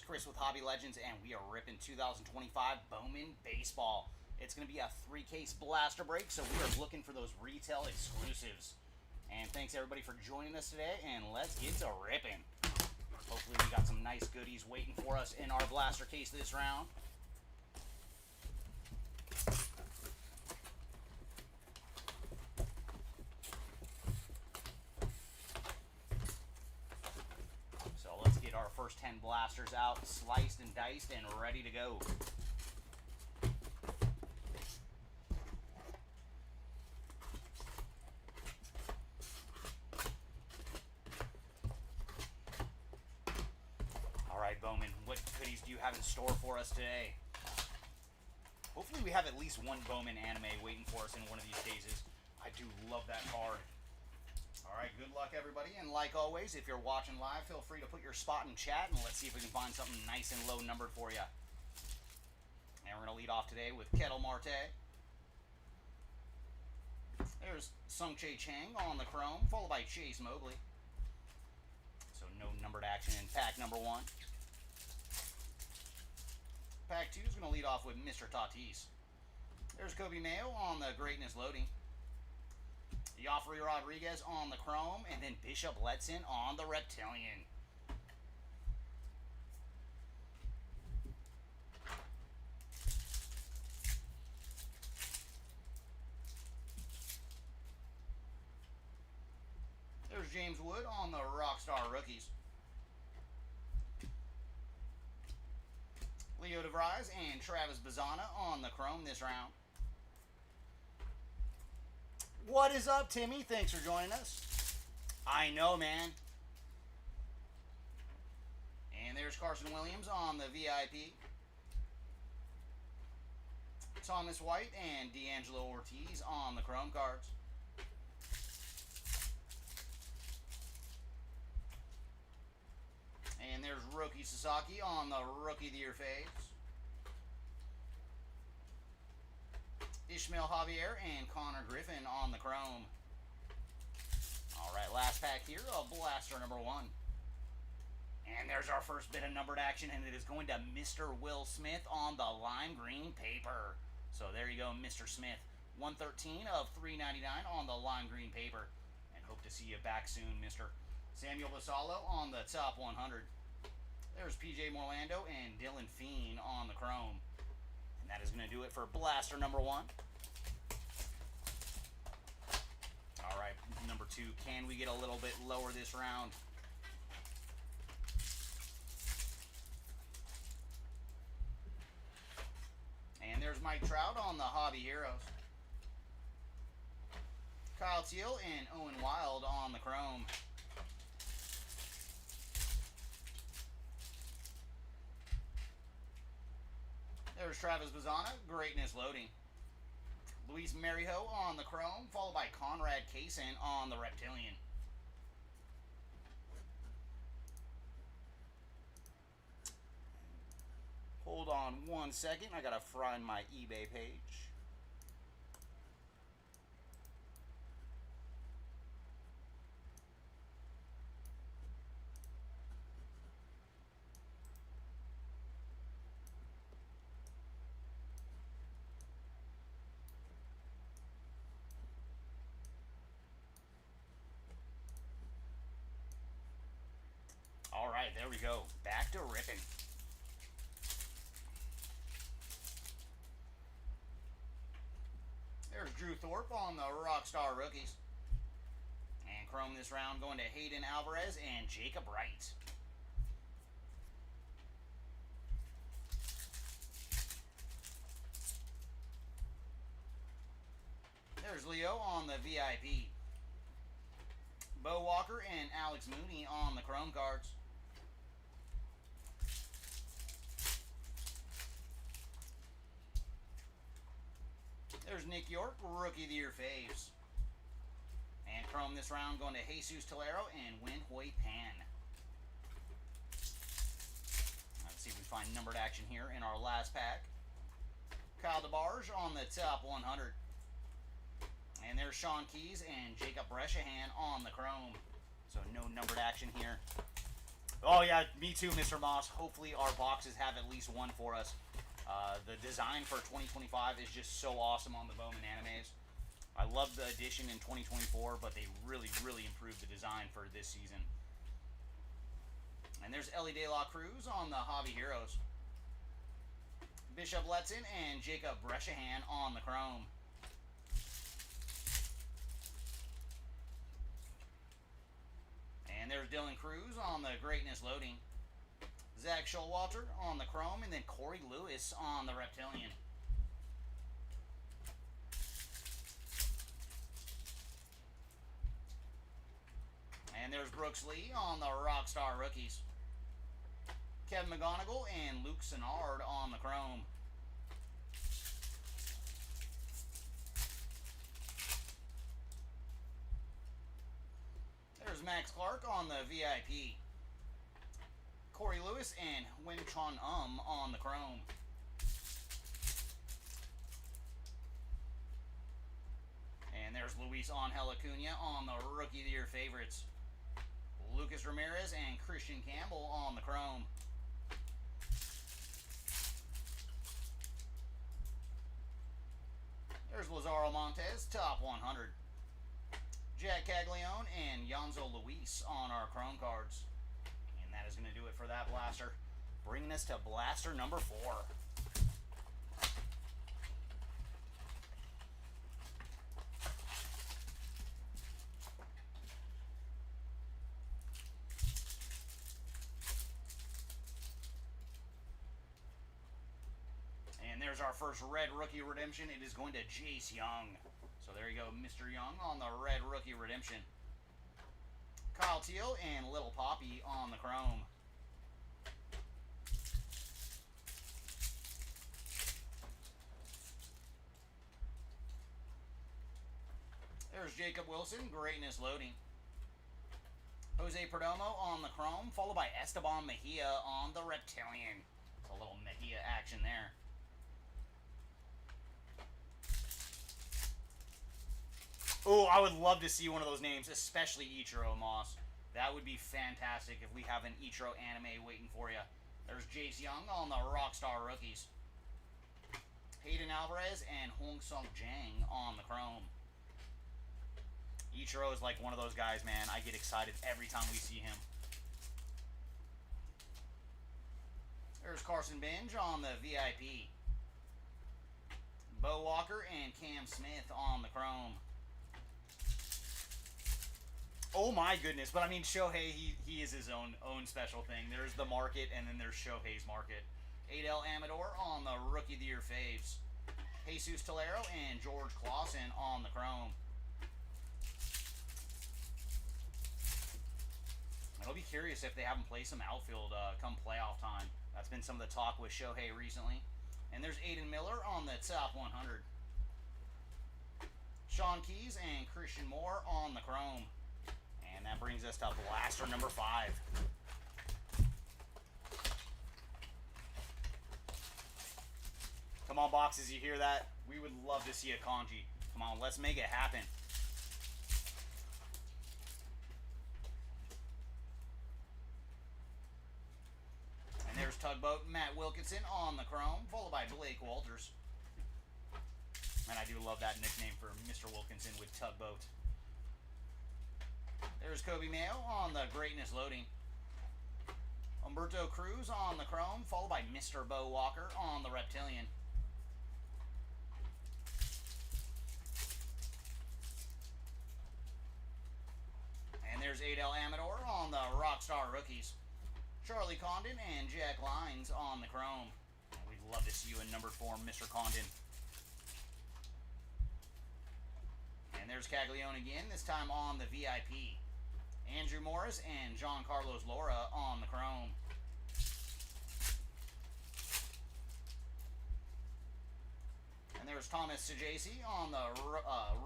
Chris with Hobby Legends, and we are ripping 2025 Bowman Baseball. It's going to be a 3-case blaster break, so we are looking for those retail exclusives. And thanks everybody for joining us today, and let's get to ripping. Hopefully we got some nice goodies waiting for us in our blaster case this round. So let's get our first 10 blasters out, sliced and diced and ready to go. All right, Bowman, what goodies do you have in store for us today? Hopefully we have at least one Bowman anime waiting for us in one of these cases. I do love that card. All right, good luck, everybody. And like always, if you're watching live, feel free to put your spot in chat, and let's see if we can find something nice and low numbered for you. And we're going to lead off today with Kettle Marte. There's Sung Chae Chang on the chrome, followed by Chase Mobley. So no numbered action in pack number 1. Pack 2 is going to lead off with Mr. Tatis. There's Kobe Mayo on the Greatness Loading. Joffrey Rodriguez on the chrome, and then Bishop Letson on the Reptilian. There's James Wood on the Rockstar Rookies. Leo DeVries and Travis Bazzana on the chrome this round. What is up, Timmy? Thanks for joining us. I know, man. And there's Carson Williams on the VIP. Thomas White and D'Angelo Ortiz on the chrome cards. And there's Roki Sasaki on the Rookie of the Year phase. Ishmael Javier and Connor Griffin on the chrome. All right, last pack here of blaster number 1. And there's our first bit of numbered action, and it is going to Mr. Will Smith on the lime green paper. So there you go, Mr. Smith. 113 of 399 on the lime green paper. And hope to see you back soon, Mr. Samuel Basallo on the top 100. There's PJ Morlando and Dylan Fiend on the chrome. And that is going to do it for blaster number 1. All right, number 2. Can we get a little bit lower this round? And there's Mike Trout on the Hobby Heroes. Kyle Teal and Owen Wild on the chrome. There's Travis Bazzana, Greatness Loading. Luis Marijo on the chrome, followed by Conrad Kaysen on the Reptilian. Hold on one second, I gotta find my eBay page. All right, there we go. Back to ripping. There's Drew Thorpe on the Rockstar Rookies. And chrome this round going to Hayden Alvarez and Jacob Wright. There's Leo on the VIP. Bo Walker and Alex Mooney on the chrome cards. There's Nick York, Rookie of the Year faves. And chrome this round going to Jesus Tolero and Wen Hui Pan. Let's see if we find numbered action here in our last pack. Kyle DeBarge on the top 100. And there's Sean Keys and Jacob Breshahan on the chrome. So no numbered action here. Oh, yeah, me too, Mr. Moss. Hopefully our boxes have at least one for us. The design for 2025 is just so awesome on the Bowman animes. I love the addition in 2024, but they really, really improved the design for this season. And there's Ellie De La Cruz on the Hobby Heroes. Bishop Letson and Jacob Breshahan on the Chrome. And there's Dylan Cruz on the Greatness Loading. Zach Showalter on the Chrome, and then Corey Lewis on the Reptilian. And there's Brooks Lee on the Rockstar Rookies. Kevin McGonigal and Luke Sennard on the Chrome. There's Max Clark on the VIP. Corey Lewis and Wintron on the Chrome. And there's Luis Angel Acuna on the Rookie of the Year favorites. Lucas Ramirez and Christian Campbell on the Chrome. There's Lazaro Montes, top 100. Jack Caglione and Yonzo Luis on our Chrome cards. And that is going to do it for that blaster. Bringing us to blaster number 4. And there's our first red rookie redemption. It is going to Jace Young. So there you go, Mr. Young on the red rookie redemption. Kyle Teal and Little Poppy on the Chrome. There's Jacob Wilson, Greatness Loading. Jose Perdomo on the Chrome, followed by Esteban Mejia on the Reptilian. It's a little Mejia action there. Oh, I would love to see one of those names, especially Ichiro Moss. That would be fantastic if we have an Ichiro anime waiting for you. There's Jace Young on the Rockstar Rookies. Hayden Alvarez and Hong Sung Jang on the Chrome. Ichiro is like one of those guys, man. I get excited every time we see him. There's Carson Binge on the VIP. Bo Walker and Cam Smith on the Chrome. Oh my goodness, but I mean Shohei, he is his own special thing. There's the market, and then there's Shohei's market. Adel Amador on the Rookie of the Year faves. Jesus Tolero and George Clausen on the Chrome. I'll be curious if they haven't played some outfield come playoff time. That's been some of the talk with Shohei recently. And there's Aiden Miller on the top 100. Sean Keys and Christian Moore on the Chrome. And that brings us to blaster number 5. Come on, boxes, you hear that? We would love to see a kanji. Come on, let's make it happen. And there's Tugboat Matt Wilkinson on the Chrome, followed by Blake Walters. And I do love that nickname for Mr. Wilkinson with Tugboat. There's Kobe Mayo on the Greatness Loading. Humberto Cruz on the Chrome, followed by Mr. Bo Walker on the Reptilian. And there's Adel Amador on the Rockstar Rookies. Charlie Condon and Jack Lines on the Chrome. We'd love to see you in number 4, Mr. Condon. And there's Caglione again, this time on the VIP. Andrew Morris and John Carlos Laura on the Chrome. And there's Thomas Sajasi on the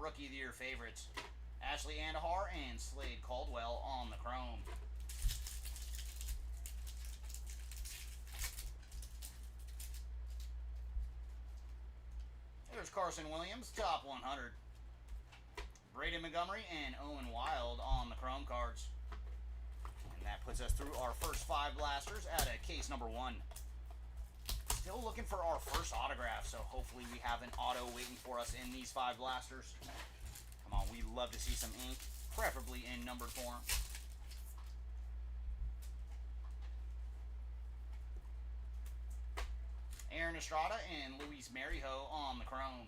Rookie of the Year favorites. Ashley Andahar and Slade Caldwell on the Chrome. There's Carson Williams, top 100. Braden Montgomery and Owen Wild on the Chrome cards. And that puts us through our first 5 blasters out of case number 1. Still looking for our first autograph, so hopefully we have an auto waiting for us in these 5 blasters. Come on, we'd love to see some ink, preferably in numbered form. Aaron Estrada and Luis Marijo on the chrome.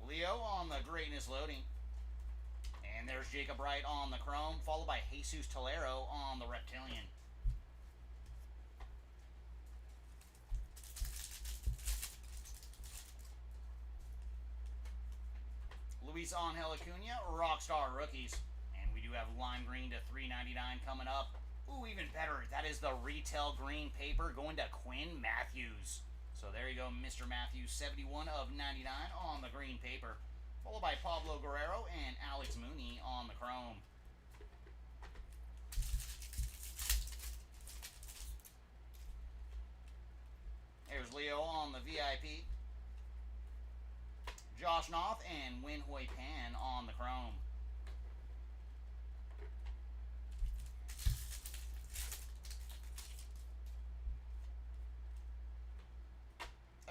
Leo on the greatness loading. And there's Jacob Wright on the chrome, followed by Jesus Tolero on the reptilian. Luis Angel Acuna, Rockstar Rookies. And we do have lime green to $3.99 coming up. Ooh, even better. That is the retail green paper going to Quinn Matthews. So there you go, Mr. Matthews, 71 of 99 on the green paper. Followed by Pablo Guerrero and Alex Mooney on the chrome. There's Leo on the VIP. Josh Knopf and Win Hui Pan on the chrome.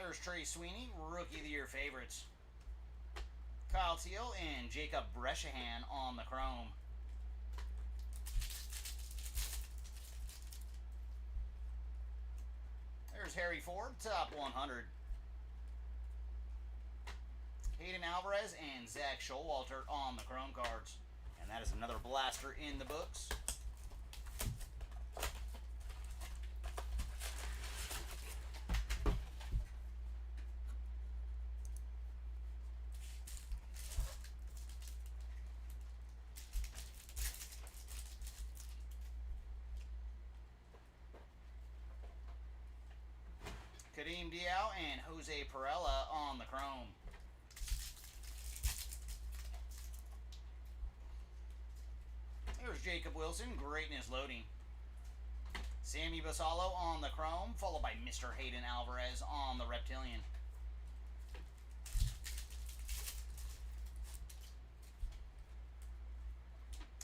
There's Trey Sweeney, Rookie of the Year favorites. Kyle Teal and Jacob Breshahan on the chrome. There's Harry Ford, top 100. Hayden Alvarez and Zach Showalter on the chrome cards. And that is another blaster in the books. Kadeem Diao and Jose Perella on the chrome. There's Jacob Wilson, greatness loading. Sammy Basallo on the chrome, followed by Mr. Hayden Alvarez on the reptilian.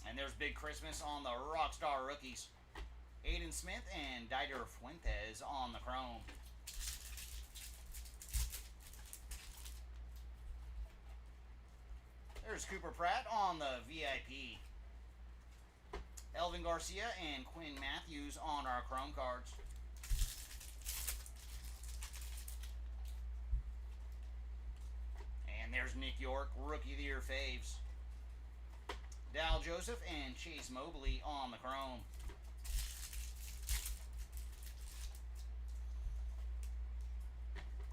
And there's Big Christmas on the Rockstar Rookies. Aiden Smith and Dider Fuentes on the chrome. There's Cooper Pratt on the VIP. Elvin Garcia and Quinn Matthews on our chrome cards. And there's Nick York, Rookie of the Year faves. Dal Joseph and Chase Mobley on the chrome.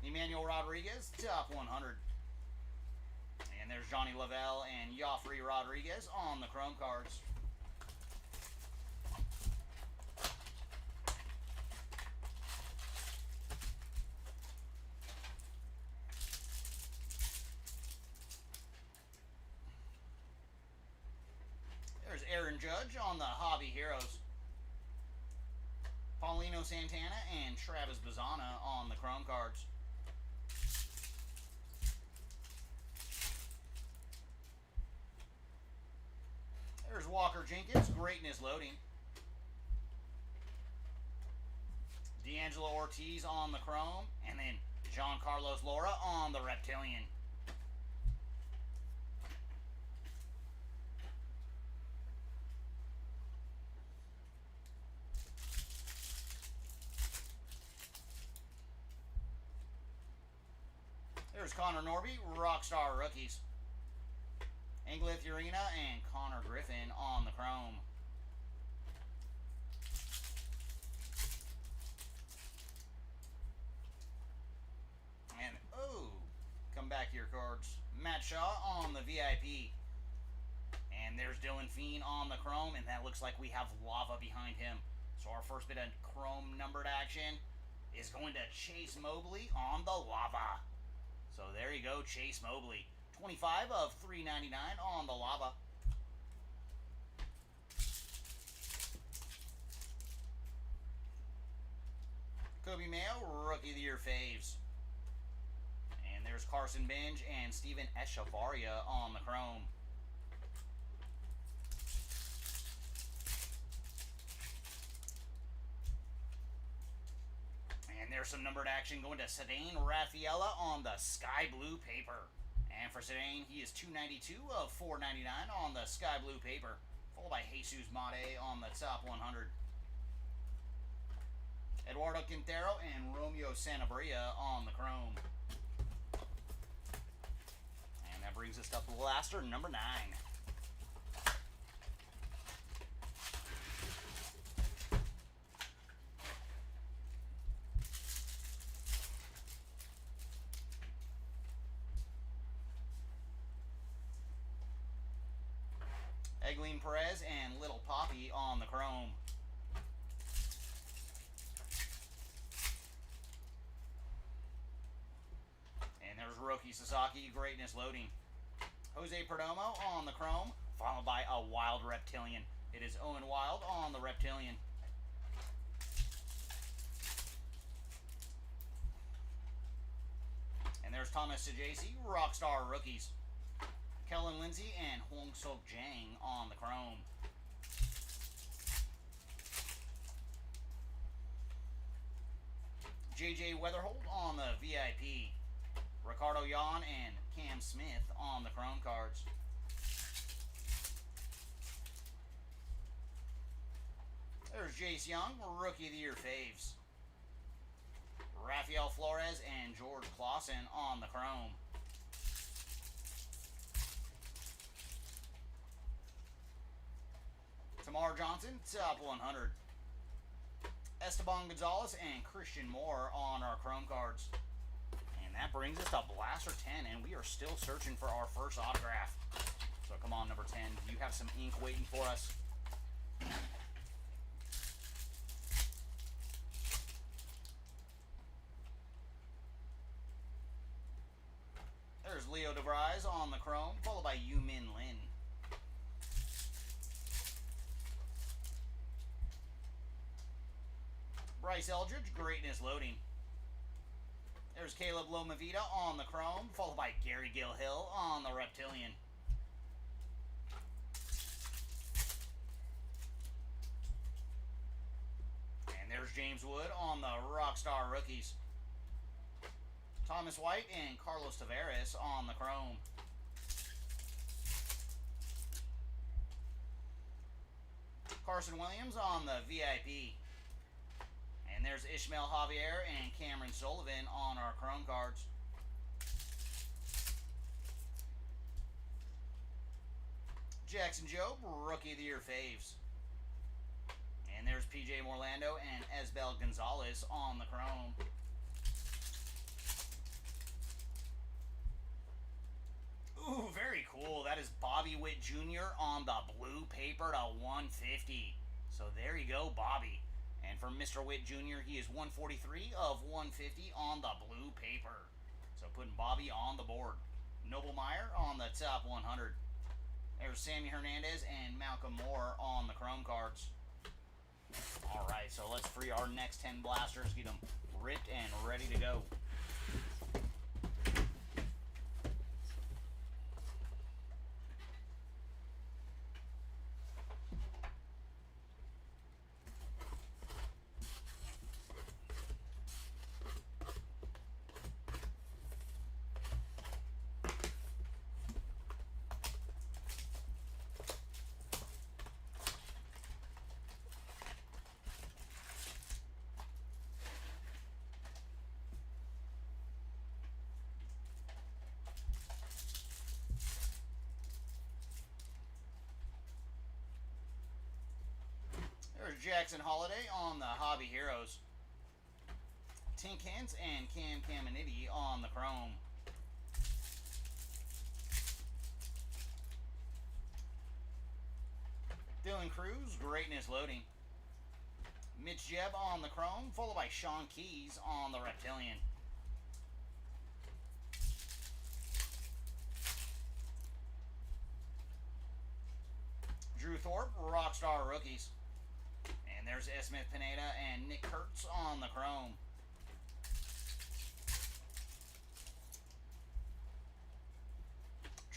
Emmanuel Rodriguez, top 100. And there's Johnny Lavelle and Joffrey Rodriguez on the chrome cards. There's Aaron Judge on the Hobby Heroes. Paulino Santana and Travis Bazzana on the chrome cards. There's Walker Jenkins, greatness loading. D'Angelo Ortiz on the chrome, and then John Carlos Laura on the reptilian. There's Connor Norby, Rockstar Rookies. Anglith Urena and Connor Griffin on the chrome. And, oh, come back here, cards. Matt Shaw on the VIP. And there's Dylan Feen on the chrome, and that looks like we have lava behind him. So our first bit of chrome numbered action is going to Chase Mobley on the lava. So there you go, Chase Mobley. 25 of $3.99 on the lava. Kobe Mayo, Rookie of the Year faves. And there's there's Carson Binge and Steven Echevarria on the chrome. And there's some numbered action going to Cedane Rafaela on the sky blue paper. And for Cedane, he is 292 of 499 on the sky blue paper, followed by Jesus Mate on the top 100. Eduardo Quintero and Romeo Sanabria on the chrome. And that brings us up to blaster number 9. Egleen Perez and Little Poppy on the chrome. And there's Roki Sasaki, Greatness Loading. Jose Perdomo on the chrome, followed by a Wild Reptilian. It is Owen Wild on the Reptilian. And there's Thomas Sajasi, Rockstar Rookies. Kellen Lindsay and Hong Sok Jang on the chrome. JJ Weatherholt on the VIP. Ricardo Yan and Cam Smith on the chrome cards. There's Jace Young, Rookie of the Year faves. Rafael Flores and George Clausen on the chrome. Tamar Johnson, top 100. Esteban Gonzalez and Christian Moore on our chrome cards. And that brings us to Blaster 10, and we are still searching for our first autograph. So come on, number 10. You have some ink waiting for us. There's Leo DeVries on the chrome, followed by Yu Min Lin. Bryce Eldridge, Greatness Loading. There's Caleb Lomavita on the chrome, followed by Gary Gilhill on the Reptilian. And there's James Wood on the Rockstar Rookies. Thomas White and Carlos Tavares on the chrome. Carson Williams on the VIP. And there's Ishmael Javier and Cameron Sullivan on our chrome cards. Jackson Jobe, Rookie of the Year faves. And there's PJ Morlando and Esbel Gonzalez on the chrome. Ooh, very cool. That is Bobby Witt Jr. on the blue paper to 150. So there you go, Bobby. And for Mr. Witt Jr., he is 143 of 150 on the blue paper. So putting Bobby on the board. Noble Meyer on the top 100. There's Sammy Hernandez and Malcolm Moore on the chrome cards. All right, so let's free our next 10 blasters, get them ripped and ready to go. There's Jackson Holiday on the Hobby Heroes. Tink Hintz and Cam Caminiti on the chrome. Dylan Cruz, Greatness Loading. Mitch Jebb on the chrome, followed by Sean Keys on the Reptilian. Drew Thorpe, Rockstar Rookies. And there's S. Smith Pineda and Nick Kurtz on the chrome.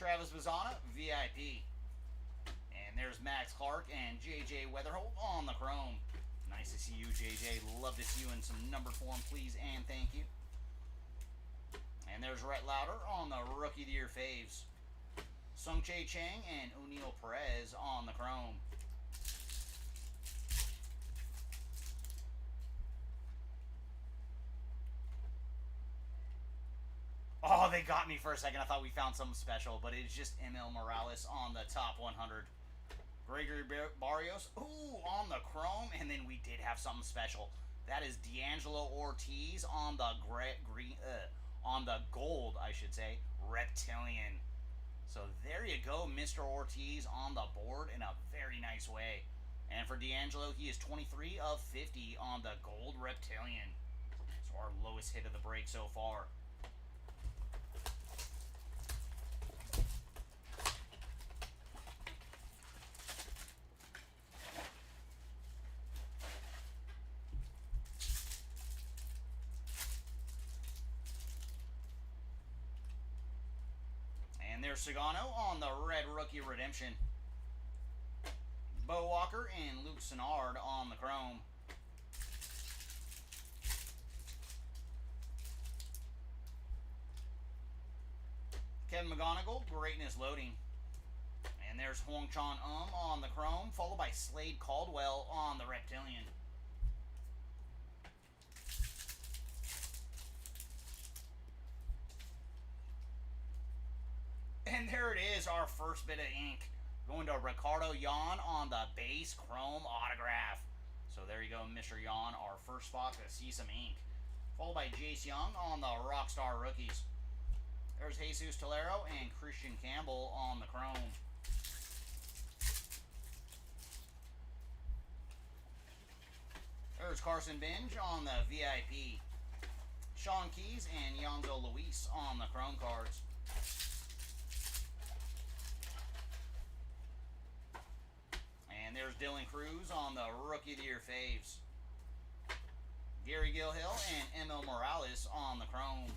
Travis Bazzana, VIP. And there's Max Clark and JJ Weatherholt on the chrome. Nice to see you, JJ. Love to see you in some numbered form, please, and thank you. And there's Rhett Lauder on the Rookie of the Year faves. Sungchae Chang and O'Neal Perez on the chrome. Oh, they got me for a second. I thought we found something special, but it's just ML Morales on the top 100. Gregory Barrios, ooh, on the chrome, and then we did have something special. That is D'Angelo Ortiz on the gold, I should say, reptilian. So there you go, Mr. Ortiz on the board in a very nice way. And for D'Angelo, he is 23 of 50 on the gold reptilian. So our lowest hit of the break so far. And there's Sagano on the red rookie redemption. Bo Walker and Luke Sennard on the chrome. Kevin McGonigal, greatness loading. And there's Hong Chan on the chrome, followed by Slade Caldwell on the reptilian. And there it is, our first bit of ink. Going to Ricardo Yan on the base chrome autograph. So there you go, Mr. Yan, our first spot to see some ink. Followed by Jace Young on the Rockstar rookies. There's Jesus Tolero and Christian Campbell on the chrome. There's Carson Binge on the VIP. Sean Keys and Yonzo Luis on the chrome cards. And there's Dylan Cruz on the Rookie of the Year faves. Gary Gilhill and ML Morales on the chrome.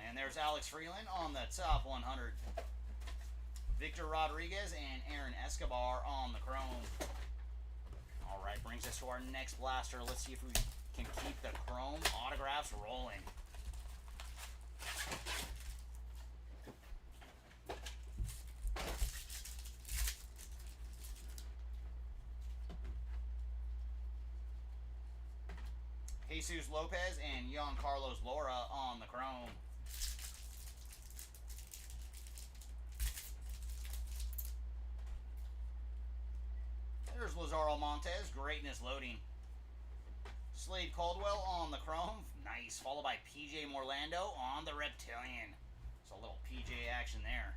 And there's Alex Freeland on the top 100. Victor Rodriguez and Aaron Escobar on the chrome. All right, brings us to our next blaster. Let's see if we can keep the chrome autographs rolling. Jesus Lopez and Young Carlos Laura on the chrome. There's Lazaro Montez, greatness loading. Slade Caldwell on the chrome, nice. Followed by PJ Morlando on the reptilian. So a little PJ action there.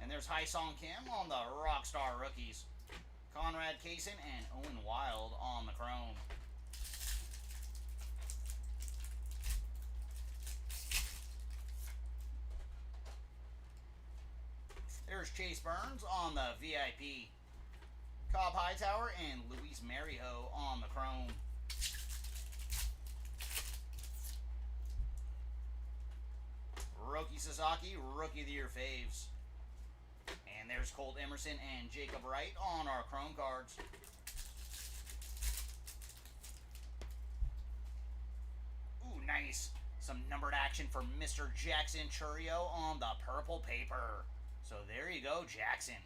And there's Hai-Song Kim on the Rockstar rookies. Conrad Kaysen and Owen Wild on the chrome. There's Chase Burns on the VIP. Cobb Hightower and Luis Marijo on the chrome. Roki Sasaki, Rookie of the Year faves. And there's Colt Emerson and Jacob Wright on our chrome cards. Ooh, nice. Some numbered action for Mr. Jackson Churio on the purple paper. So there you go, Jackson.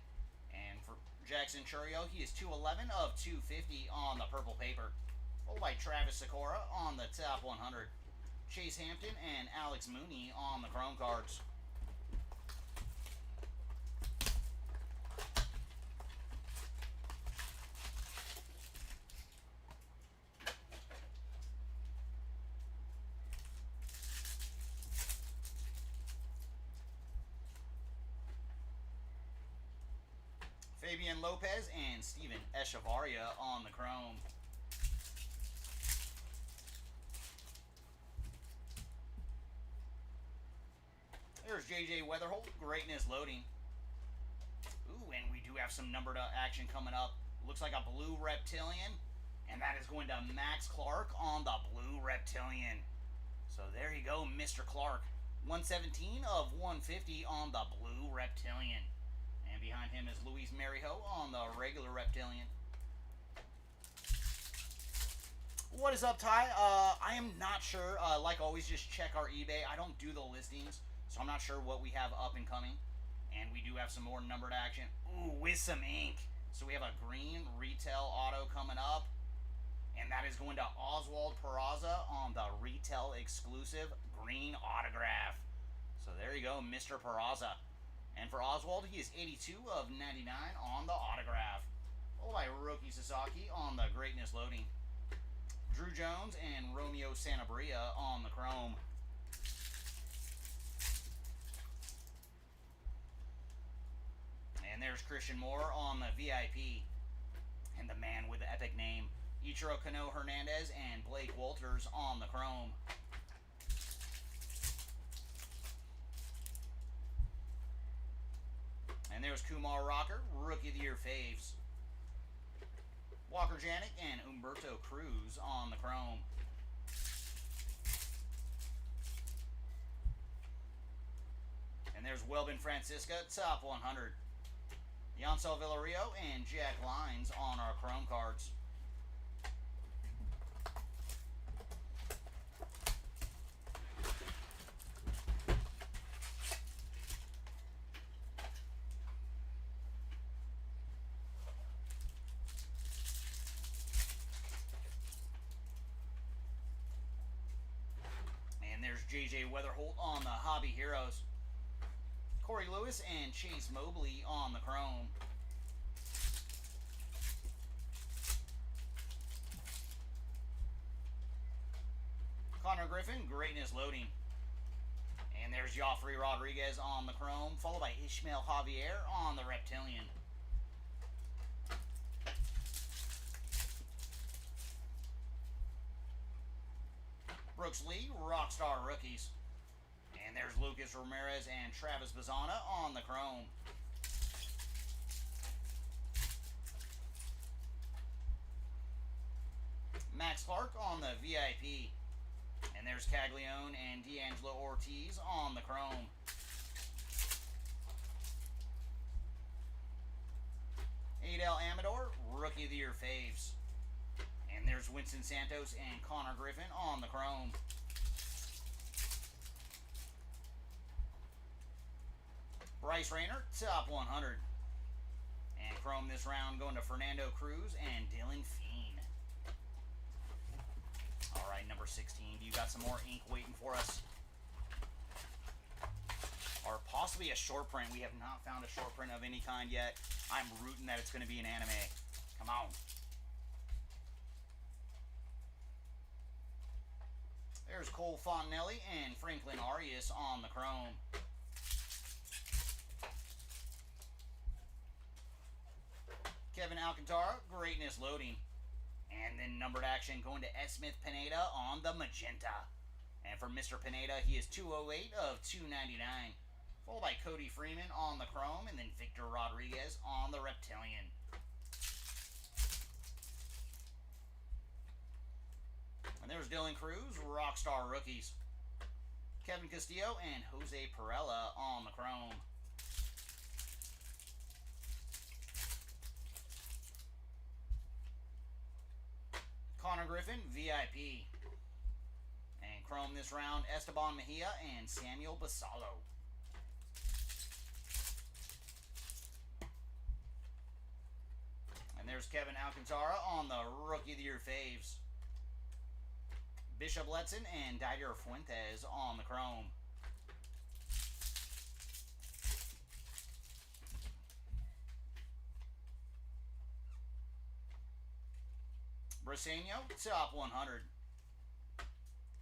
And for Jackson Churio, he is 211 of 250 on the purple paper. Followed by Travis Sikora on the top 100. Chase Hampton and Alex Mooney on the chrome cards. Fabian Lopez and Steven Echevarria on the chrome. There's JJ Weatherholt, greatness loading. do have some numbered action coming up. Looks like a blue reptilian, and that is going to Max Clark on the blue reptilian. So there you go, Mr. Clark. 117 of 150 on the blue reptilian. And behind him is Luis Marijo on the regular reptilian. What is up, Ty? I am not sure. Like always, just check our eBay. I don't do the listings, so I'm not sure what we have up and coming. And we do have some more numbered action. Ooh, with some ink. So we have a green retail auto coming up. And that is going to Oswald Peraza on the retail exclusive green autograph. So there you go, Mr. Peraza. And for Oswald, he is 82 of 99 on the autograph. Followed by Roki Sasaki on the greatness loading. Drew Jones and Romeo Sanabria on the chrome. And there's Christian Moore on the VIP. And the man with the epic name, Ichiro Kano Hernandez and Blake Walters on the chrome. And there's Kumar Rocker, Rookie of the Year faves. Walker Janik and Humberto Cruz on the chrome. And there's Welbin Francisca, top 100. Yancel Villarreal and Jack Lines on our chrome cards. And there's JJ Weatherholt on the Hobby Heroes. Corey Lewis and Chase Mobley on the chrome. Connor Griffin, greatness loading. And there's Joffrey Rodriguez on the chrome, followed by Ishmael Javier on the reptilian. Brooks Lee, Rockstar Rookies. And there's Lucas Ramirez and Travis Bazana on the chrome. Max Clark on the VIP. And there's Caglione and D'Angelo Ortiz on the chrome. Adel Amador, Rookie of the Year faves. And there's Winston Santos and Connor Griffin on the chrome. Bryce Rayner, top 100. And chrome this round going to Fernando Cruz and Dylan Fiend. All right, number 16. You got some more ink waiting for us. Or possibly a short print. We have not found a short print of any kind yet. I'm rooting that it's going to be an anime. Come on. There's Cole Fontenelli and Franklin Arias on the chrome. Kevin Alcantara, greatness loading. And then numbered action going to S. Smith Pineda on the magenta. And for Mr. Pineda, he is 208 of 299. Followed by Cody Freeman on the chrome, and then Victor Rodriguez on the reptilian. And there's Dylan Cruz, Rockstar Rookies. Kevin Castillo and Jose Perella on the chrome. Connor Griffin, VIP. And chrome this round, Esteban Mejia and Samuel Basallo. And there's Kevin Alcantara on the Rookie of the Year faves. Bishop Letson and Didier Fuentes on the chrome. Briseño, top 100.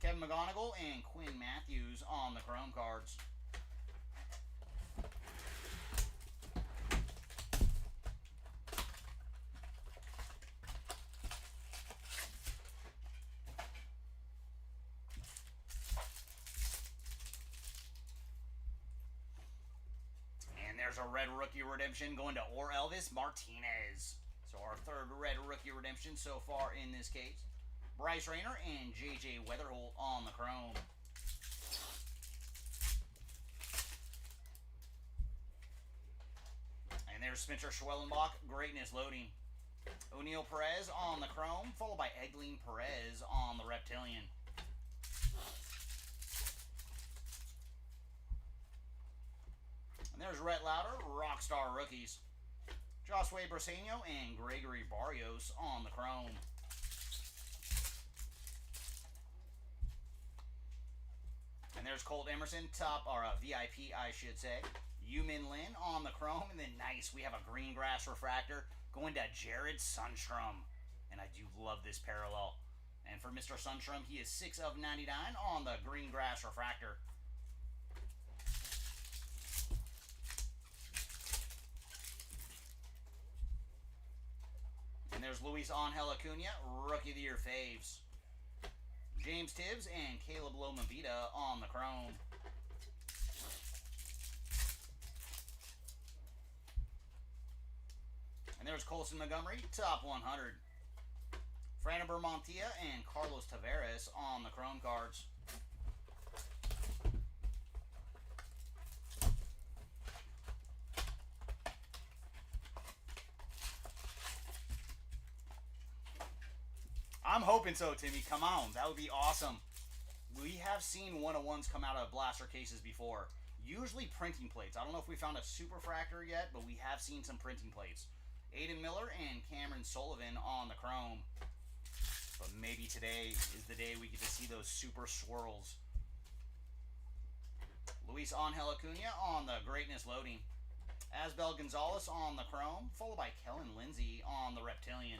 Kevin McGonigal and Quinn Matthews on the chrome cards. There's a red rookie redemption going to Elvis Martinez. So our third red rookie redemption so far in this case. Bryce Rayner and J.J. Weatherholt on the chrome. And there's Spencer Schwellenbach, greatness loading. O'Neal Perez on the chrome, followed by Egling Perez on the reptilian. And there's Rhett Lauder, Rockstar rookies. Josue Briseño and Gregory Barrios on the chrome. And there's Colt Emerson, top, or VIP, I should say. Yumin Lin on the chrome. And then nice, we have a green grass refractor going to Jared Sundstrom. And I do love this parallel. And for Mr. Sundstrom, he is 6 of 99 on the green grass refractor. And there's Luis Angel Acuna, Rookie of the Year faves. James Tibbs and Caleb Lomavita on the chrome. And there's Colson Montgomery, top 100. Framber Montilla and Carlos Tavares on the chrome cards. I'm hoping so, Timmy. Come on. That would be awesome. We have seen 101s come out of blaster cases before. Usually printing plates. I don't know if we found a superfractor yet, but we have seen some printing plates. Aiden Miller and Cameron Sullivan on the chrome. But maybe today is the day we get to see those super swirls. Luis Angel Acuna on the greatness loading. Asbel Gonzalez on the chrome, followed by Kellen Lindsay on the reptilian.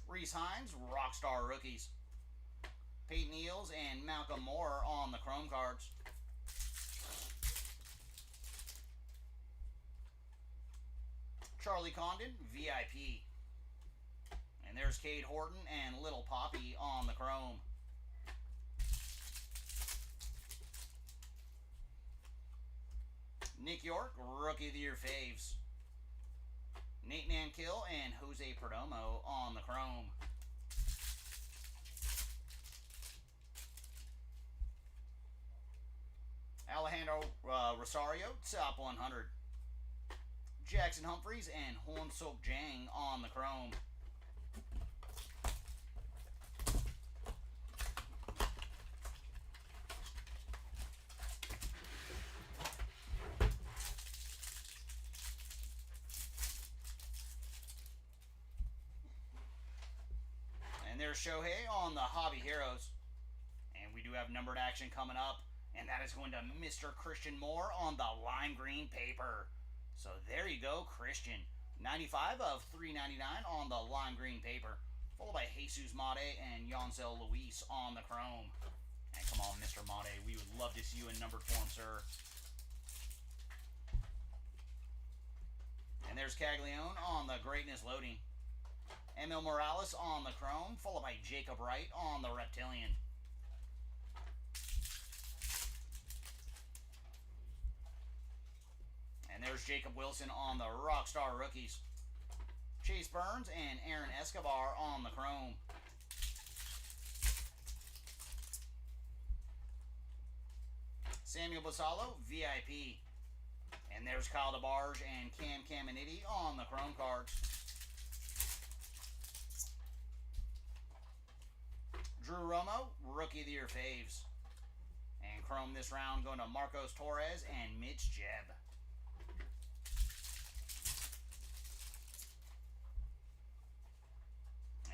Reese Hines, Rockstar rookies. Peyton Eales and Malcolm Moore on the chrome cards. Charlie Condon, VIP. And there's Cade Horton and Little Poppy on the chrome. Nick York, Rookie of the Year faves. Nate Nankill and Jose Perdomo on the chrome. Alejandro Rosario, top 100. Jackson Humphreys and Hoon Sok Jang on the chrome. And there's Shohei on the Hobby Heroes. And we do have numbered action coming up. And that is going to Mr. Christian Moore on the lime green paper. So there you go, Christian. 95 of 399 on the lime green paper. Followed by Jesus Mate and Yancel Luis on the chrome. And come on, Mr. Mate. We would love to see you in numbered form, sir. And there's Caglione on the greatness loading. Emil Morales on the chrome. Followed by Jacob Wright on the reptilian. And there's Jacob Wilson on the Rockstar rookies. Chase Burns and Aaron Escobar on the chrome. Samuel Basallo, VIP. And there's Kyle DeBarge and Cam Caminiti on the chrome cards. Drew Romo, Rookie of the Year faves. And chrome this round going to Marcos Torres and Mitch Jebb.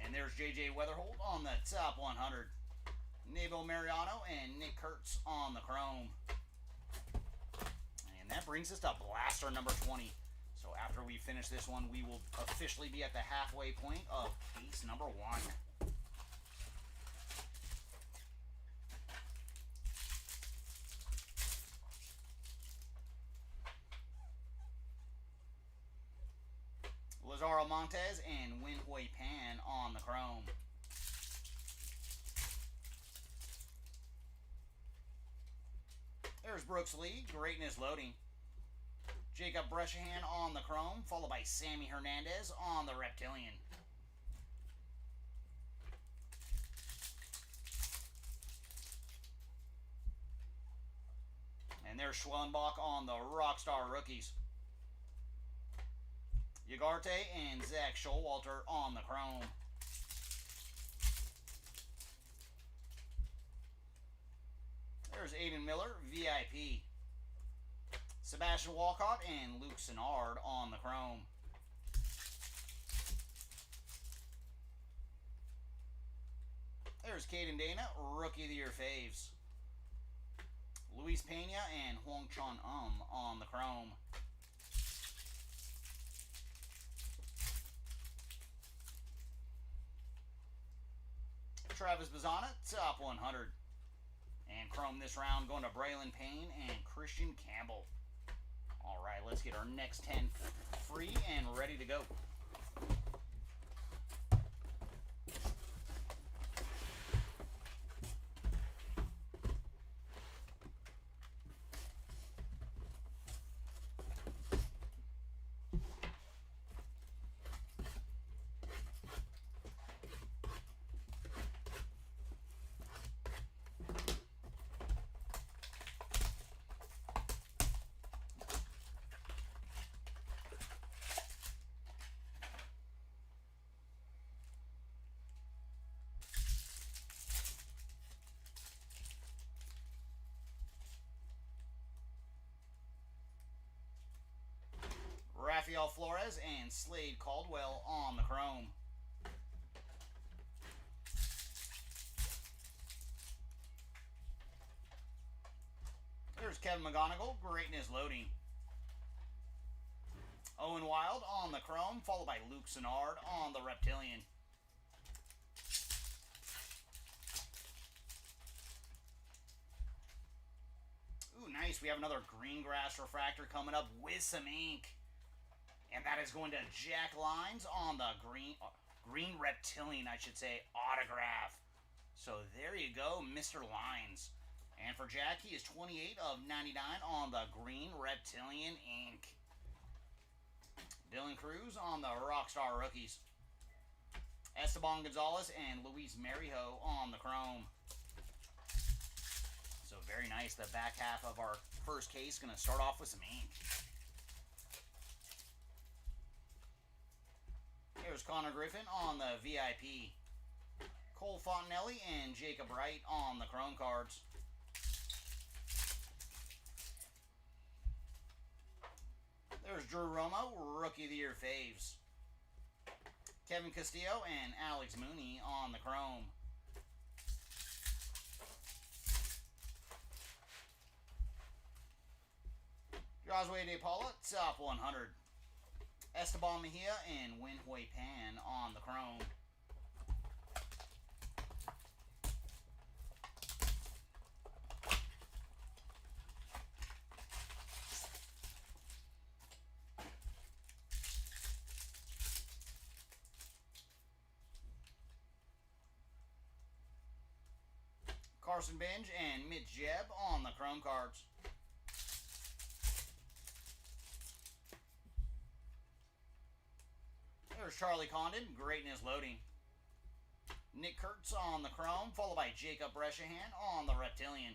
And there's J.J. Weatherholt on the top 100. Nebo Mariano and Nick Kurtz on the chrome. And that brings us to blaster number 20. So after we finish this one, we will officially be at the halfway point of case number 1. Lazaro Montes and Winhui Pan on the chrome. There's Brooks Lee, greatness loading. Jacob Breshahan on the chrome, followed by Sammy Hernandez on the reptilian. And there's Schwellenbach on the Rockstar rookies. Ugarte and Zach Showalter on the chrome. There's Aiden Miller, VIP. Sebastian Walcott and Luke Sennard on the chrome. There's Caden Dana, Rookie of the Year faves. Luis Pena and Huang Chun on the chrome. Travis Bazzana, top 100. And chrome this round going to Braylon Payne and Christian Campbell. All right, let's get our next 10 free and ready to go. Rafael Flores and Slade Caldwell on the chrome. There's Kevin McGonigal, greatness loading. Owen Wild on the chrome, followed by Luke Sennard on the reptilian. Ooh, nice. We have another green grass refractor coming up with some ink. And that is going to Jack Lines on the green reptilian, I should say, autograph. So there you go, Mr. Lines. And for Jack, he is 28 of 99 on the green reptilian ink. Dylan Cruz on the Rockstar rookies. Esteban Gonzalez and Luis Marijo on the chrome. So very nice. The back half of our first case going to start off with some ink. Here's Connor Griffin on the VIP. Cole Fontanelli and Jacob Wright on the chrome cards. There's Drew Romo, Rookie of the Year faves. Kevin Castillo and Alex Mooney on the chrome. Josue De Paula, top 100. Esteban Mejia and Wenhui Pan on the chrome. Carson Benj and Mitch Jebb on the chrome cards. There's Charlie Condon, greatness loading. Nick Kurtz on the chrome, followed by Jacob Breshahan on the reptilian.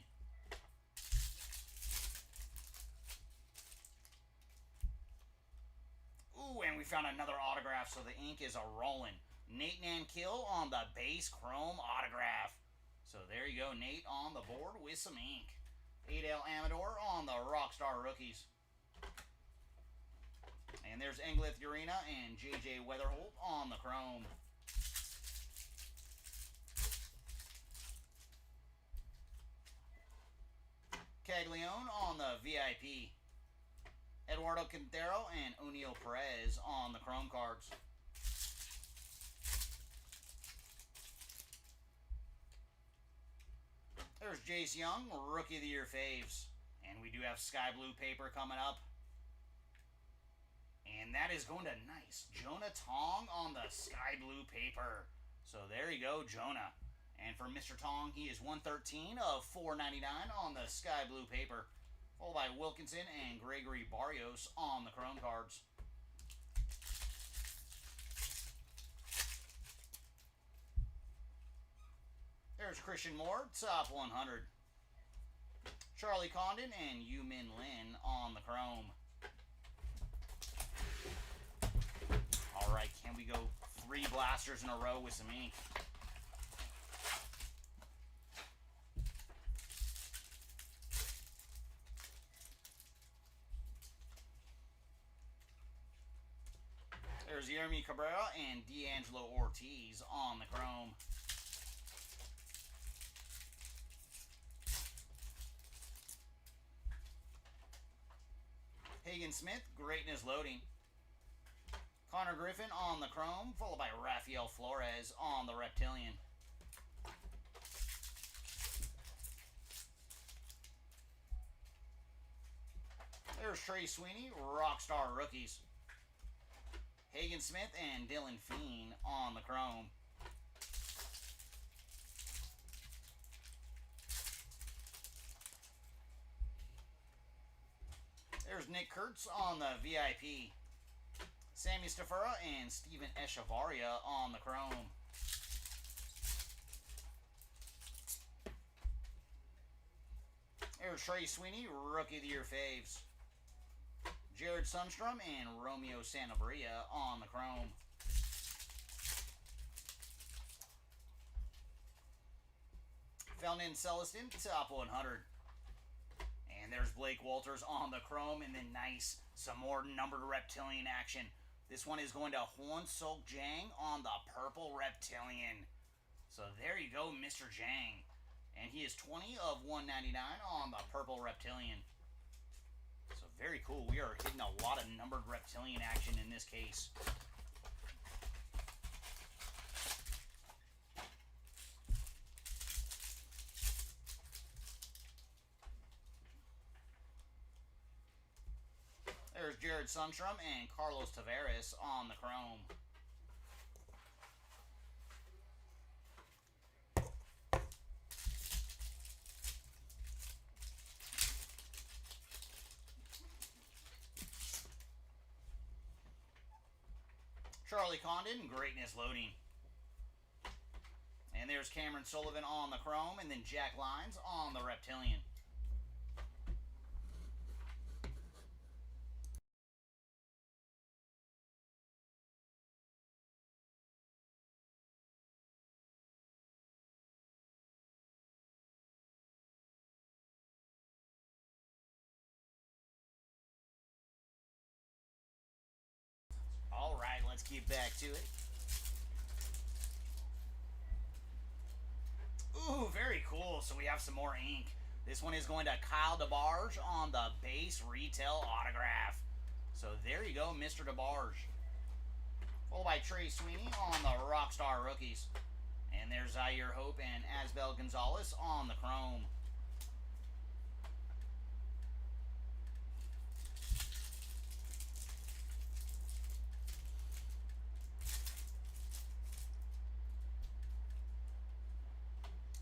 Ooh, and we found another autograph, so the ink is a-rolling. Nate Nankill on the base chrome autograph. So there you go, Nate on the board with some ink. Adel Amador on the Rockstar rookies. And there's Engleth Urena and J.J. Weatherholt on the chrome. Caglione on the VIP. Eduardo Quintero and O'Neal Perez on the chrome cards. There's Jace Young, Rookie of the Year faves. And we do have sky blue paper coming up. And that is going to nice. Jonah Tong on the sky blue paper. So there you go, Jonah. And for Mr. Tong, he is 113 of 499 on the sky blue paper. Followed by Wilkinson and Gregory Barrios on the Chrome cards. There's Christian Moore, top 100. Charlie Condon and Yu Min Lin on the Chrome. Alright, can we go 3 blasters in a row with some ink? There's Yermi Cabrera and D'Angelo Ortiz on the Chrome. Hagen Smith, greatness loading. Connor Griffin on the Chrome, followed by Rafael Flores on the Reptilian. There's Trey Sweeney, Rockstar Rookies. Hagen Smith and Dylan Fiend on the Chrome. There's Nick Kurtz on the VIP. Sammy Stafura and Steven Echevarria on the Chrome. There's Trey Sweeney, Rookie of the Year faves. Jared Sundstrom and Romeo Sanabria on the Chrome. Felnin Celestin, top 100. And there's Blake Walters on the Chrome, and then nice, some more numbered Reptilian action. This one is going to Hwan Sok Jang on the purple Reptilian. So there you go, Mr. Jang. And he is 20 of 199 on the purple Reptilian. So very cool. We are hitting a lot of numbered Reptilian action in this case. There's Jared Sundstrom and Carlos Tavares on the Chrome. Charlie Condon, greatness loading. And there's Cameron Sullivan on the Chrome, and then Jack Lyons on the Reptilian. All right, let's get back to it. Ooh, very cool. So we have some more ink. This one is going to Kyle DeBarge on the base retail autograph. So there you go, Mr. DeBarge. Followed by Trey Sweeney on the Rockstar Rookies. And there's Zaire Hope and Asbel Gonzalez on the Chrome.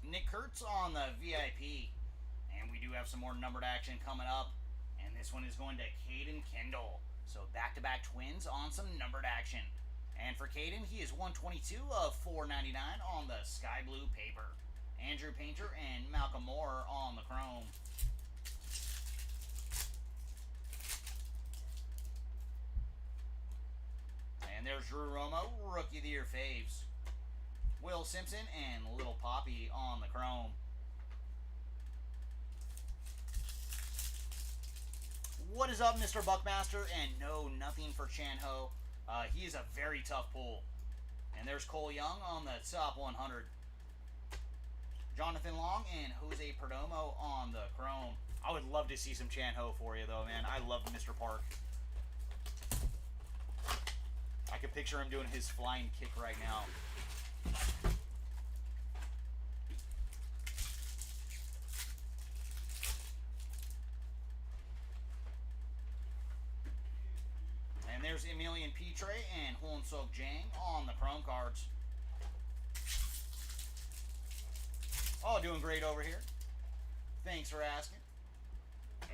Nick Kurtz on the VIP. And we do have some more numbered action coming up. And this one is going to Caden Kendall. So back-to-back twins on some numbered action. And for Caden, he is 122 of 499 on the sky blue paper. Andrew Painter and Malcolm Moore on the Chrome. And there's Drew Romo, Rookie of the Year faves. Will Simpson and Little Poppy on the Chrome. What is up, Mr. Buckmaster? And no, nothing for Chan Ho. He is a very tough pull. And there's Cole Young on the top 100. Jonathan Long and Jose Perdomo on the Chrome. I would love to see some Chan Ho for you, though, man. I love Mr. Park. I could picture him doing his flying kick right now. And there's Emilian Petre and Hwan Sok Jang on the Chrome cards. Oh, doing great over here. Thanks for asking.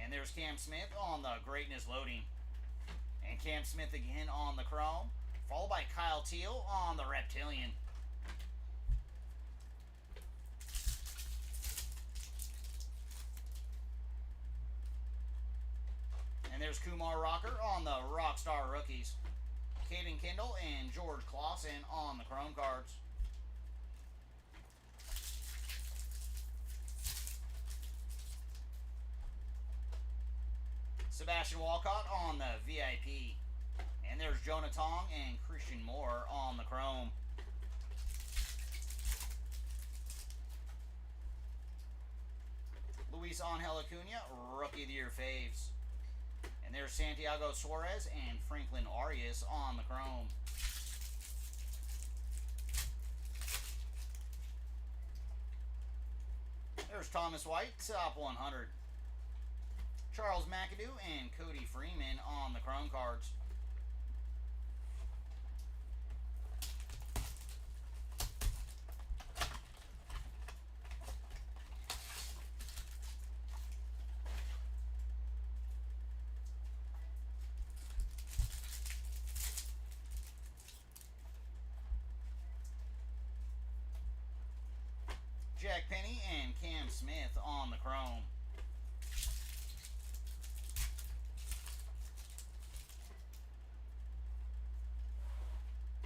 And there's Cam Smith on the greatness loading. And Cam Smith again on the chrome. Followed by Kyle Teal on the reptilian. And there's Kumar Rocker on the Rockstar rookies. Caden Kendall and George Clausen on the chrome cards. Sebastian Walcott on the VIP. And there's Jonah Tong and Christian Moore on the chrome. Luis Angel Acuna, Rookie of the Year faves. And there's Santiago Suarez and Franklin Arias on the chrome. There's Thomas White, top 100. Charles McAdoo and Cody Freeman on the chrome cards. Jack Penny and Cam Smith on the chrome.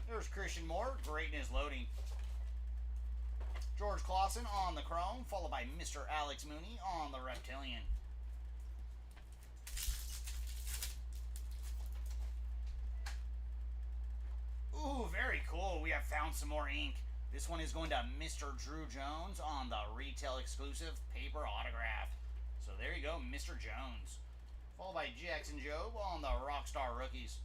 There's Christian Moore, greatness loading. George Clausen on the chrome, followed by Mr. Alex Mooney on the reptilian. Ooh, very cool. We have found some more ink. This one is going to Mr. Drew Jones on the retail exclusive paper autograph. So there you go, Mr. Jones. Followed by Jackson Jobe on the Rockstar rookies.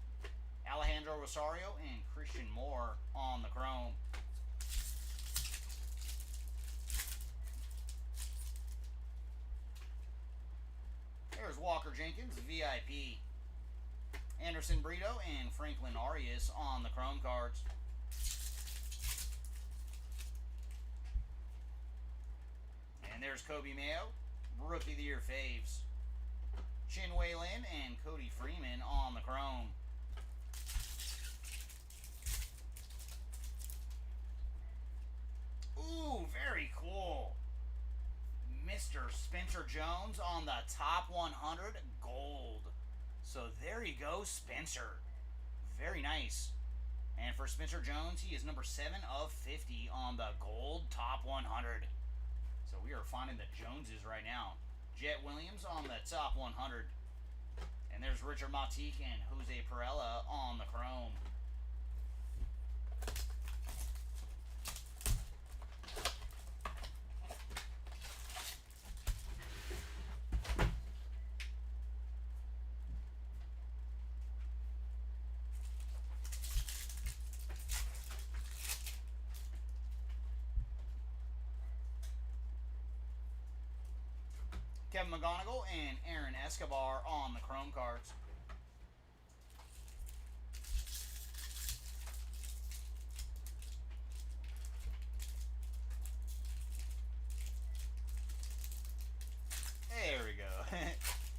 Alejandro Rosario and Christian Moore on the chrome. There's Walker Jenkins, VIP. Anderson Brito and Franklin Arias on the chrome cards. And there's Kobe Mayo, Rookie of the Year faves. Chin Wei Lin and Cody Freeman on the chrome. Ooh, very cool. Mr. Spencer Jones on the top 100 gold. So there you go, Spencer. Very nice. And for Spencer Jones, he is number 7 of 50 on the gold top 100. So we are finding the Joneses right now. Jet Williams on the top 100. And there's Richard Matique and Jose Perella on the chrome. Kevin McGonigal and Aaron Escobar on the chrome cards. There we go.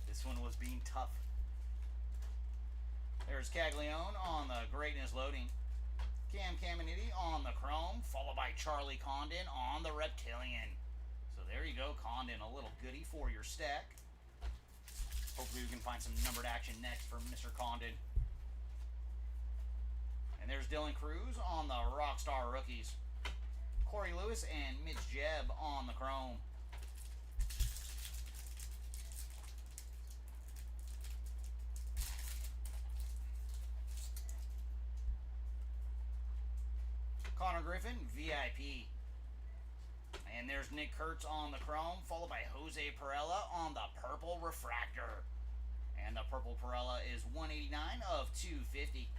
This one was being tough. There's Caglione on the greatness loading. Cam Caminiti on the chrome, followed by Charlie Condon on the reptilian. So there you go, Condon, a little goodie for your stack. Hopefully we can find some numbered action next for Mr. Condon. And there's Dylan Cruz on the Rockstar rookies. Corey Lewis and Mitch Jebb on the chrome. Connor Griffin, VIP. And there's Nick Kurtz on the chrome, followed by Jose Perella on the purple refractor. And the purple Perella is 189 of 250.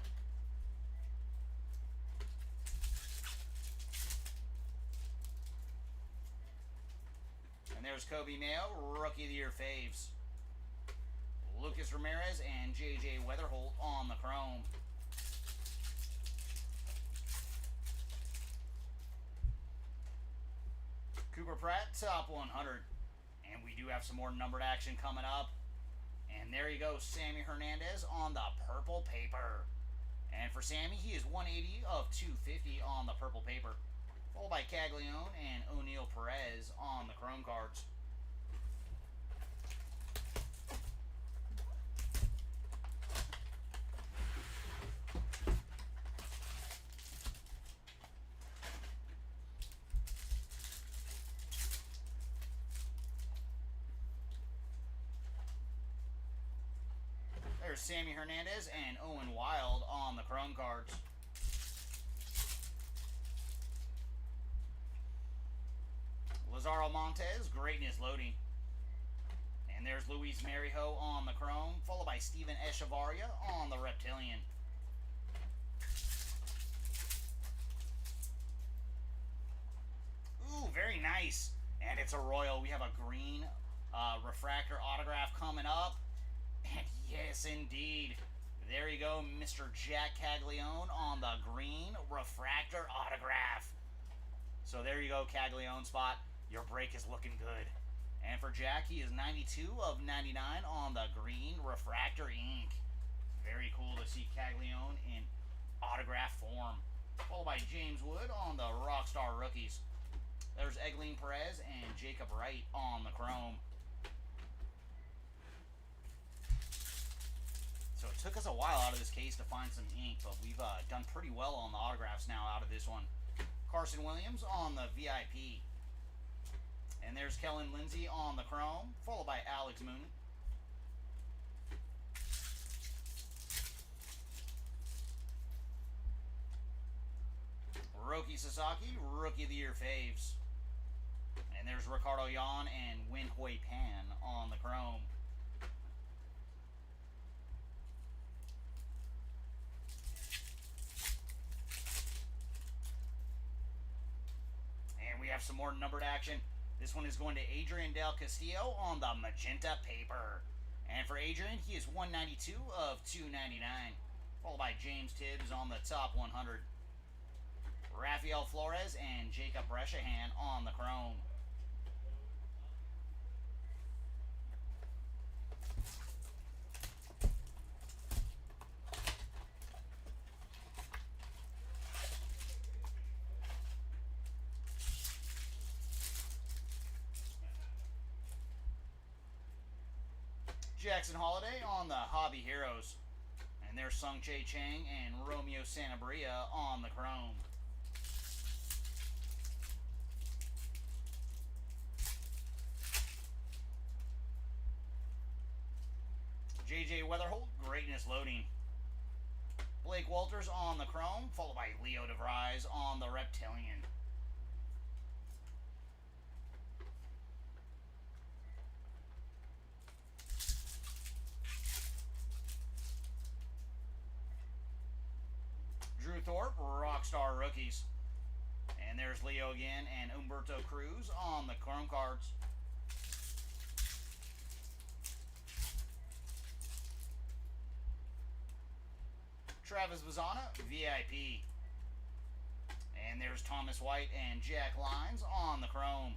And there's Kobe Mayo, Rookie of the Year faves. Lucas Ramirez and JJ Weatherholt on the chrome. Cooper Pratt, top 100. And we do have some more numbered action coming up. And there you go, Sammy Hernandez on the purple paper. And for Sammy, he is 180 of 250 on the purple paper. Followed by Caglione and O'Neal Perez on the chrome cards. There's Sammy Hernandez and Owen Wild on the chrome cards. Lazaro Montes, greatness loading. And there's Luis Marijo on the chrome, followed by Steven Echevarria on the reptilian. Ooh, very nice. And it's a Royal. We have a green refractor autograph coming up. And yes, indeed. There you go, Mr. Jack Caglione on the green refractor autograph. So there you go, Caglione spot. Your break is looking good. And for Jack, he is 92 of 99 on the green refractor ink. Very cool to see Caglione in autograph form. Followed by James Wood on the Rockstar rookies. There's Egline Perez and Jacob Wright on the chrome. So it took us a while out of this case to find some ink, but we've done pretty well on the autographs now out of this one. Carson Williams on the VIP. And there's Kellen Lindsay on the chrome, followed by Alex Moon. Roki Sasaki, Rookie of the Year faves. And there's Ricardo Yan and Win Hui Pan on the chrome. And we have some more numbered action. This one is going to Adrian Del Castillo on the magenta paper. And for Adrian, he is 192 of 299. Followed by James Tibbs on the top 100. Rafael Flores and Jacob Breshahan on the chrome. Jackson Holiday on the Hobby Heroes. And there's Sung Chae Chang and Romeo Sanabria on the chrome. JJ Weatherholt, greatness loading. Blake Walters on the chrome, followed by Leo DeVries on the reptilian. Drew Thorpe, Rockstar rookies. And there's Leo again and Humberto Cruz on the chrome cards. Travis Bazzana, VIP. And there's Thomas White and Jack Lyons on the chrome.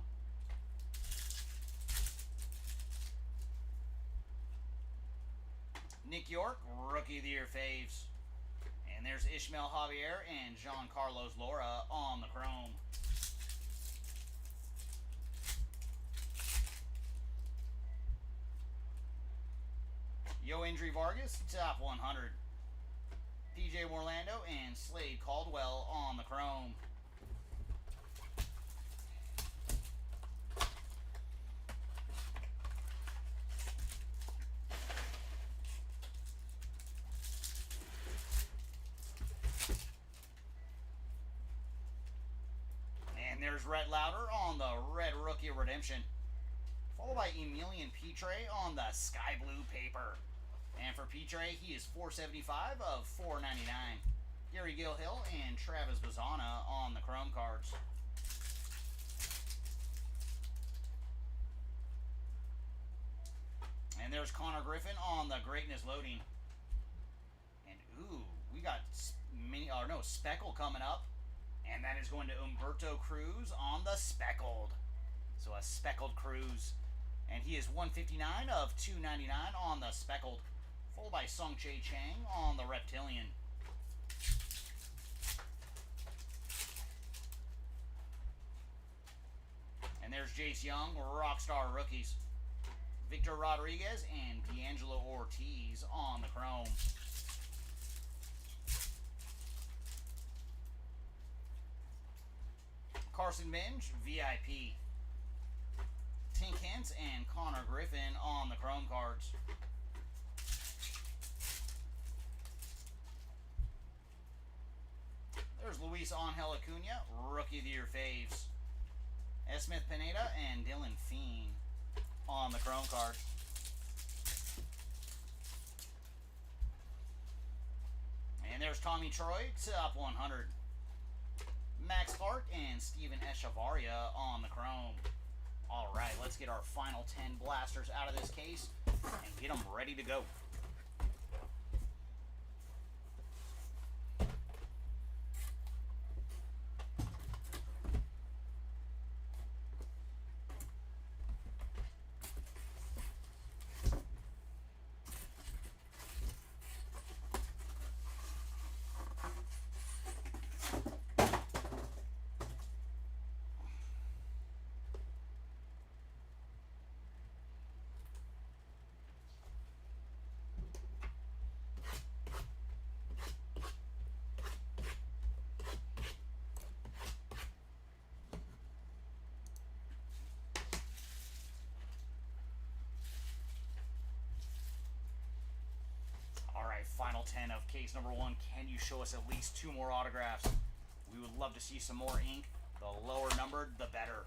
Nick York, Rookie of the Year faves. And there's Ishmael Javier and Giancarlos Laura on the chrome. Yoendry Vargas, top 100. PJ Orlando and Slade Caldwell on the chrome. And there's Rhett Lauder on the red rookie redemption. Followed by Emilian Petre on the sky blue paper. And for Petre, he is 475 of 499. Gary Gilhill and Travis Bazzana on the chrome cards. And there's Connor Griffin on the greatness loading. And ooh, we got Speckle coming up. And that is going to Humberto Cruz on the speckled. So a speckled Cruz. And he is 159 of 299 on the speckled. Followed by Sung Chae Chang on the reptilian. And there's Jace Young, Rockstar Rookies. Victor Rodriguez and D'Angelo Ortiz on the chrome. Carson Minge, VIP. Tink Hintz and Connor Griffin on the chrome cards. There's Luis Angel Acuna, Rookie of the Year faves. S. Smith Pineda and Dylan Fiend on the chrome cards. And there's Tommy Troy, top 100. Max Clark and Steven Echevarria on the chrome. All right, let's get our final 10 blasters out of this case and get them ready to go. Final 10 of case number 1. Can you show us at least 2 more autographs? We would love to see some more ink. The lower numbered, the better.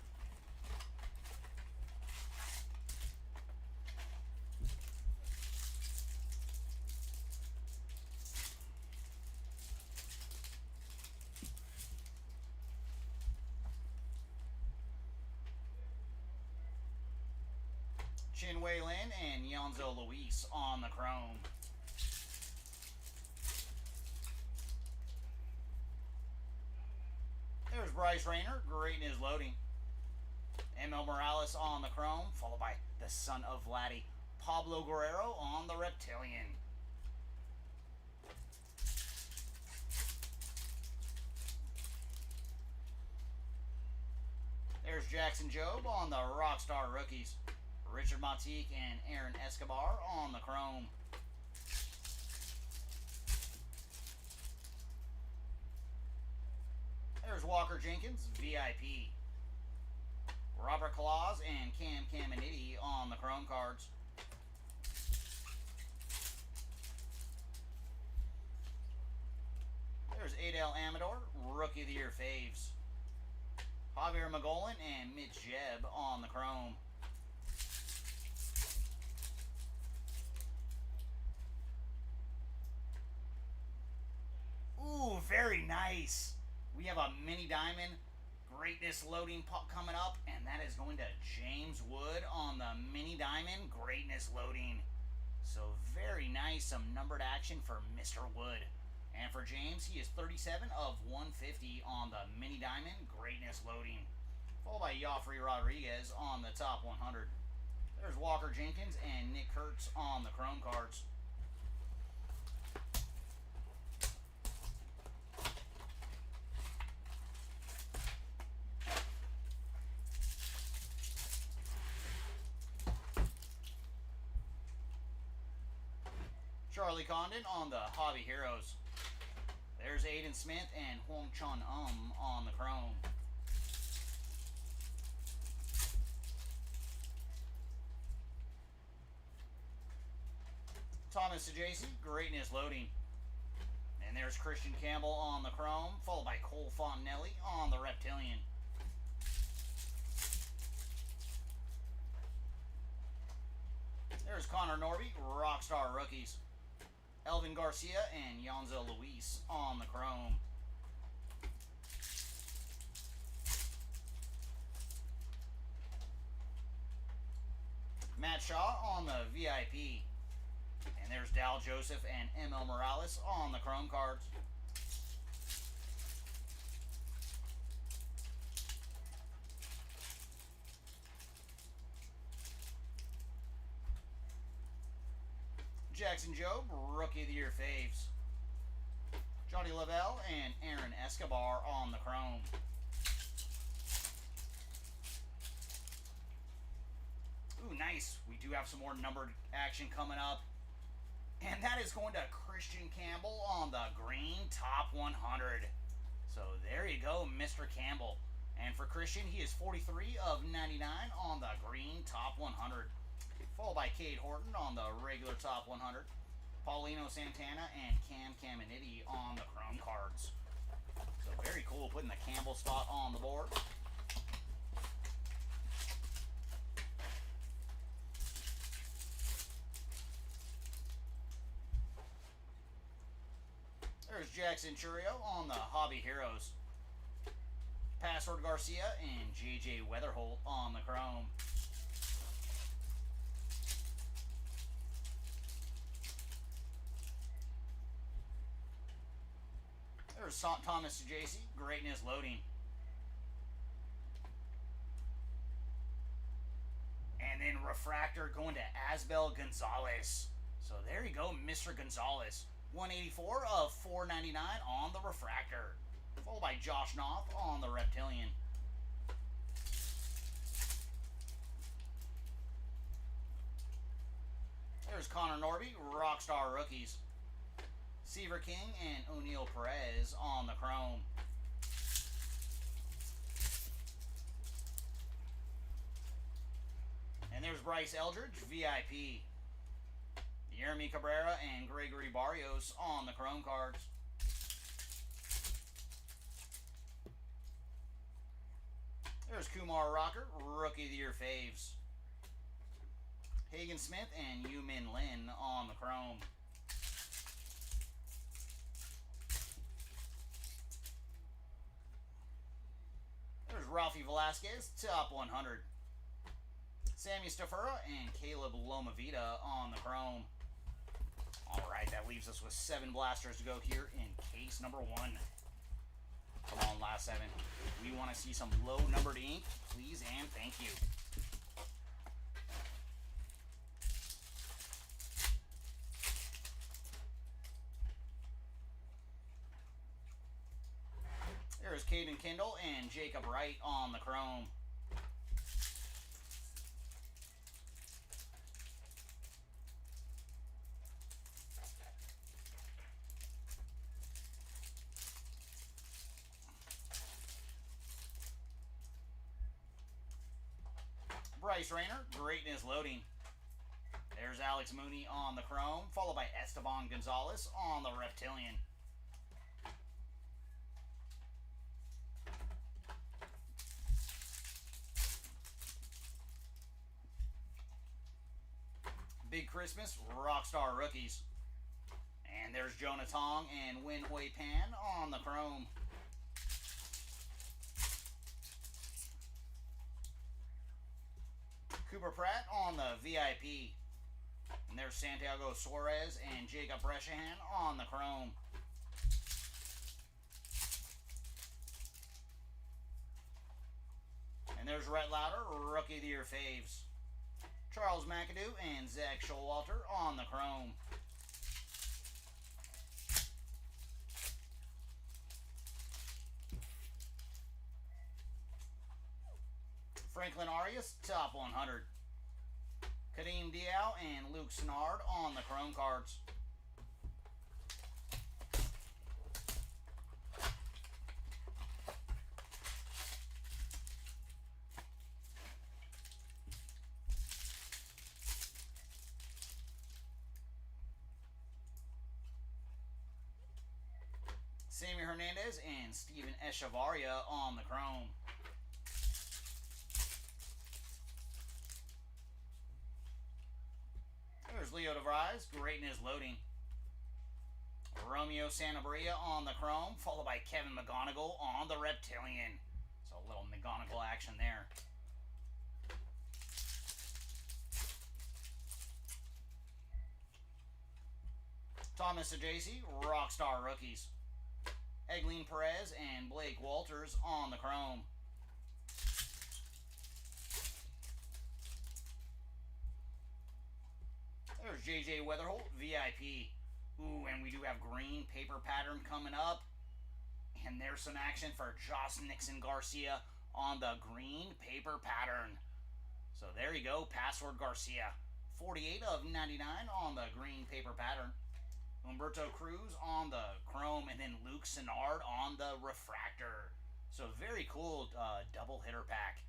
Chin-Wei Lin and Yonzo Luis on the chrome. There's Bryce Rayner, greatness loading. ML Morales on the chrome, followed by the son of Vladdy, Pablo Guerrero on the reptilian. There's Jackson Jobe on the Rockstar Rookies. Richard Montique and Aaron Escobar on the chrome. There's Walker Jenkins, VIP. Robert Claus and Cam Caminiti on the chrome cards. There's Adel Amador, Rookie of the Year faves. Javier Magolan and Mitch Jeb on the chrome. Ooh, very nice. We have a mini diamond greatness loading pop coming up, and that is going to James Wood on the mini diamond greatness loading. So very nice, some numbered action for Mr. Wood. And for James, he is 37 of 150 on the mini diamond greatness loading. Followed by Joffrey Rodriguez on the top 100. There's Walker Jenkins and Nick Kurtz on the chrome cards. Charlie Condon on the Hobby Heroes. There's Aiden Smith and Hong Chun on the chrome. Thomas Sajaci, greatness loading. And there's Christian Campbell on the chrome, followed by Cole Fontenelli on the reptilian. There's Connor Norby, Rockstar Rookies. Elvin Garcia and Yonzo Luis on the chrome. Matt Shaw on the VIP. And there's Dal Joseph and ML Morales on the chrome cards. Jackson Jobe, Rookie of the Year faves. Johnny Lavelle and Aaron Escobar on the chrome. Ooh, nice. We do have some more numbered action coming up. And that is going to Christian Campbell on the green top 100. So there you go, Mr. Campbell. And for Christian, he is 43 of 99 on the green top 100. Followed by Cade Horton on the regular top 100. Paulino Santana and Cam Caminiti on the chrome cards. So very cool putting the Campbell spot on the board. There's Jackson Churio on the Hobby Heroes. Password Garcia and JJ Weatherholt on the chrome. There's Thomas JC, Greatness Loading. And then Refractor going to Asbel Gonzalez. So there you go, Mr. Gonzalez. 184 of 499 on the Refractor. Followed by Josh Knopf on the Reptilian. There's Connor Norby, Rockstar Rookies. Seaver King and O'Neal Perez on the chrome. And there's Bryce Eldridge, VIP. Yermi Cabrera and Gregory Barrios on the chrome cards. There's Kumar Rocker, Rookie of the Year faves. Hagen Smith and Yu-Min Lin on the chrome. There's Rafi Velasquez, top 100. Sammy Stafura and Caleb Lomavita on the chrome. All right, that leaves us with 7 blasters to go here in case number 1. Come on, last 7. We want to see some low-numbered ink, please and thank you. There's Caden Kindle and Jacob Wright on the chrome. Bryce Rayner, Greatness Loading. There's Alex Mooney on the chrome, followed by Esteban Gonzalez on the Reptilian. Big Christmas, Rockstar Rookies. And there's Jonah Tong and Win Hui Pan on the chrome. Cooper Pratt on the VIP. And there's Santiago Suarez and Jacob Brescian on the chrome. And there's Rhett Lauder, Rookie of the Year faves. Charles McAdoo and Zach Showalter on the chrome. Franklin Arias, top 100. Kadeem Diao and Luke Snard on the chrome cards. Sammy Hernandez and Steven Echevarria on the chrome. There's Leo DeVries, Greatness Loading. Romeo Sanabria on the chrome, followed by Kevin McGonigal on the Reptilian. So a little McGonigal action there. Thomas Ajacey, Rockstar Rookies. Egleen Perez and Blake Walters on the chrome. There's There's JJ Weatherholt, VIP. Ooh, and we do have green paper pattern coming up. And there's some action for Josh Nixon Garcia on the green paper pattern. So there you go, Password Garcia. 48 of 99 on the green paper pattern. Humberto Cruz on the chrome, and then Luke Sennard on the refractor. So very cool double hitter pack.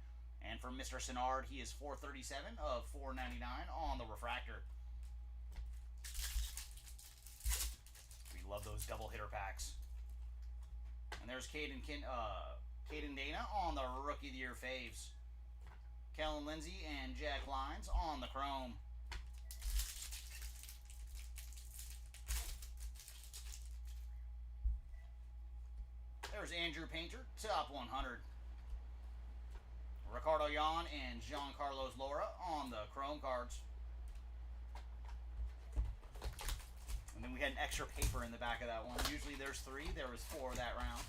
And for Mr. Sennard, he is 437 of 499 on the refractor. We love those double hitter packs. And there's Caden Dana on the Rookie of the Year faves. Kellen Lindsey and Jack Lyons on the chrome. There's Andrew Painter, top 100. Ricardo Yan and Giancarlo Lora on the chrome cards. And then we had an extra paper in the back of that one. Usually there's 3. There was 4 that round.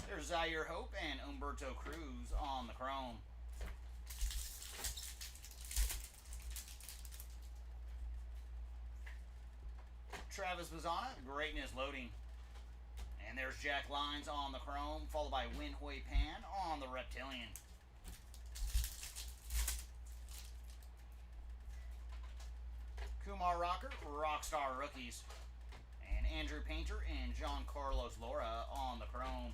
There's Zaire Hope and Humberto Cruz on the chrome. Travis Bazzana, Greatness Loading. And there's Jack Lyons on the chrome, followed by Win Hui Pan on the Reptilian. Kumar Rocker, Rockstar Rookies. And Andrew Painter and Giancarlo Lora on the chrome.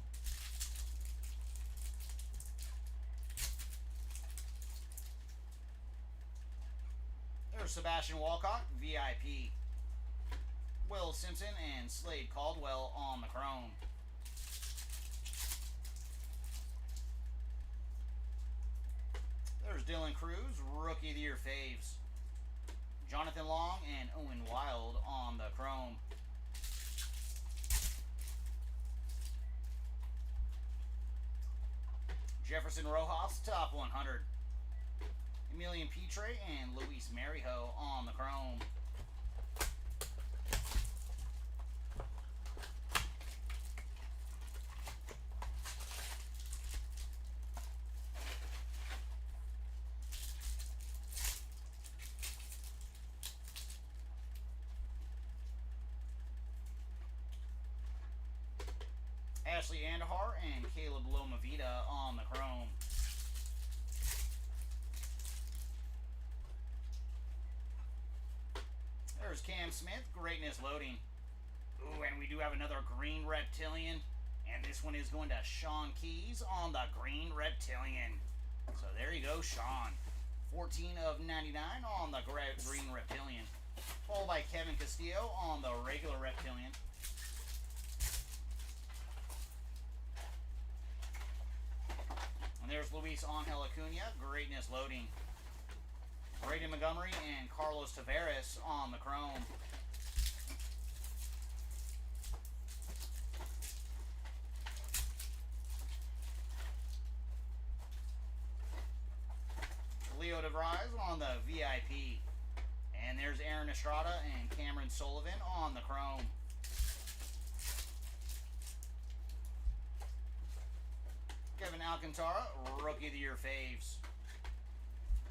There's Sebastian Walcott, VIP. Will Simpson and Slade Caldwell on the chrome. There's Dylan Cruz, Rookie of the Year faves. Jonathan Long and Owen Wild on the chrome. Jefferson Rojas, top 100. Emilian Petre and Luis Marijo on the chrome. Ashley Andahar and Caleb Lomavita on the chrome. There's Cam Smith, Greatness Loading. Ooh, and we do have another green Reptilian. And this one is going to Sean Keys on the green Reptilian. So there you go, Sean. 14 of 99 on the green Reptilian. Followed by Kevin Castillo on the regular Reptilian. And there's Luis Angel Acuna, Greatness Loading. Braden Montgomery and Carlos Tavares on the chrome. Leo DeVries on the VIP. And there's Aaron Estrada and Cameron Sullivan on the chrome. Kevin Alcantara, Rookie of the Year faves.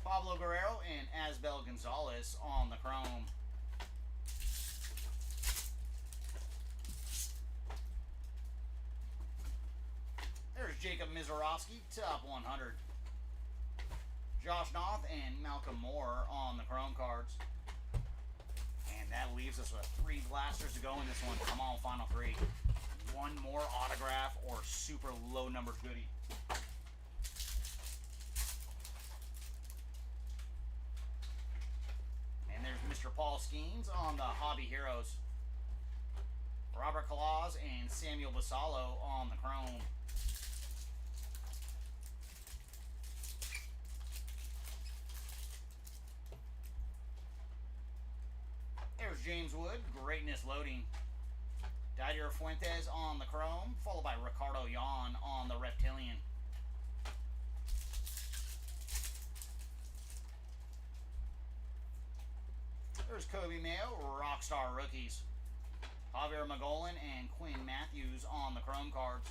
Pablo Guerrero and Asbel Gonzalez on the chrome. There's Jacob Mizorowski, top 100. Josh Noth and Malcolm Moore on the chrome cards. And that leaves us with 3 blasters to go in this one. Come on, final 3. One more autograph or super low numbered goodie. And there's Mr. Paul Skeens on the Hobby Heroes. Robert Claus and Samuel Basallo on the chrome. There's James Wood, Greatness Loading. Didier Fuentes on the chrome, followed by Ricardo Yan on the Reptilian. There's Kobe Mayo, Rockstar Rookies. Javier Magolan and Quinn Matthews on the Chrome cards.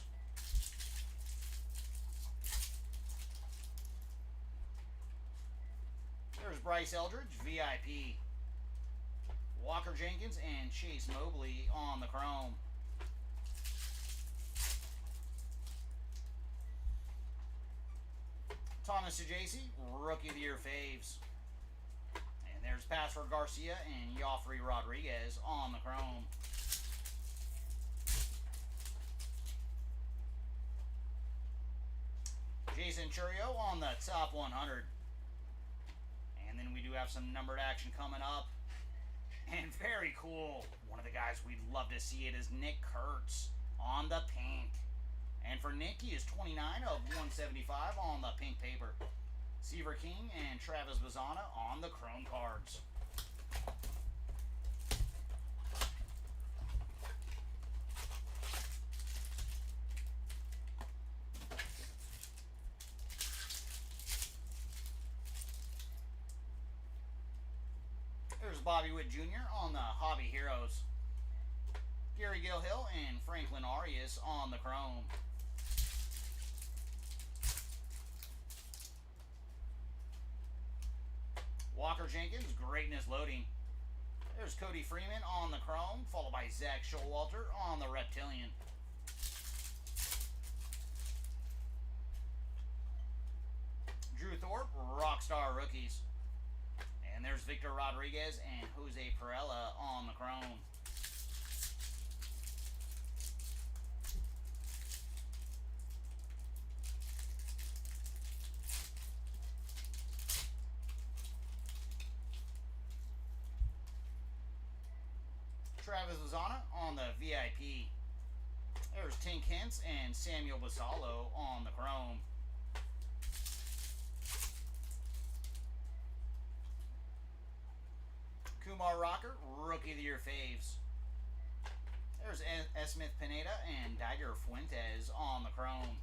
There's Bryce Eldridge, VIP. Walker Jenkins and Chase Mobley on the Chrome. Thomas Sajaci, Rookie of the Year faves. And there's Pastor Garcia and Joffrey Rodriguez on the Chrome. Jason Churio on the top 100. And then we do have some numbered action coming up. And very cool. One of the guys we'd love to see it is Nick Kurtz on the pink. And for Nick, he is 29 of 175 on the pink paper. Seaver King and Travis Bazana on the Chrome cards. There's Bobby Witt Jr. on the Hobby Heroes. Gary Gilhill and Franklin Arias on the Chrome. Walker Jenkins, Greatness Loading. There's Cody Freeman on the Chrome, followed by Zach Showalter on the Reptilian. Drew Thorpe, Rockstar Rookies. And there's Victor Rodriguez and Jose Perella on the Chrome. Travis Bazana on the VIP. There's Tink Hintz and Samuel Basalo on the Chrome. Kumar Rocker, Rookie of the Year faves. There's Smith Pineda and Diger Fuentes on the Chrome.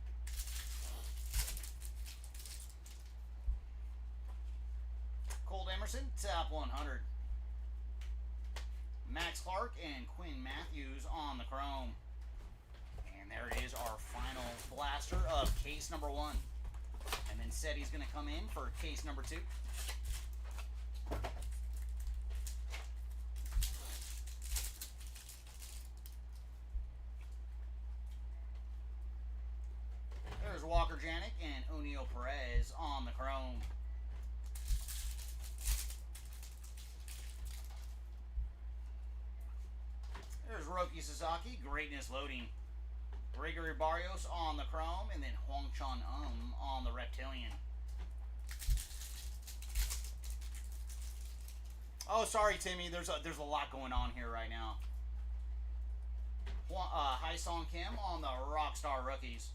Colt Emerson, top 100. Max Clark and Quinn Matthews on the Chrome. And there it is, our final blaster of case number 1. And then Seti's going to come in for case number 2. There's Walker Janik and O'Neal Perez on the Chrome. There's Roki Sasaki, Greatness Loading. Gregory Barrios on the Chrome, and then Hwang Chun on the Reptilian. Oh, sorry, Timmy. There's a lot going on here right now. Hai Song Kim on the Rockstar Rookies.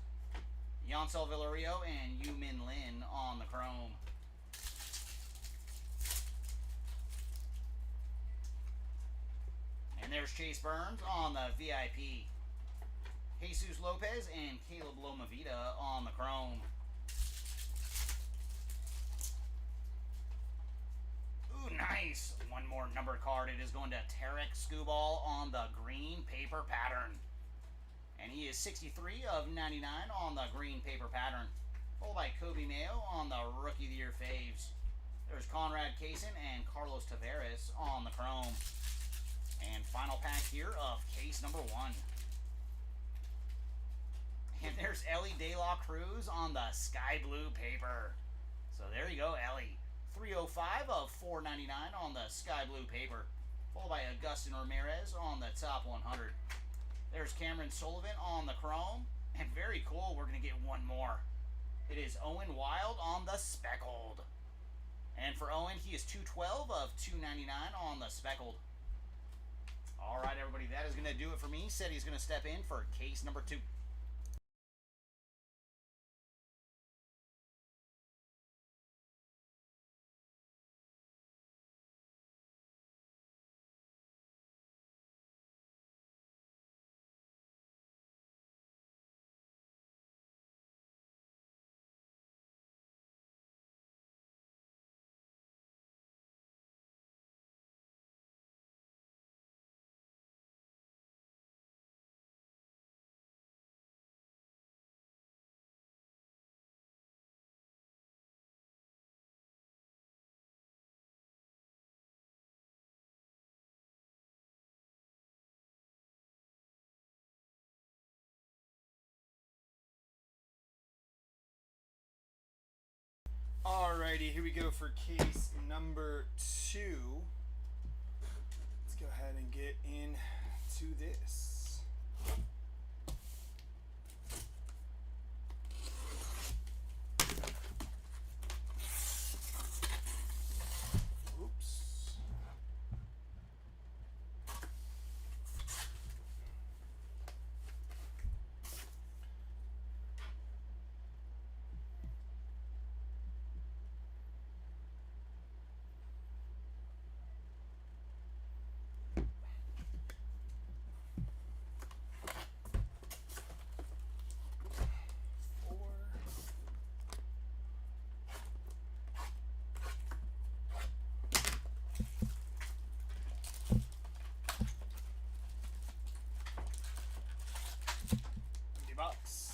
Yancel Villario and Yu Min Lin on the Chrome. And there's Chase Burns on the VIP. Jesus Lopez and Caleb Lomavita on the Chrome. Ooh, nice. One more number card. It is going to Tarek Skubal on the green paper pattern. And he is 63 of 99 on the green paper pattern. Followed by Kobe Mayo on the Rookie of the Year faves. There's Conrad Kaysen and Carlos Tavares on the Chrome. And final pack here of case number 1. And there's Ellie De La Cruz on the sky blue paper. So there you go, Ellie. 305 of 499 on the sky blue paper. Followed by Augustin Ramirez on the top 100. There's Cameron Sullivan on the Chrome. And very cool, we're going to get one more. It is Owen Wild on the speckled. And for Owen, he is 212 of 299 on the speckled. All right, everybody, that is going to do it for me. Said he's going to step in for case number 2. Alrighty, here we go for case number 2. Let's go ahead and get into this. Oops. Box.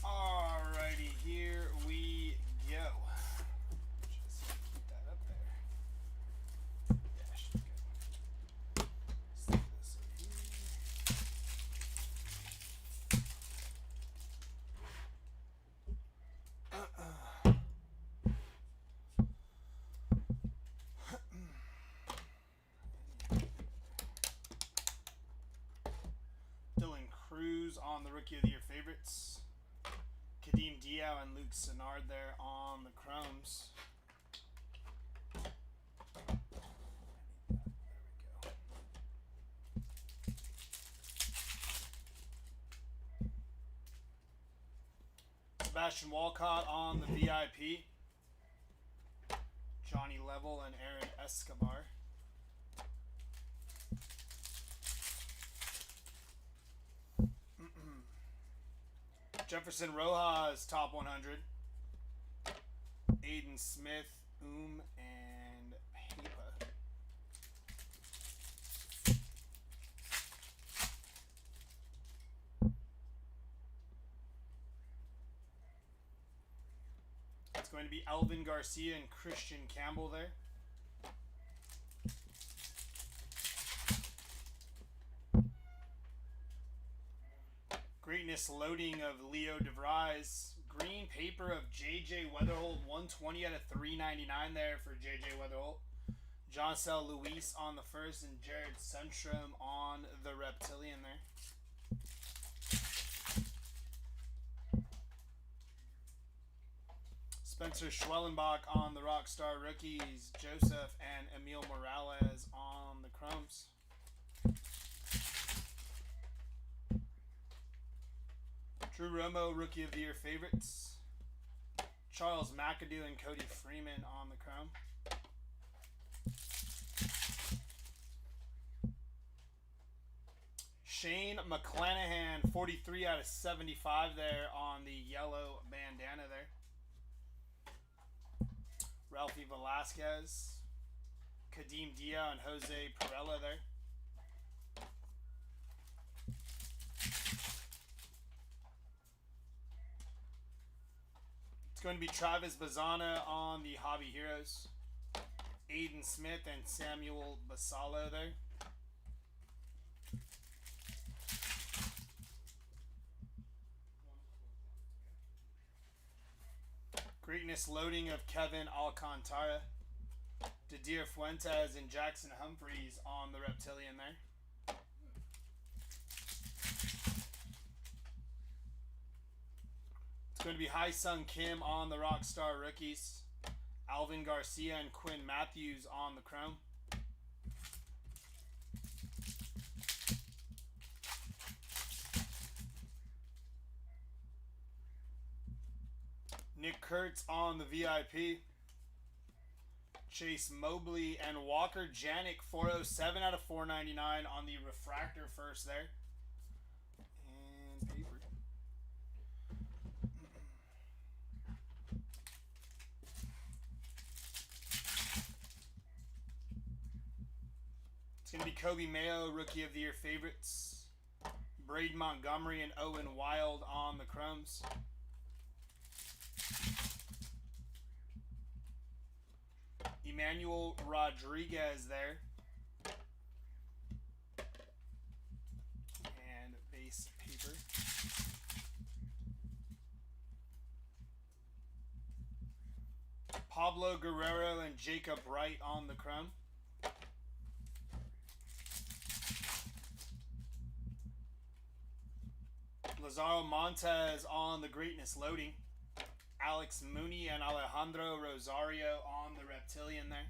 Alrighty, here we go. Just keep that up there. Yeah, should be good. Stick this in here. Dylan Cruz on the Rookie of the Year favorites. Kadeem Diao and Luke Sennard there on the Chromes. There we go. Sebastian Walcott on the VIP. Johnny Level and Aaron Escobar. Jefferson Rojas, top 100. Aiden Smith, and Paper. It's going to be Alvin Garcia and Christian Campbell there. Greatness loading of Leo DeVries. Green paper of J.J. Weatherholt. 120 out of 399 there for J.J. Weatherholt. Joncel Luis on the first and Jared Sundstrom on the Reptilian there. Spencer Schwellenbach on the Rockstar rookies. Joseph and Emil Morales on the Chromes. Drew Romo, Rookie of the Year favorites. Charles McAdoo and Cody Freeman on the Chrome. Shane McClanahan, 43 out of 75 there on the yellow bandana there. Ralphie Velasquez, Kadeem Dia and Jose Perella there. It's going to be Travis Bazana on the Hobby Heroes. Aiden Smith and Samuel Basalo there. Greatness loading of Kevin Alcantara. Didier Fuentes and Jackson Humphreys on the Reptilian there. It's going to be Hai-Sung Kim on the Rockstar rookies. Alvin Garcia and Quinn Matthews on the Chrome. Nick Kurtz on the VIP. Chase Mobley, and Walker Janik, 407 out of 499 on the refractor first there. And paper. It's going to be Kobe Mayo, Rookie of the Year favorites. Braden Montgomery and Owen Wild on the chromes. Emmanuel Rodriguez there. And base paper. Pablo Guerrero and Jacob Wright on the chrome. Lazaro Montez on the greatness loading. Alex Mooney and Alejandro Rosario on the reptilian there.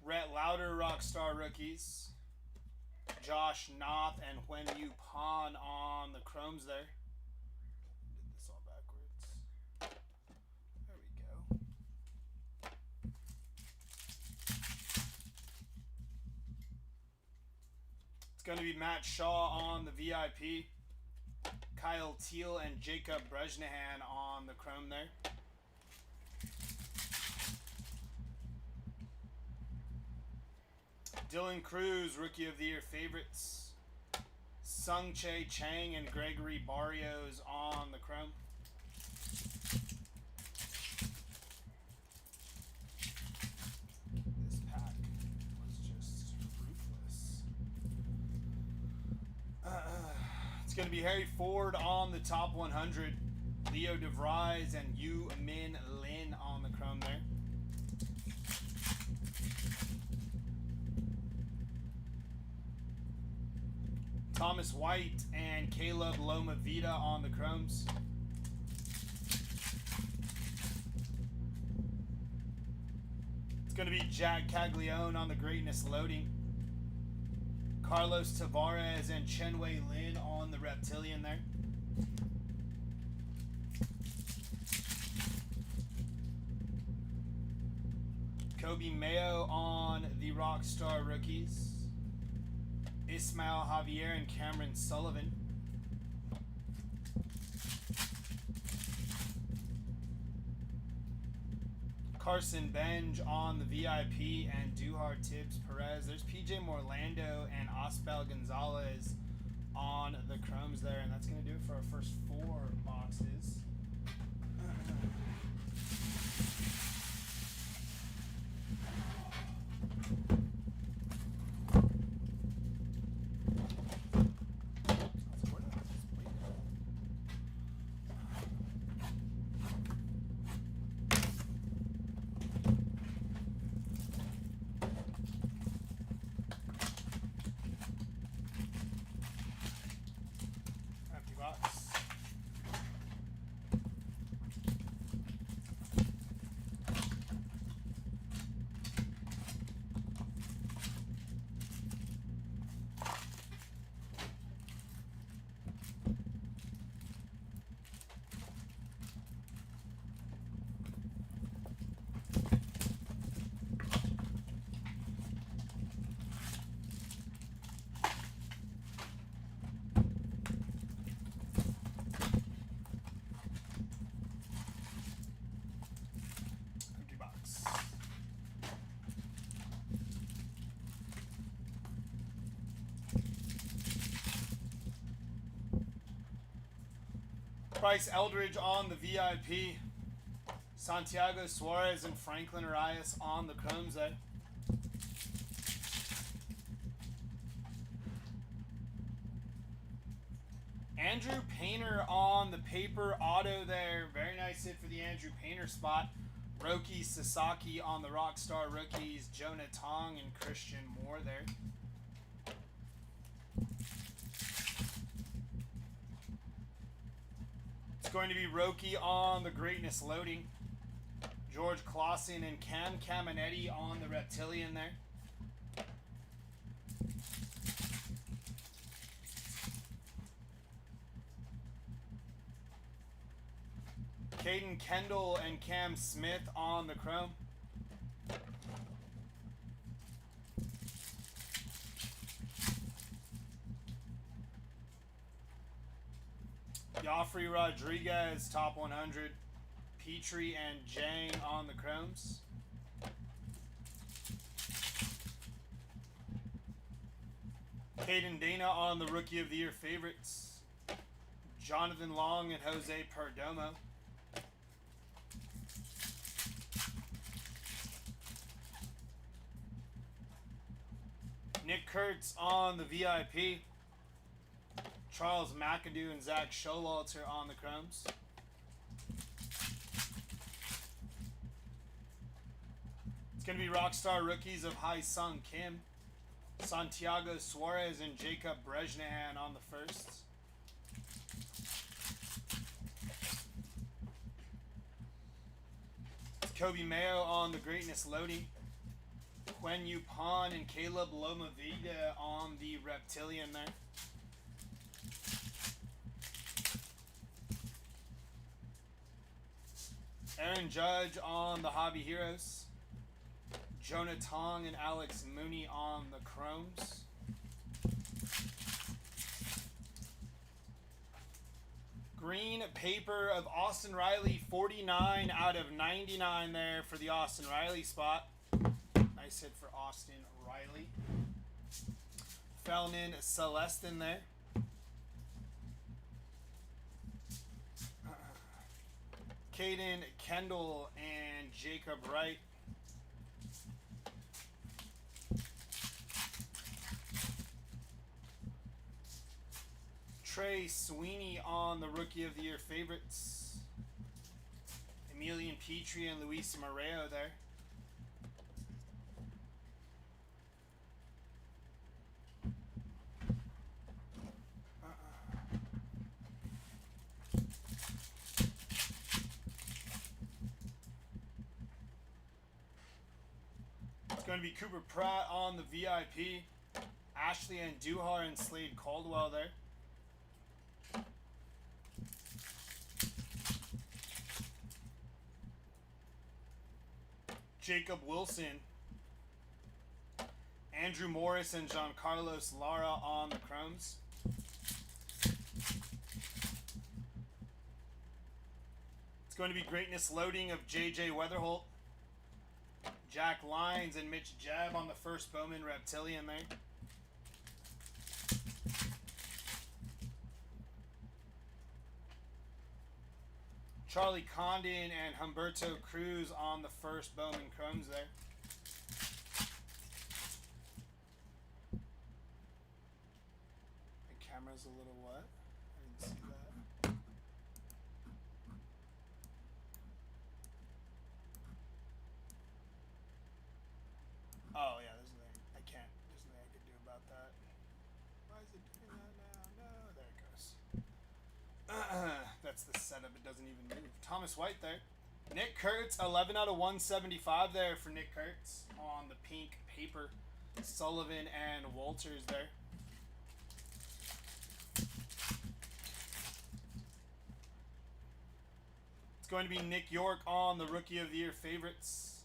Rhett Lauder Rockstar rookies. Josh Knopf and Wen Yu Pan on the chromes there. Did this all backwards. There we go. It's going to be Matt Shaw on the VIP. Kyle Teal and Jacob Brejnahan on the chrome there. Dylan Cruz, Rookie of the Year favorites. Sung Chae Chang and Gregory Barrios on the chrome. This pack was just ruthless. It's going to be Harry Ford on the top 100. Leo DeVries and Yu Min Lin on the chrome there. Thomas White and Caleb Loma Vida on the chromes. It's going to be Jack Caglione on the greatness loading. Carlos Tavares and Chenwei Lin on the reptilian there. Kobe Mayo on the Rockstar rookies. Ismail Javier and Cameron Sullivan. Carson Benj on the VIP and Duhar Tibbs Perez. There's PJ Morlando and Osbel Gonzalez on the chromes there. And that's going to do it for our first 4 boxes. Bryce Eldridge on the VIP. Santiago Suarez and Franklin Arias on the chromes there. Andrew Painter on the paper auto there. Very nice hit for the Andrew Painter spot. Roki Sasaki on the Rockstar rookies. Jonah Tong and Christian Moore there. It's going to be Roki on the greatness loading. George Clausen and Cam Caminetti on the reptilian there. Caden Kendall and Cam Smith on the chrome. Joffrey Rodriguez, top 100. Petrie and Jang on the chromes. Caden Dana on the Rookie of the Year favorites. Jonathan Long and Jose Perdomo. Nick Kurtz on the VIP. Charles McAdoo and Zach Showalter on the chromes. It's going to be Rockstar rookies of Hai Sung Kim, Santiago Suarez and Jacob Brezhnehan on the first. Kobe Mayo on the Greatness loading. Quen Yu Pan and Caleb Lomavida on the Reptilian there. Aaron Judge on the Hobby Heroes. Jonah Tong and Alex Mooney on the Chromes. Green paper of Austin Riley, 49 out of 99 there for the Austin Riley spot. Nice hit for Austin Riley. Felnin Celestin there. Caden Kendall and Jacob Wright. Trey Sweeney on the Rookie of the Year favorites. Emilian Petrie and Luis Moreo there. It's going to be Cooper Pratt on the VIP. Ashley and Duhar and Slade Caldwell there. Jacob Wilson, Andrew Morris and Giancarlos Lara on the chromes. It's going to be Greatness loading of JJ Weatherholt, Jack Lyons and Mitch Jebb on the first Bowman Reptilian there. Charlie Condon and Humberto Cruz on the first Bowman Chromes there. The camera's a little what? I didn't see that. Oh yeah, there's nothing I can't. There's nothing I can do about that. Why is it doing that now? No, there it goes. That's the setup. It doesn't even move. Thomas White there. Nick Kurtz, 11 out of 175 there for Nick Kurtz on the pink paper. Sullivan and Walters there. It's going to be Nick York on the Rookie of the Year favorites.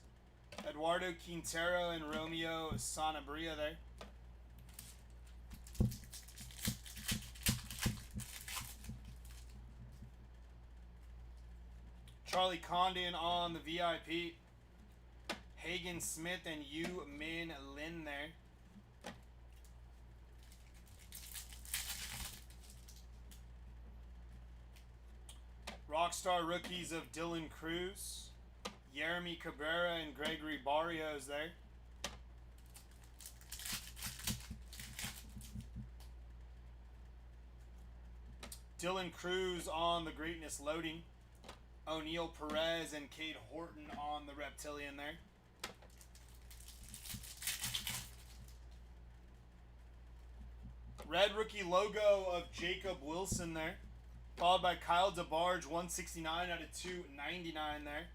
Eduardo Quintero and Romeo Sanabria there. Charlie Condon on the VIP. Hagen Smith and Yu Min Lin there. Rockstar rookies of Dylan Cruz, Jeremy Cabrera and Gregory Barrios there. Dylan Cruz on the Greatness loading. O'Neal Perez and Cade Horton on the Reptilian there. Red rookie logo of Jacob Wilson there. Followed by Kyle DeBarge, 169 out of 299 there.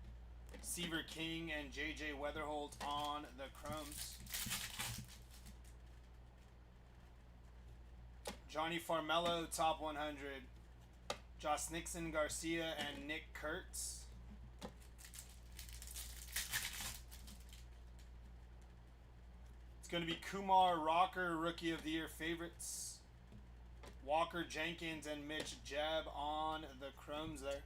Seaver King and JJ Weatherholt on the Chromes. Johnny Farmello, top 100. Josh Nixon, Garcia, and Nick Kurtz. It's going to be Kumar Rocker, Rookie of the Year favorites. Walker Jenkins and Mitch Jebb on the chromes there.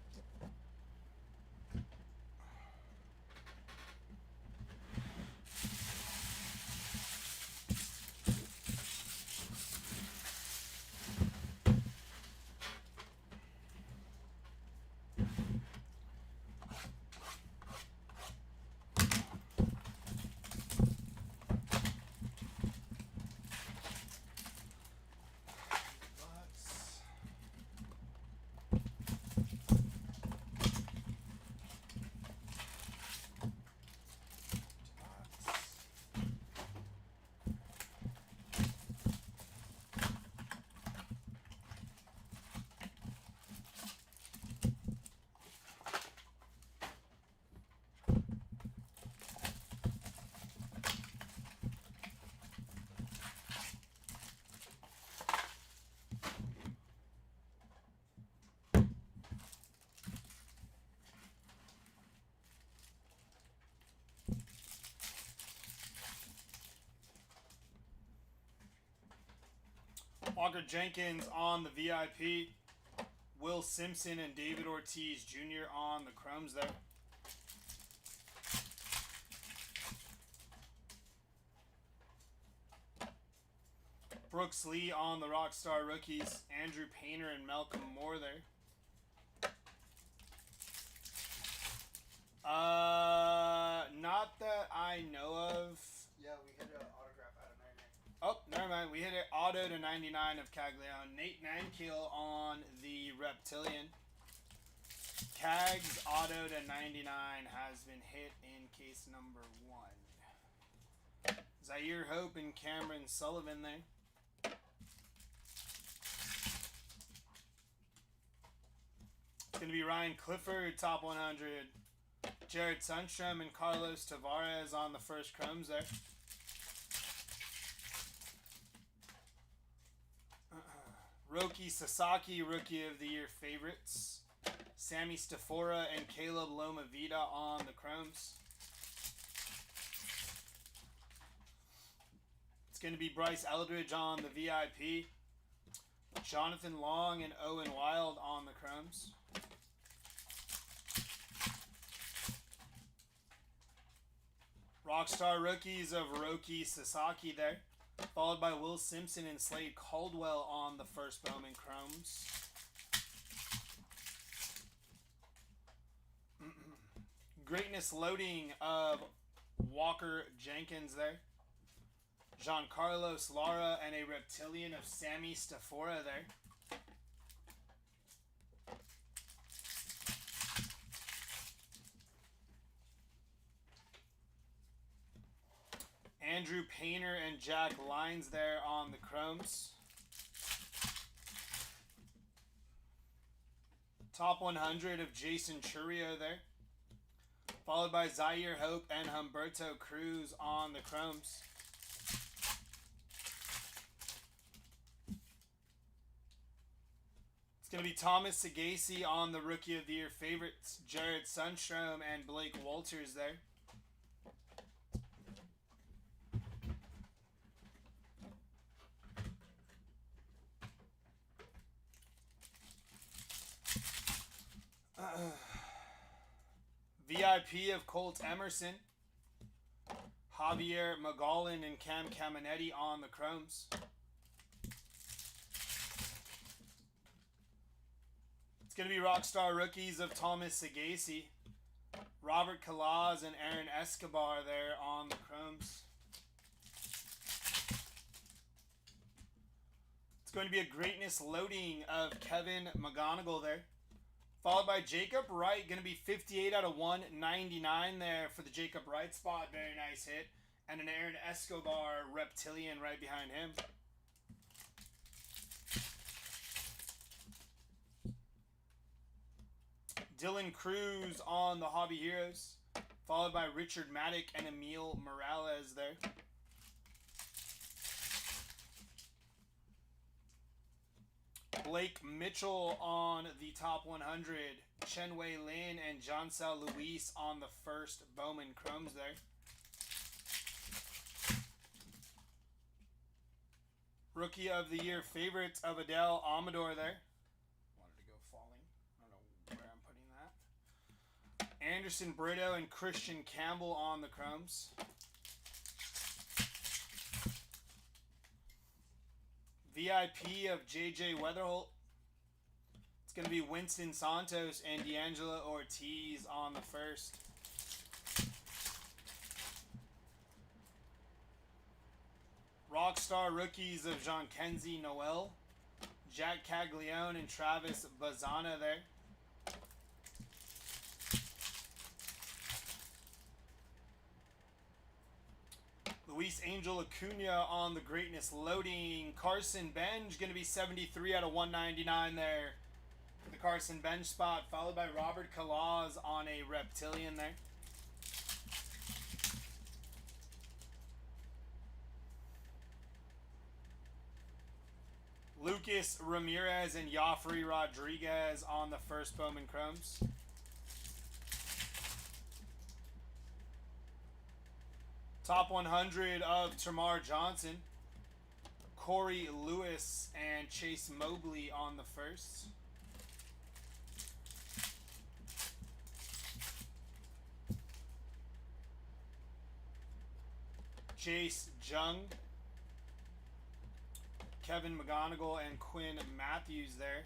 Walker Jenkins on the VIP. Will Simpson and David Ortiz Jr. on the chromes there. Brooks Lee on the Rockstar rookies. Andrew Painter and Malcolm Moore there. Not that I know of. Yeah, we hit an autograph out of 99. Oh, never mind. We hit it auto to 99 of Caglione. Nate Nankill on the Reptilian. Cags auto to 99 has been hit in case number 1. Zaire Hope and Cameron Sullivan there. It's going to be Ryan Clifford, top 100. Jared Sundstrom and Carlos Tavares on the first chromes there. Roki Sasaki, Rookie of the Year favorites. Sammy Stafora and Caleb Lomavita on the chromes. It's going to be Bryce Eldridge on the VIP. Jonathan Long and Owen Wild on the chromes. Rockstar rookies of Roki Sasaki there. Followed by Will Simpson and Slade Caldwell on the first Bowman chromes. Greatness loading of Walker Jenkins there. Giancarlo Lara and a Reptilian of Sammy Stafora there. Andrew Painter and Jack Lyons there on the chromes. Top 100 of Jason Churio there. Followed by Zaire Hope and Humberto Cruz on the chromes. It's going to be Thomas Sagasi on the Rookie of the Year favorites. Jared Sundstrom and Blake Walters there. VIP of Colt Emerson, Javier Magallan and Cam Caminetti on the chromes. It's going to be Rockstar rookies of Thomas Sagasi, Robert Calaz and Aaron Escobar there on the chromes. It's going to be a greatness loading of Kevin McGonigal there. Followed by Jacob Wright, going to be 58 out of 199 there for the Jacob Wright spot. Very nice hit. And an Aaron Escobar Reptilian right behind him. Dylan Cruz on the Hobby Heroes. Followed by Richard Maddock and Emil Morales there. Blake Mitchell on the top 100. Chen Wei Lin and Joncel Luis on the first Bowman Chromes there. Rookie of the Year favorites of Adele Amador there. Wanted to go falling. I don't know where I'm putting that. Anderson Brito and Christian Campbell on the Chromes. VIP of JJ Weatherholt. It's going to be Winston Santos and D'Angelo Ortiz on the first. Rockstar rookies of Jean-Kenzie Noel, Jack Caglione and Travis Bazana there. Luis Angel Acuna on the Greatness loading. Carson Bench going to be 73 out of 199 there. The Carson Bench spot, followed by Robert Kalaz on a Reptilian there. Lucas Ramirez and Joffrey Rodriguez on the first Bowman Chromes. Top 100 of Tamar Johnson, Corey Lewis and Chase Mobley on the first. Chase Jung, Kevin McGonigal and Quinn Matthews there.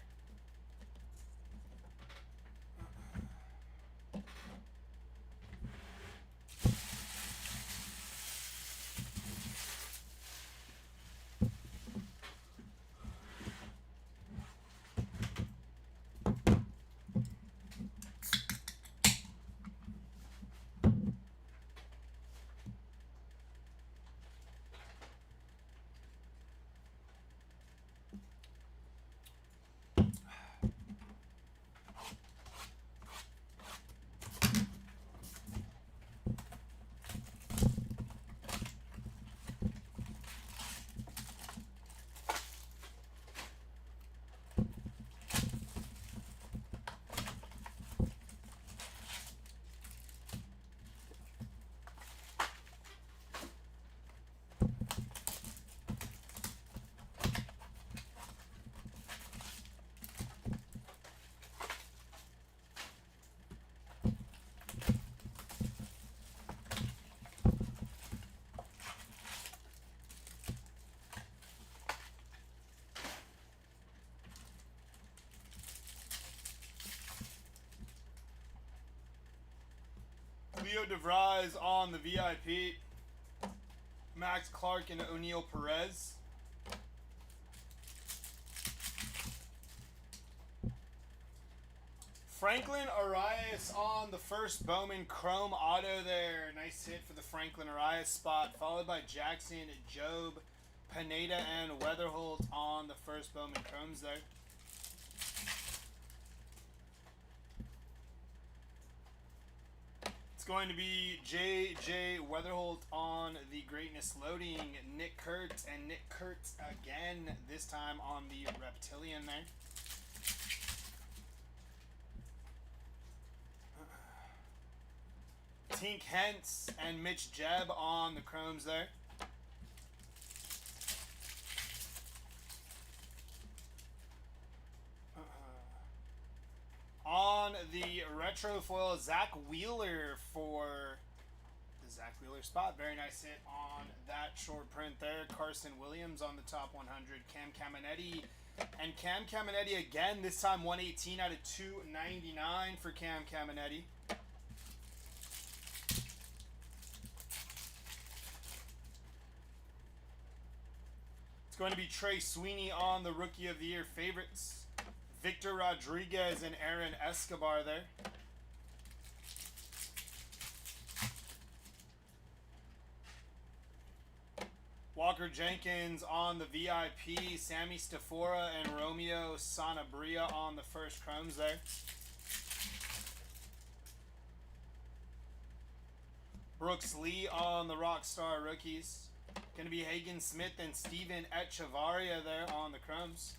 Leo DeVries on the VIP. Max Clark and O'Neal Perez. Franklin Arias on the first Bowman Chrome Auto there. Nice hit for the Franklin Arias spot. Followed by Jackson, Job, Pineda, and Weatherholt on the first Bowman Chromes there. Going to be J.J. Weatherholt on the Greatness loading. Nick Kurtz and Nick Kurtz again, this time on the Reptilian there. Tink Hentz and Mitch Jebb on the Chromes there. On the retro foil, Zach Wheeler for the Zach Wheeler spot. Very nice hit on that short print there. Carson Williams on the top 100. Cam Caminetti. And Cam Caminetti again, this time 118 out of 299 for Cam Caminetti. It's going to be Trey Sweeney on the Rookie of the Year favorites. Victor Rodriguez and Aaron Escobar there. Walker Jenkins on the VIP. Sammy Stafora and Romeo Sanabria on the first Chromes there. Brooks Lee on the Rockstar rookies. Going to be Hagen Smith and Steven Echevarria there on the Chromes.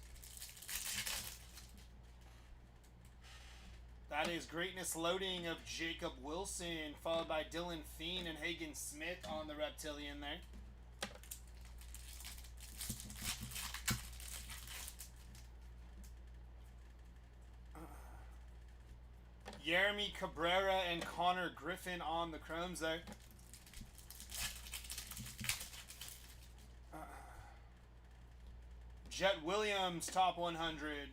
That is Greatness Loading of Jacob Wilson, followed by Dylan Thien and Hagen Smith on the Reptilian there. Jeremy Cabrera and Connor Griffin on the Chromes there. Jet Williams, top 100.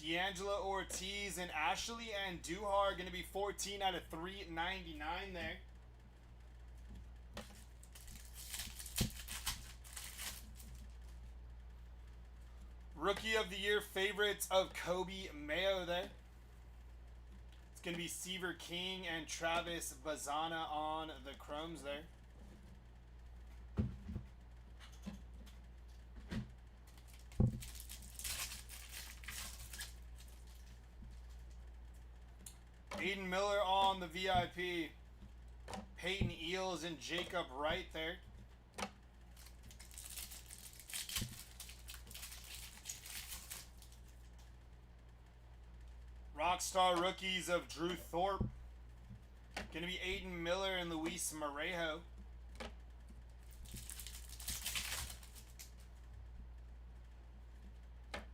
D'Angelo Ortiz and Ashley and Duhar going to be 14 out of 399 there. Rookie of the Year favorites of Kobe Mayo there. It's going to be Seaver King and Travis Bazana on the Chromes there. Aiden Miller on the VIP. Peyton Eels and Jacob Wright there. Rockstar rookies of Drew Thorpe. Going to be Aiden Miller and Luis Morejo.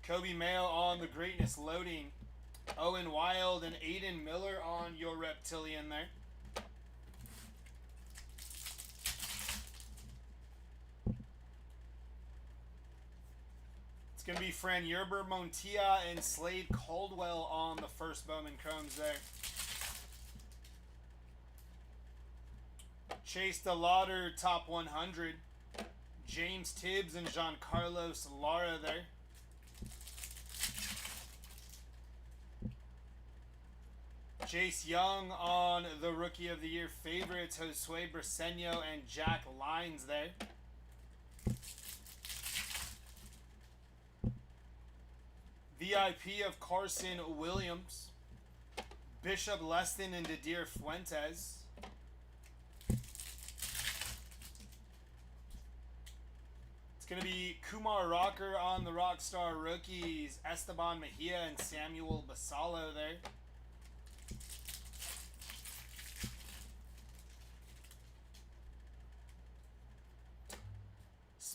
Kobe Mayo on the Greatness Loading. Owen Wild and Aiden Miller on your Reptilian there. It's going to be Fran Yerber Montilla and Slade Caldwell on the first Bowman Chromes there. Chase DeLauder, top 100. James Tibbs and Giancarlos Lara there. Jace Young on the Rookie of the Year favorites, Josue Briseño and Jack Lyons there. VIP of Carson Williams. Bishop Leston and Didier Fuentes. It's going to be Kumar Rocker on the Rockstar Rookies, Esteban Mejia and Samuel Basalo there.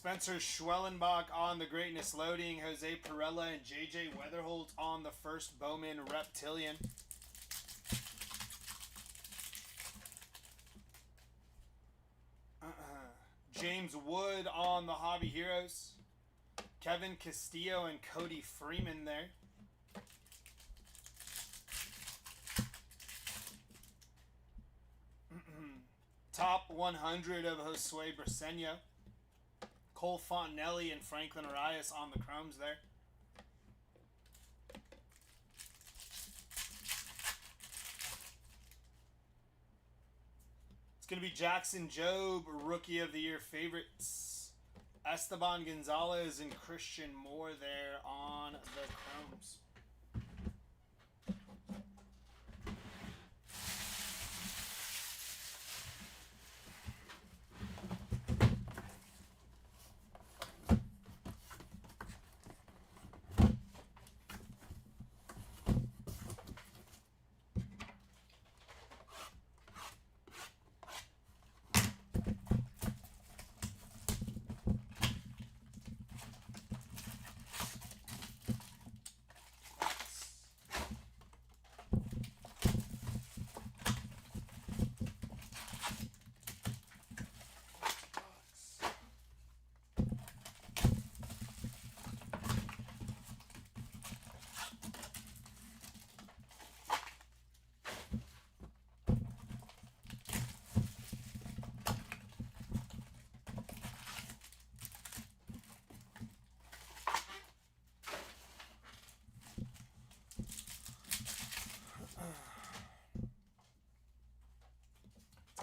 Spencer Schwellenbach on the Greatness Loading. Jose Perella and JJ Weatherholt on the first Bowman Reptilian. James Wood on the Hobby Heroes. Kevin Castillo and Cody Freeman there. Top 100 of Josue Briseño. Cole Fontenelli and Franklin Arias on the Chromes there. It's going to be Jackson Jobe, Rookie of the Year favorites. Esteban Gonzalez and Christian Moore there on the Chromes.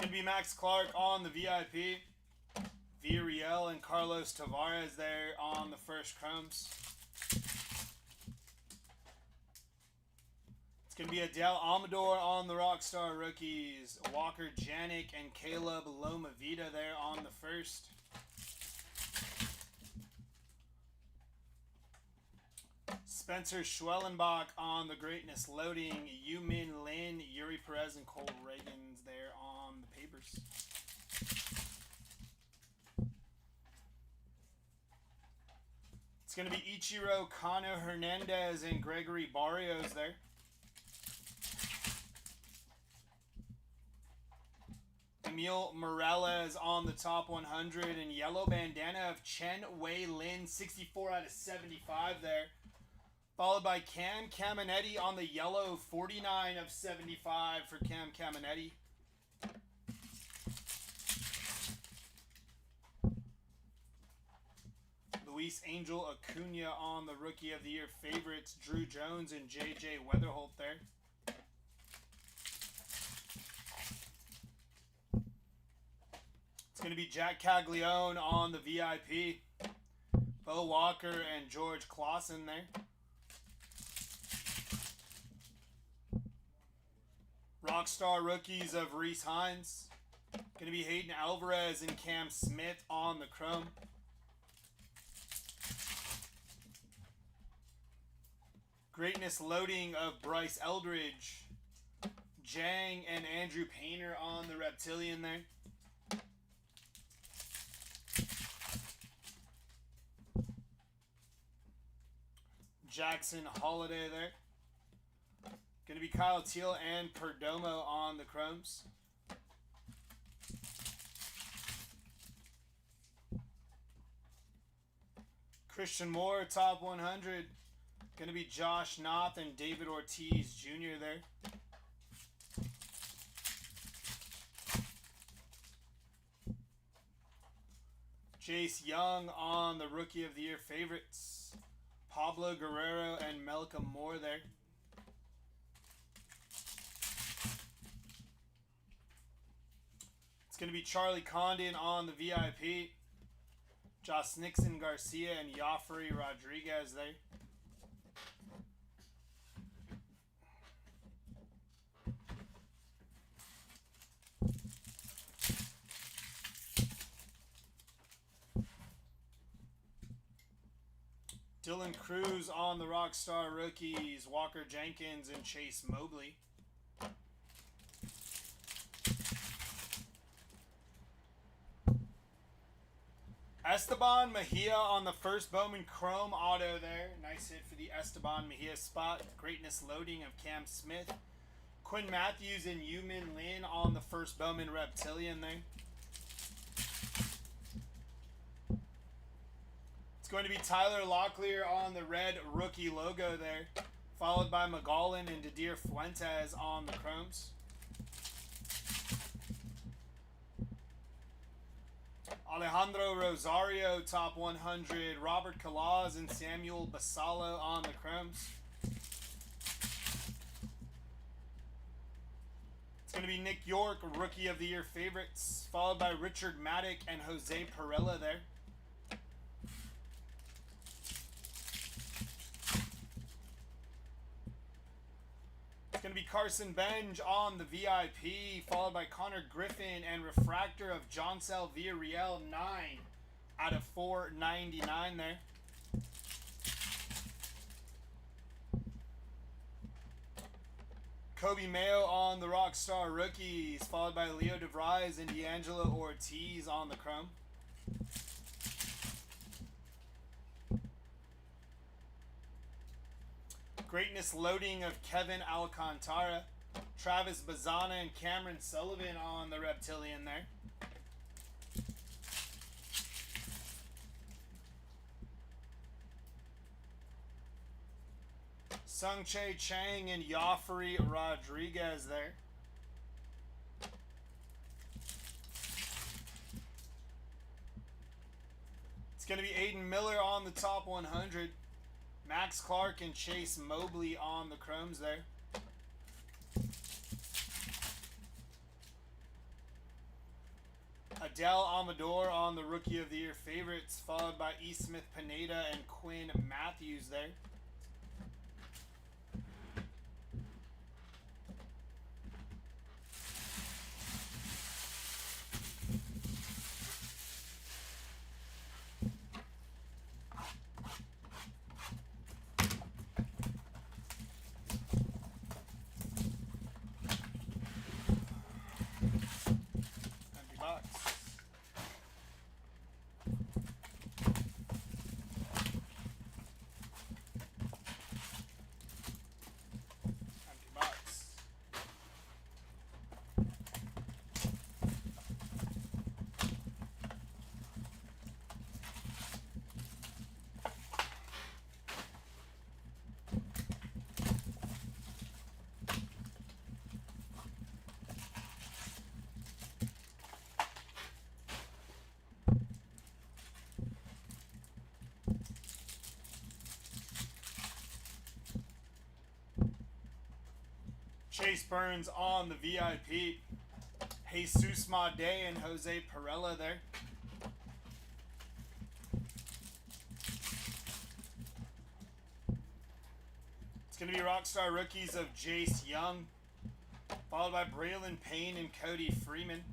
Going to be Max Clark on the VIP. Villarreal and Carlos Tavares there on the first Chromes. It's going to be Adele Amador on the Rockstar Rookies. Walker Janik and Caleb Lomavita there on the first. Spencer Schwellenbach on the greatness loading. Yu-Min Lin, Yuri Perez, and Cole Reagans there on the papers. It's going to be Ichiro, Kano Hernandez, and Gregory Barrios there. Emil Morales on the top 100, and yellow bandana of Chen Wei Lin, 64 out of 75 there. Followed by Cam Caminetti on the yellow, 49 of 75 for Cam Caminetti. Luis Angel Acuna on the Rookie of the Year favorites, Drew Jones and J.J. Weatherholt there. It's going to be Jack Caglione on the VIP. Bo Walker and George Clausen there. Rockstar rookies of Reese Hines. Going to be Hayden Alvarez and Cam Smith on the chrome. Greatness loading of Bryce Eldridge. Jang and Andrew Painter on the Reptilian there. Jackson Holiday there. Going to be Kyle Teal and Perdomo on the chromes. Christian Moore, top 100. Going to be Josh Knopf and David Ortiz Jr. there. Jace Young on the Rookie of the Year favorites. Pablo Guerrero and Malcolm Moore there. It's going to be Charlie Condon on the VIP. Josh Nixon Garcia and Joffrey Rodriguez there. Dylan Cruz on the Rockstar rookies, Walker Jenkins and Chase Mobley. Esteban Mejia on the first Bowman Chrome auto there. Nice hit for the Esteban Mejia spot. Greatness loading of Cam Smith. Quinn Matthews and Yu-Min Lin on the first Bowman Reptilian there. Going to be Tyler Locklear on the red rookie logo there, followed by McGollin and Didier Fuentes on the chromes. Alejandro Rosario, top 100. Robert Calaz and Samuel Basalo on the chromes. It's going to be Nick York, Rookie of the Year favorites, followed by Richard Maddock and Jose Perella there. It's going to be Carson Benj on the VIP, followed by Connor Griffin and refractor of Joncel Villarreal, 9 out of 499 there. Kobe Mayo on the Rockstar rookies, followed by Leo DeVries and D'Angelo Ortiz on the chrome. Greatness loading of Kevin Alcantara, Travis Bazana and Cameron Sullivan on the Reptilian there. Sung Chae Chang and Joffrey Rodriguez there. It's going to be Aiden Miller on the top 100. Max Clark and Chase Mobley on the chromes there. Adele Amador on the Rookie of the Year favorites, followed by E. Smith Pineda and Quinn Matthews there. Chase Burns on the VIP. Jesus Made and Jose Perella there. It's going to be Rockstar Rookies of Jace Young, followed by Braylon Payne and Cody Freeman.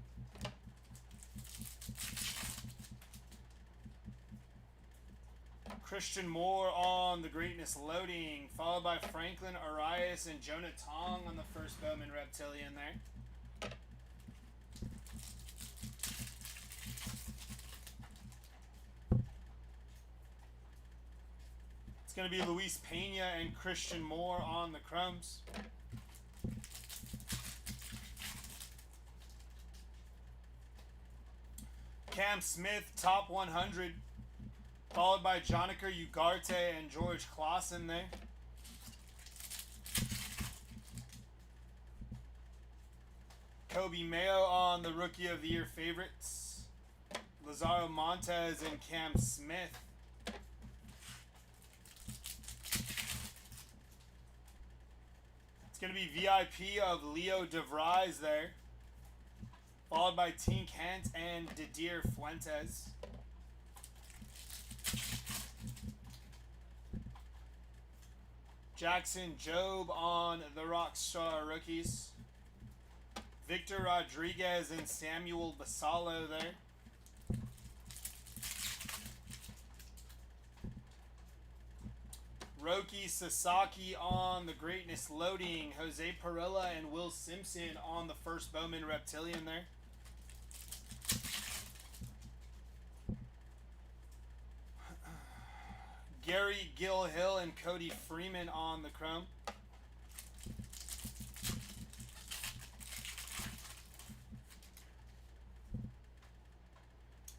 Christian Moore on the Greatness Loading, followed by Franklin Arias and Jonah Tong on the first Bowman Reptilian there. It's going to be Luis Pena and Christian Moore on the Chromes. Cam Smith, top 100. Followed by Jonica Ugarte and George Clausen there. Kobe Mayo on the Rookie of the Year favorites. Lazaro Montez and Cam Smith. It's going to be VIP of Leo DeVries there. Followed by Tink Hant and Didier Fuentes. Jackson Jobe on the Rockstar Rookies. Victor Rodriguez and Samuel Basalo there. Roki Sasaki on the Greatness Loading. Jose Perella and Will Simpson on the first Bowman Reptilian there. Gary Gilhill and Cody Freeman on the Chrome.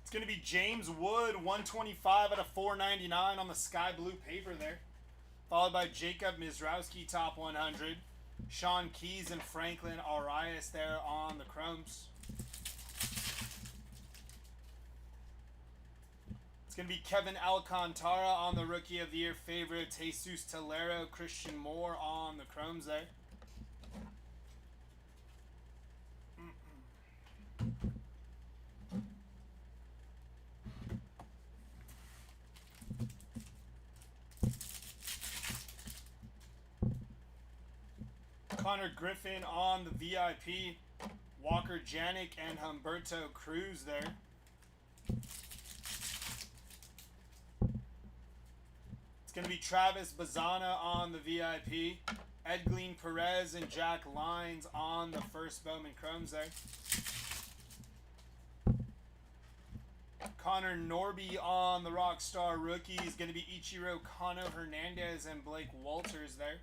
It's going to be James Wood, 125 out of 499 on the sky blue paper there. Followed by Jacob Mizrowski, top 100. Sean Keys and Franklin Arias there on the Chromes. It's going to be Kevin Alcantara on the Rookie of the Year favorite. Jesus Tolero, Christian Moore on the Chromes there. Connor Griffin on the VIP. Walker Janik and Humberto Cruz there. It's going to be Travis Bazana on the VIP. Edglin Perez and Jack Lines on the first Bowman Chromes there. Connor Norby on the Rockstar Rookies. Going to be Ichiro Kano Hernandez and Blake Walters there.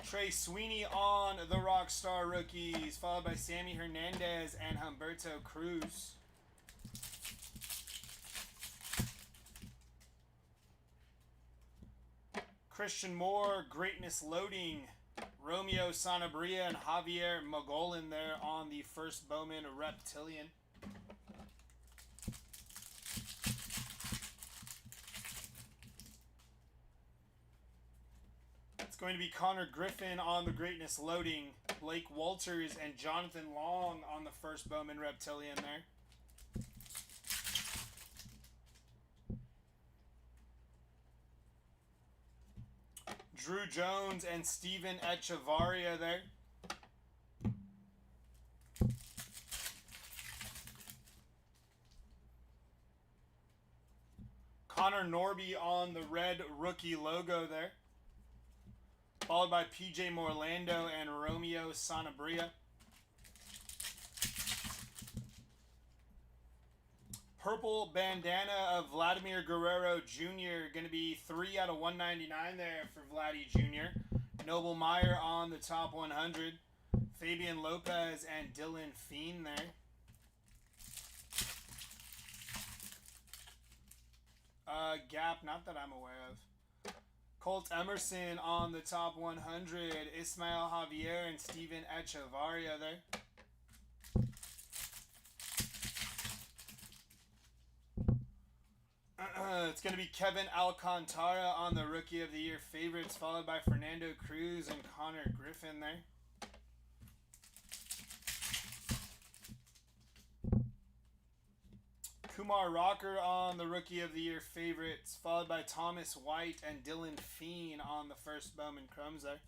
Trey Sweeney on the Rockstar Rookies, followed by Sammy Hernandez and Humberto Cruz. Christian Moore, Greatness Loading. Romeo Sanabria and Javier Mogolin there on the first Bowman Reptilian. It's going to be Connor Griffin on the Greatness Loading. Blake Walters and Jonathan Long on the first Bowman Reptilian there. Drew Jones and Steven Echevarria there. Connor Norby on the red rookie logo there. Followed by PJ Morlando and Romeo Sanabria. Purple bandana of Vladimir Guerrero Jr. Going to be 3 out of 199 there for Vladdy Jr. Noble Meyer on the top 100. Fabian Lopez and Dylan Feen there. Gap, not that I'm aware of. Colt Emerson on the top 100. Ismael Javier and Steven Echevarria there. It's going to be Kevin Alcantara on the Rookie of the Year favorites, followed by Fernando Cruz and Connor Griffin there. Kumar Rocker on the Rookie of the Year favorites, followed by Thomas White and Dylan Feen on the first Bowman Chromes there.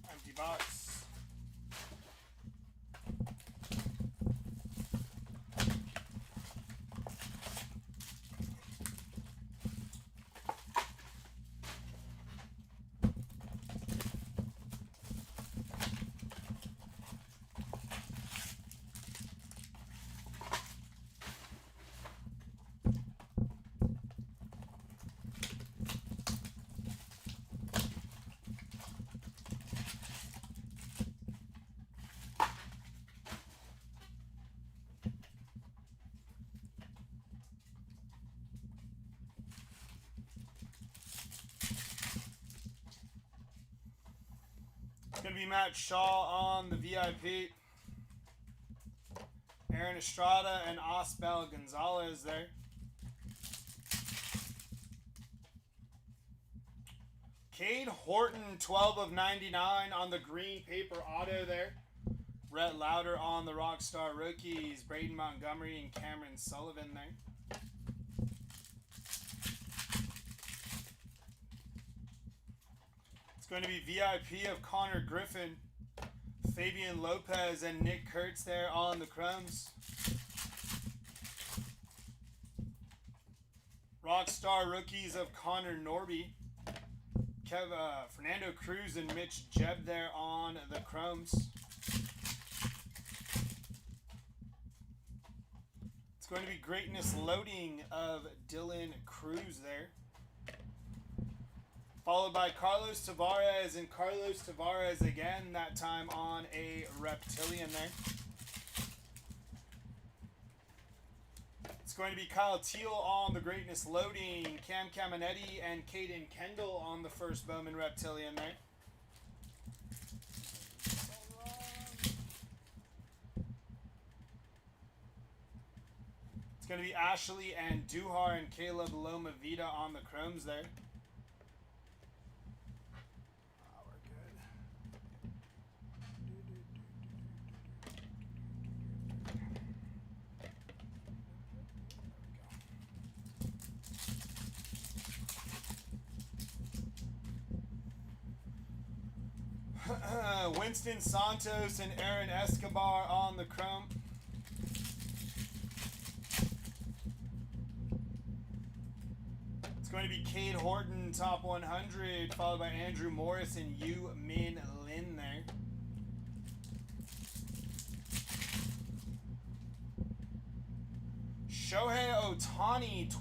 Empty box. It's going to be Matt Shaw on the VIP. Aaron Estrada and Osbel Gonzalez there. Cade Horton, 12 of 99 on the green paper auto there. Rhett Lauder on the Rockstar Rookies. Braden Montgomery and Cameron Sullivan there. It's going to be VIP of Connor Griffin, Fabian Lopez, and Nick Kurtz there on the Chromes. Rockstar Rookies of Connor Norby, Fernando Cruz, and Mitch Jeb there on the Chromes. It's going to be Greatness Loading of Dylan Cruz there. Followed by Carlos Tavares and Carlos Tavares again, that time on a Reptilian there. It's going to be Kyle Teal on the Greatness Loading, Cam Caminetti and Caden Kendall on the first Bowman Reptilian there. It's going to be Ashley and Duhar and Caleb Lomavita on the Chromes there. Winston Santos and Aaron Escobar on the Chrome. It's going to be Cade Horton, top 100, followed by Andrew Morris and Yu Min Lin there. Shohei Ohtani,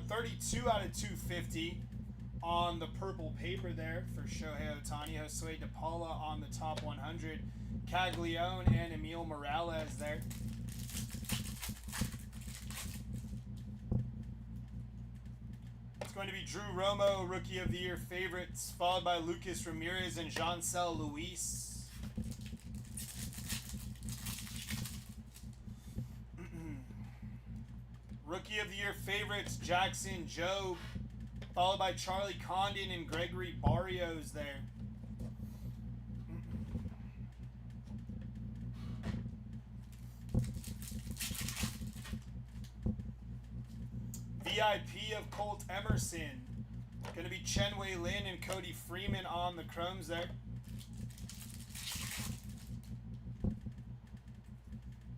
32 out of 250. On the purple paper there for Shohei Ohtani. Josue DePaula on the top 100. Caglione and Emil Morales there. It's going to be Drew Romo, Rookie of the Year favorites, followed by Lucas Ramirez and Jancel Luis. Rookie of the Year favorites, Jackson Jobe, followed by Charlie Condon and Gregory Barrios there. VIP of Colt Emerson. Going to be Chen Wei Lin and Cody Freeman on the Chromes there.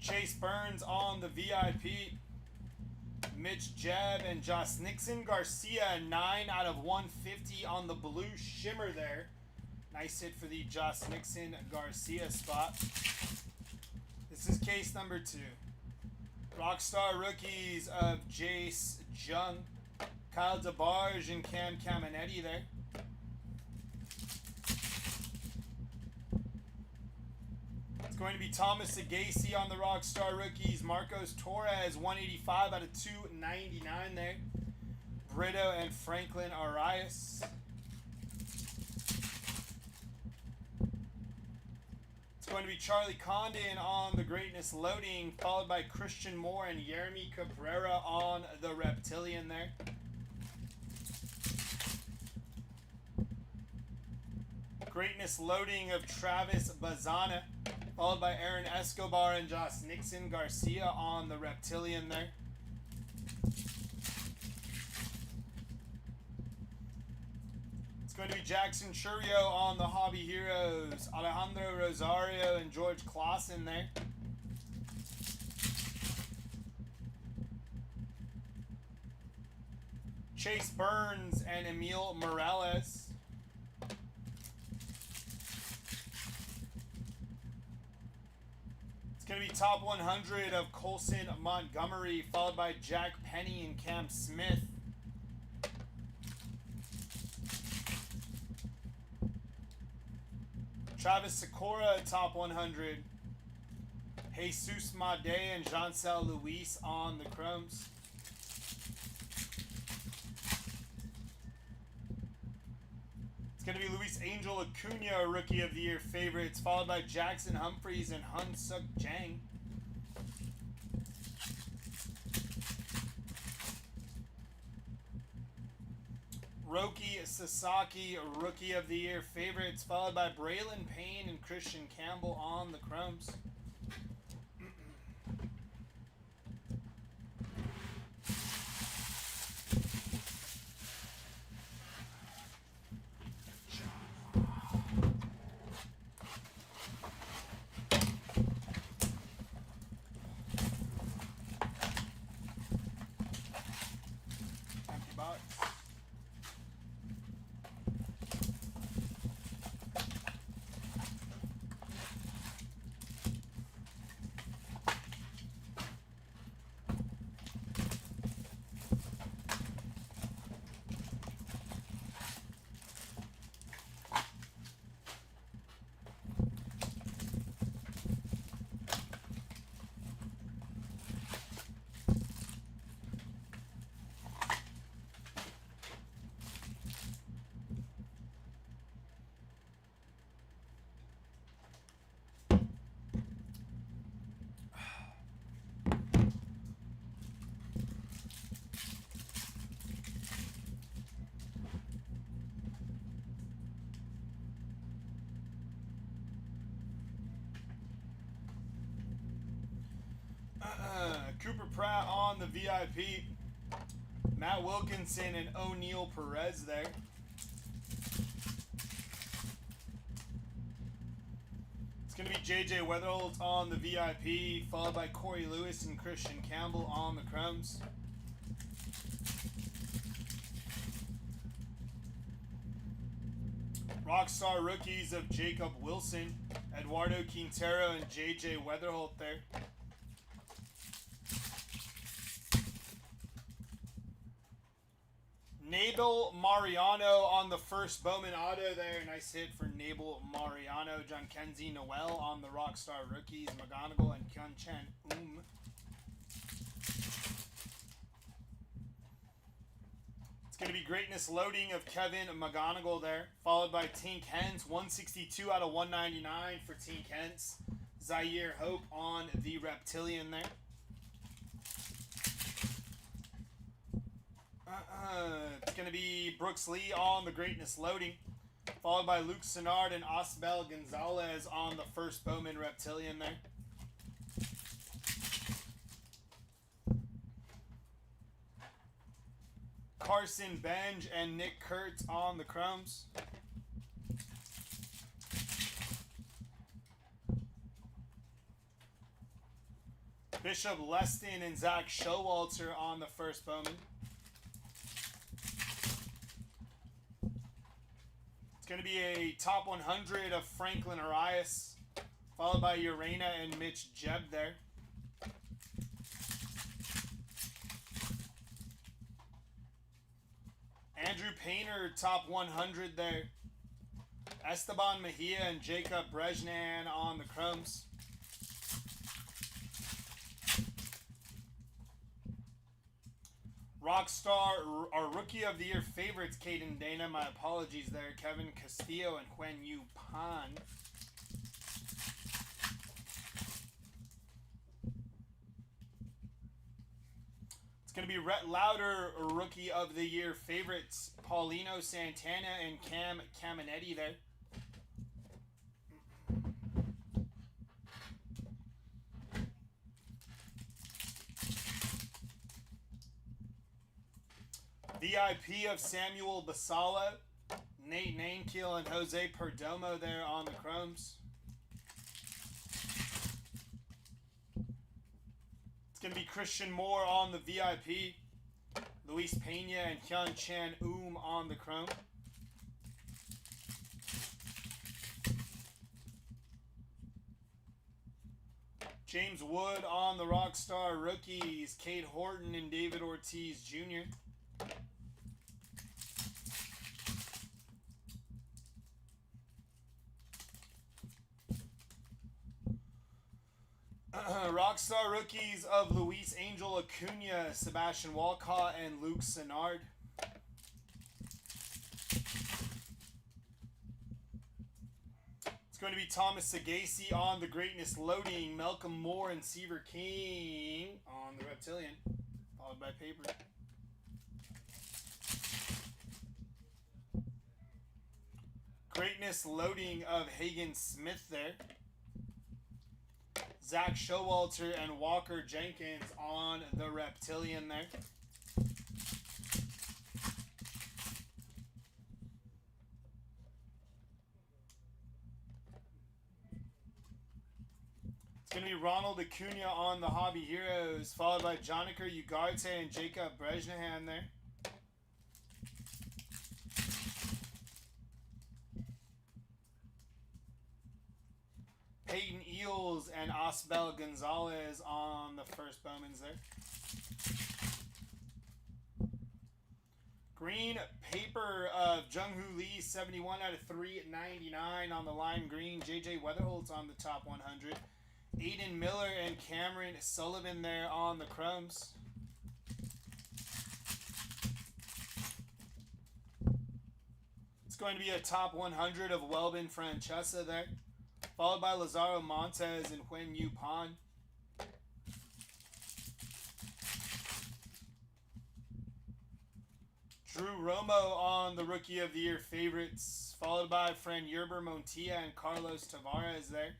Chase Burns on the VIP. Mitch Jebb and Josh Nixon. Garcia, 9 out of 150 on the blue shimmer there. Nice hit for the Josh Nixon Garcia spot. This is case number 2. Rockstar rookies of Jace Jung, Kyle DeBarge, and Cam Caminetti there. It's going to be Thomas Sagasi on the Rockstar rookies. Marcos Torres, 185 out of 299 there. Brito and Franklin Arias. It's going to be Charlie Condon on the Greatness Loading, followed by Christian Moore and Yeremy Cabrera on the Reptilian there. Greatness Loading of Travis Bazana, followed by Aaron Escobar and Josh Nixon Garcia on the Reptilian there. It's going to be Jackson Churio on the Hobby Heroes, Alejandro Rosario and George Clausen there. Chase Burns and Emil Morales. It's going to be top 100 of Colson Montgomery, followed by Jack Penny and Cam Smith. Travis Sikora, top 100. Jesus Made and Jancel Luis on the Chromes. It's going to be Luis Angel Acuna, Rookie of the Year favorites, followed by Jackson Humphreys and Hun Suk Jang. Roki Sasaki, Rookie of the Year favorites, followed by Braylon Payne and Christian Campbell on the Chromes. Empty box. Cooper Pratt on the VIP. Matt Wilkinson and O'Neal Perez there. It's going to be JJ Weatherholt on the VIP, followed by Corey Lewis and Christian Campbell on the Chromes. Rockstar rookies of Jacob Wilson, Eduardo Quintero, and JJ Weatherholt there. Nabel Mariano on the first Bowman auto there. Nice hit for Nabel Mariano. John Kenzie Noel on the Rockstar rookies. McGonigal and Kyun Chen It's going to be Greatness Loading of Kevin McGonigal there. Followed by Tink Hens. 162 out of 199 for Tink Hens. Zaire Hope on the Reptilian there. It's going to be Brooks Lee on the Greatness Loading, followed by Luke Sennard and Osbel Gonzalez on the first Bowman Reptilian there. Carson Benj and Nick Kurtz on the Chromes. Bishop Leston and Zach Showalter on the first Bowman. It's going to be a top 100 of Franklin Arias, followed by Urena and Mitch Jeb there. Andrew Painter, top 100 there. Esteban Mejia and Jacob Brezhnan on the Chromes. Rockstar, our Rookie of the Year favorites, Caden Dana. My apologies there. Kevin Castillo and Huen Yu Pan. It's going to be Rhett Lauder, Rookie of the Year favorites, Paulino Santana and Cam Caminetti there. VIP of Samuel Basala, Nate Nainkiel and Jose Perdomo there on the Chromes. It's going to be Christian Moore on the VIP, Luis Pena and Hyun Chan on the Chrome. James Wood on the Rockstar Rookies, Cade Horton and David Ortiz Jr. Rockstar Rookies of Luis Angel Acuna, Sebastian Walcott, and Luke Sennard. It's going to be Thomas Sagasi on the Greatness Loading, Malcolm Moore and Seaver King on the Reptilian, followed by Paper. Greatness Loading of Hagen Smith there. Zach Showalter and Walker Jenkins on the Reptilian there. It's going to be Ronald Acuna on the Hobby Heroes, followed by Jonica Ugarte and Jacob Brezhnahan there. Peyton Eels and Osbel Gonzalez on the first Bowmans there. Green Paper of Jung-Hoo Lee, 71 out of 399 on the lime green. JJ Weatherholtz on the top 100. Aiden Miller and Cameron Sullivan there on the Chromes. It's going to be a top 100 of Welbin Francesa there, followed by Lazaro Montez and Huen Yu Pan. Drew Romo on the Rookie of the Year favorites, followed by Fran Yerber Montilla and Carlos Tavares there.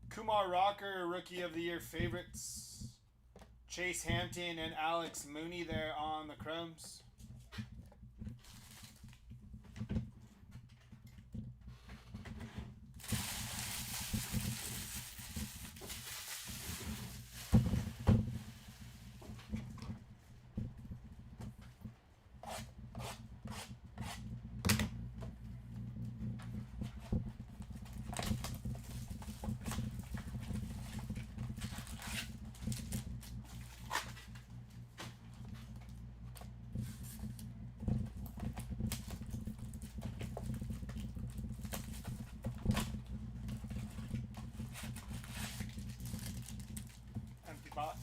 Kumar Rocker, Rookie of the Year favorites, Chase Hampton and Alex Mooney there on the Chromes. Box.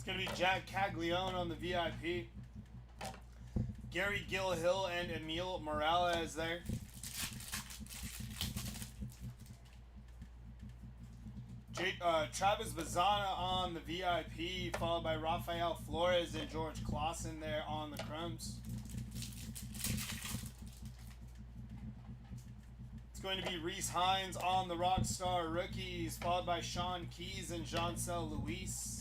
Going to be Jack Caglione on the VIP. Gary Gilhill and Emil Morales there. Travis Bazana on the VIP, followed by Rafael Flores and George Clausen there on the Chromes. It's going to be Reese Hines on the Rockstar Rookies, followed by Sean Keys and Jean-Cel Luis.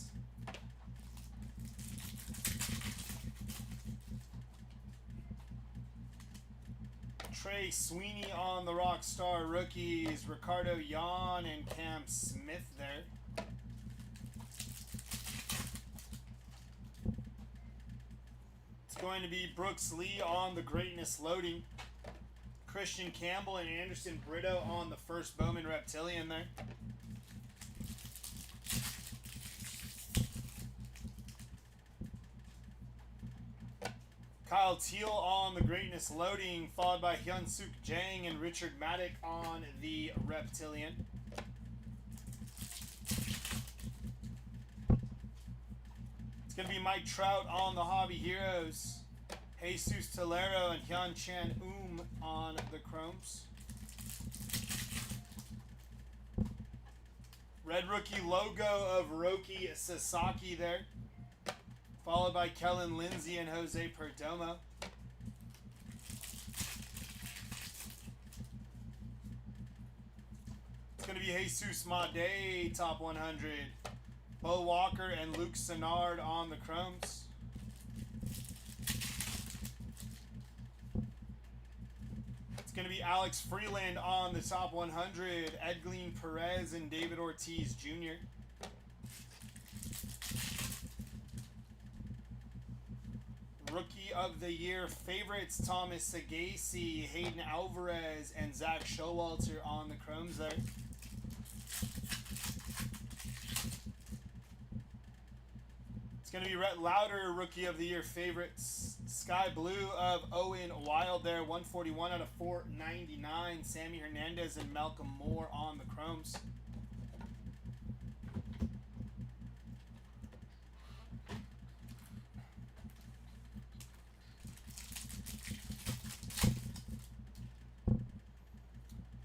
Trey Sweeney on the Rockstar Rookies, Ricardo Yan and Cam Smith there. It's going to be Brooks Lee on the Greatness Loading, Christian Campbell and Anderson Brito on the first Bowman Reptilian there. Kyle Teal on the Greatness Loading, followed by Hyunsuk Jang and Richard Maddock on the Reptilian. It's going to be Mike Trout on the Hobby Heroes, Jesus Tolero and Hyun Chan on the Chromes. Red Rookie logo of Roki Sasaki there, followed by Kellen Lindsay and Jose Perdomo. It's going to be Jesus Made, top 100. Bo Walker and Luke Sennard on the Chromes. It's going to be Alex Freeland on the top 100. Edglin Perez and David Ortiz Jr. Rookie of the Year favorites, Thomas Sagasi, Hayden Alvarez, and Zach Showalter on the Chromes there. It's going to be Rhett Lauder, Rookie of the Year favorites. Sky Blue of Owen Wild there, 141 out of 499. Sammy Hernandez and Malcolm Moore on the Chromes.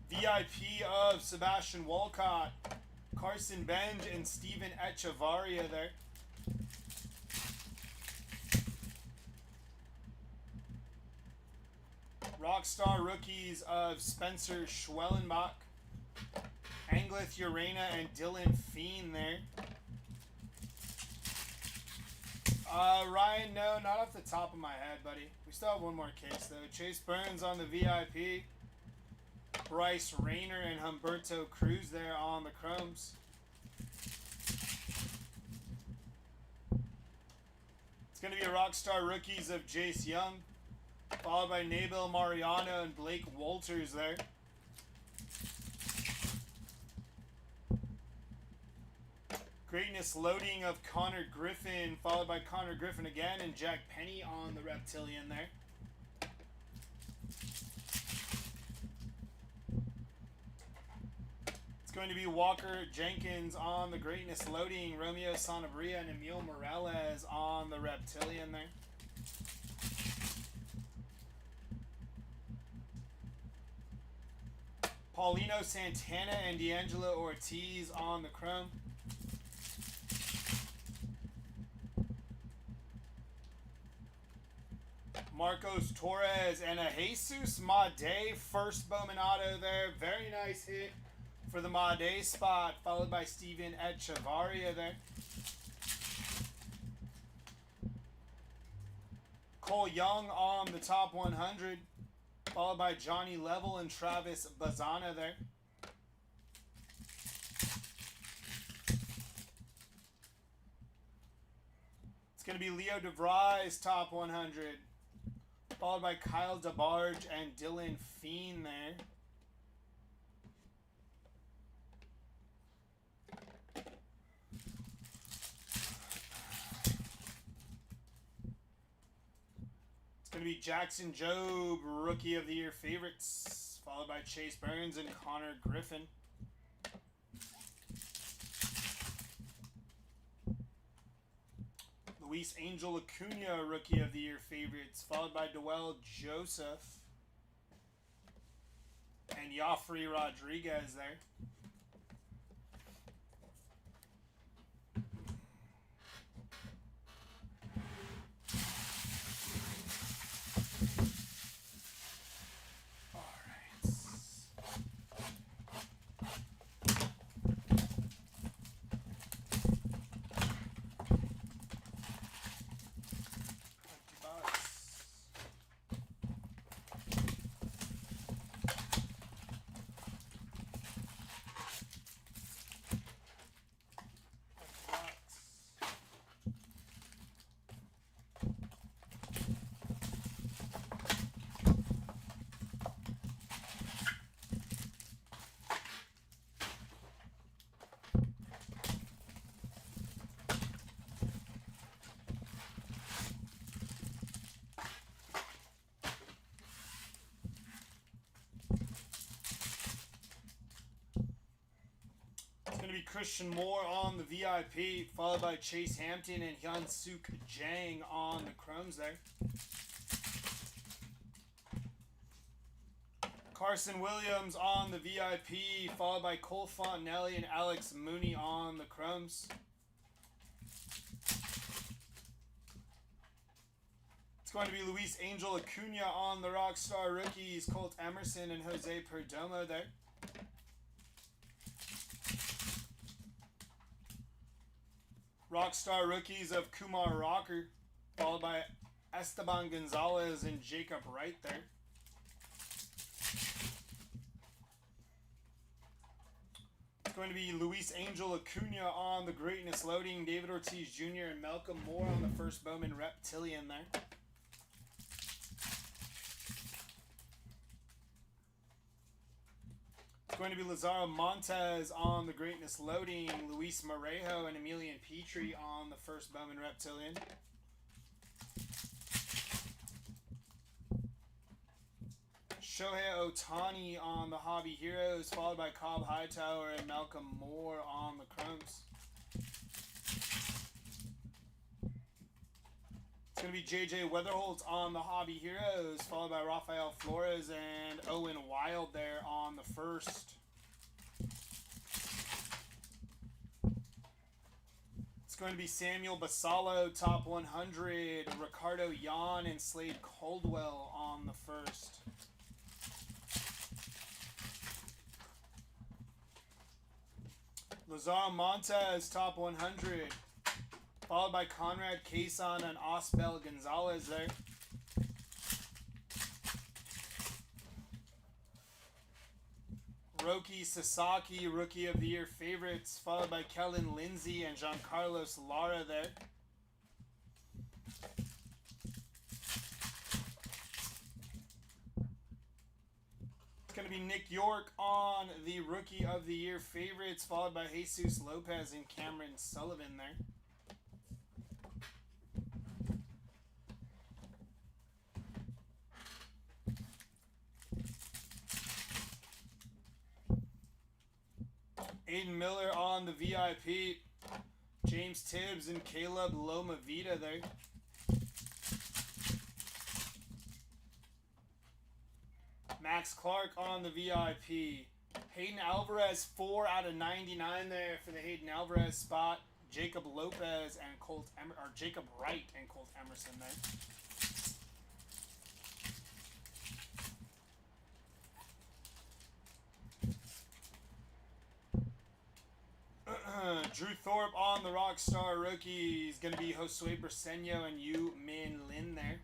VIP of Sebastian Walcott, Carson Benj, and Steven Echevarria there. Rockstar Rookies of Spencer Schwellenbach, Anglith Urena, and Dylan Feen there. Ryan, no, not off the top of my head, buddy. We still have one more case, though. Chase Burns on the VIP. Bryce Rayner and Humberto Cruz there on the Chromes. It's going to be a Rockstar Rookies of Jace Young, followed by Nabil Mariano and Blake Walters there. Greatness Loading of Connor Griffin, followed by Connor Griffin again, and Jack Penny on the Reptilian there. It's going to be Walker Jenkins on the Greatness Loading, Romeo Sanabria and Emil Morales on the Reptilian there. Paulino Santana and D'Angelo Ortiz on the Chrome. Marcos Torres and a Jesus Made first Bowman auto there. Very nice hit for the Made spot, followed by Steven Echevarria there. Cole Young on the top 100, followed by Johnny Level and Travis Bazana there. It's going to be Leo DeVries, top 100, followed by Kyle DeBarge and Dylan Feen there. It's going to be Jackson Jobe, Rookie of the Year favorites, followed by Chase Burns and Connor Griffin. Luis Angel Acuna, Rookie of the Year favorites, followed by Doel Joseph and Joffrey Rodriguez there. Christian Moore on the VIP, followed by Chase Hampton and Hyun-Suk Jang on the Chromes there. Carson Williams on the VIP, followed by Cole Fontenelli and Alex Mooney on the Chromes. It's going to be Luis Angel Acuna on the Rockstar Rookies, Colt Emerson and Jose Perdomo there. Rockstar Rookies of Kumar Rocker, followed by Esteban Gonzalez and Jacob Wright there. It's going to be Luis Angel Acuna on the Greatness Loading, David Ortiz Jr. and Malcolm Moore on the first Bowman Reptilian there. It's going to be Lazaro Montes on the Greatness Loading, Luis Morejo and Emilian Petrie on the first Bowman Reptilian. Shohei Ohtani on the Hobby Heroes, followed by Cobb Hightower and Malcolm Moore on the Chromes. It's going to be J.J. Weatherholt on the Hobby Heroes, followed by Rafael Flores and Owen Wild there on the first. It's going to be Samuel Basallo, top 100, Ricardo Yan and Slade Caldwell on the first. Lazaro Montes, top 100. Followed by Conrad Cason and Osbel Gonzalez there. Roki Sasaki, Rookie of the Year favorites, followed by Kellen Lindsay and Giancarlos Lara there. It's going to be Nick York on the Rookie of the Year favorites, followed by Jesus Lopez and Cameron Sullivan there. Aiden Miller on the VIP, James Tibbs and Caleb Loma Vida there. Max Clark on the VIP. Hayden Alvarez, 4 out of 99 there for the Hayden Alvarez spot. Jacob Lopez and Jacob Wright and Colt Emerson there. Drew Thorpe on the Rockstar Rookies. Going to be Josue Briseño and Yu Min Lin there.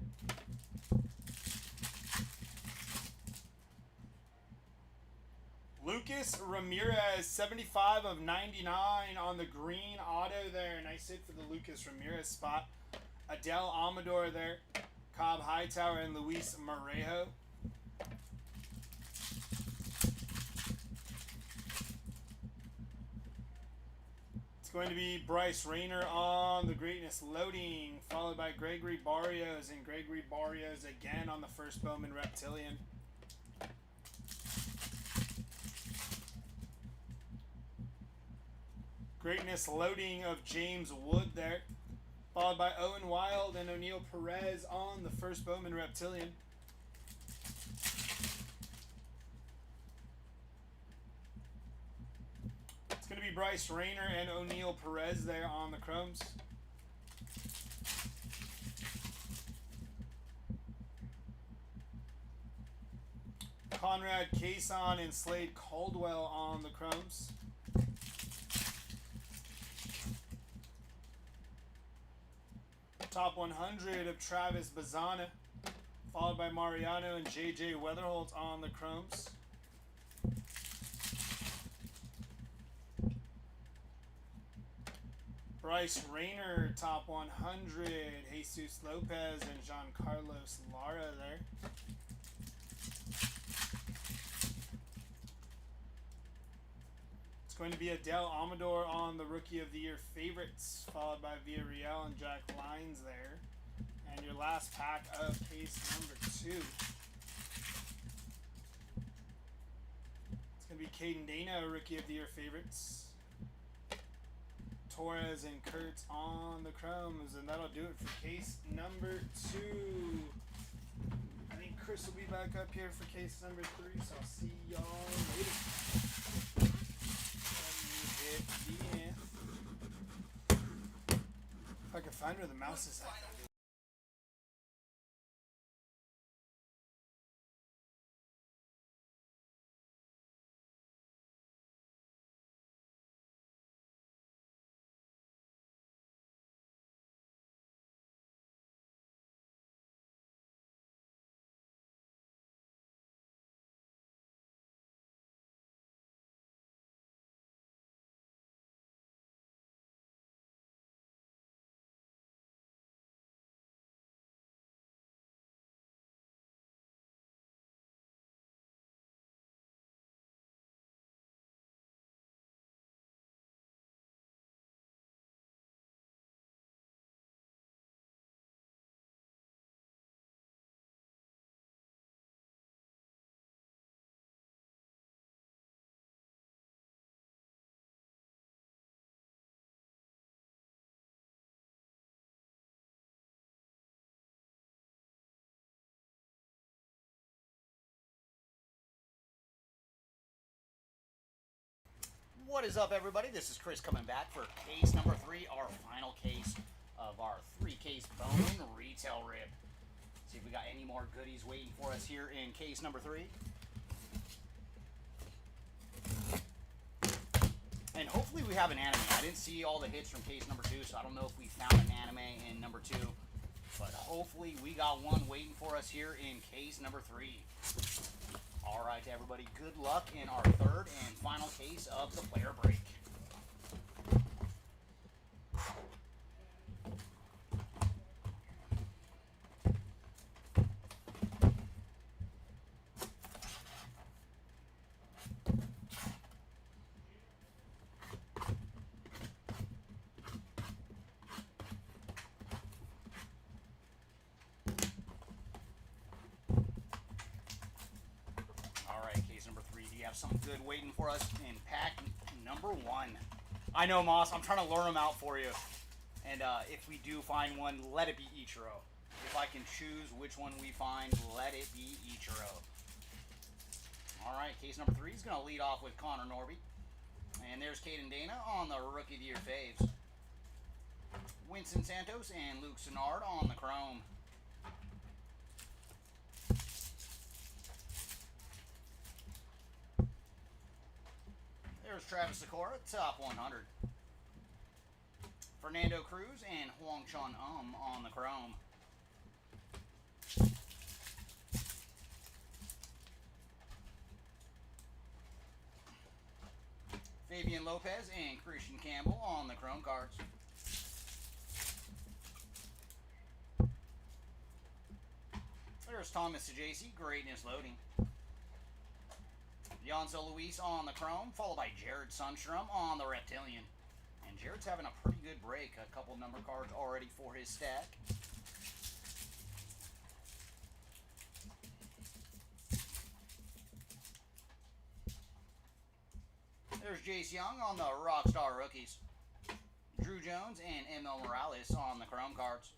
Lucas Ramirez, 75 of 99 on the green auto there. Nice hit for the Lucas Ramirez spot. Adele Amador there. Cobb Hightower and Luis Morejo. It's going to be Bryce Rayner on the Greatness Loading, followed by Gregory Barrios, and Gregory Barrios again on the first Bowman Reptilian. Greatness Loading of James Wood there, Followed by Owen Wild and O'Neal Perez on the first Bowman Reptilian. It's going to be Bryce Rayner and O'Neal Perez there on the chromes. Conrad Cason and Slade Caldwell on the chromes. Top 100 of Travis Bazzana, followed by Mariano and JJ Weatherholt on the chromes. Bryce Rayner, top 100, Jesus Lopez and Giancarlos Lara there. It's going to be Adele Amador on the Rookie of the Year favorites, followed by Villarreal and Jack Lyons there. And your last pack of case number 2. It's going to be Caden Dana, Rookie of the Year favorites. Torres and Kurtz on the chromes, and that'll do it for case number 2. I think Chris will be back up here for case number 3, so I'll see y'all later. If I can find where the mouse is at. What is up, everybody? This is Chris coming back for case number 3, our final case of our 3-case Bowman retail rip. See if we got any more goodies waiting for us here in case number 3. And hopefully we have an anime. I didn't see all the hits from case number 2, so I don't know if we found an anime in number 2. But hopefully we got one waiting for us here in case number 3. All right, everybody, good luck in our 3rd and final case of the player break. Have something good waiting for us in pack number 1. I know, Moss, I'm trying to lure them out for you. And if we do find one, let it be Ichiro. If I can choose which one we find, let it be Ichiro. Alright, case number 3 is going to lead off with Connor Norby. And there's Caden Dana on the Rookie of the Year faves. Winston Santos and Luke Sennard on the chrome. There's Travis Sikora, top 100. Fernando Cruz and Huang Chun on the chrome. Fabian Lopez and Christian Campbell on the chrome cards. There's Thomas Sajaci, greatness loading. Janso Luis on the chrome, followed by Jared Sundstrom on the Reptilian. And Jared's having a pretty good break. A couple number cards already for his stack. There's Jace Young on the Rockstar Rookies. Drew Jones and ML Morales on the chrome cards.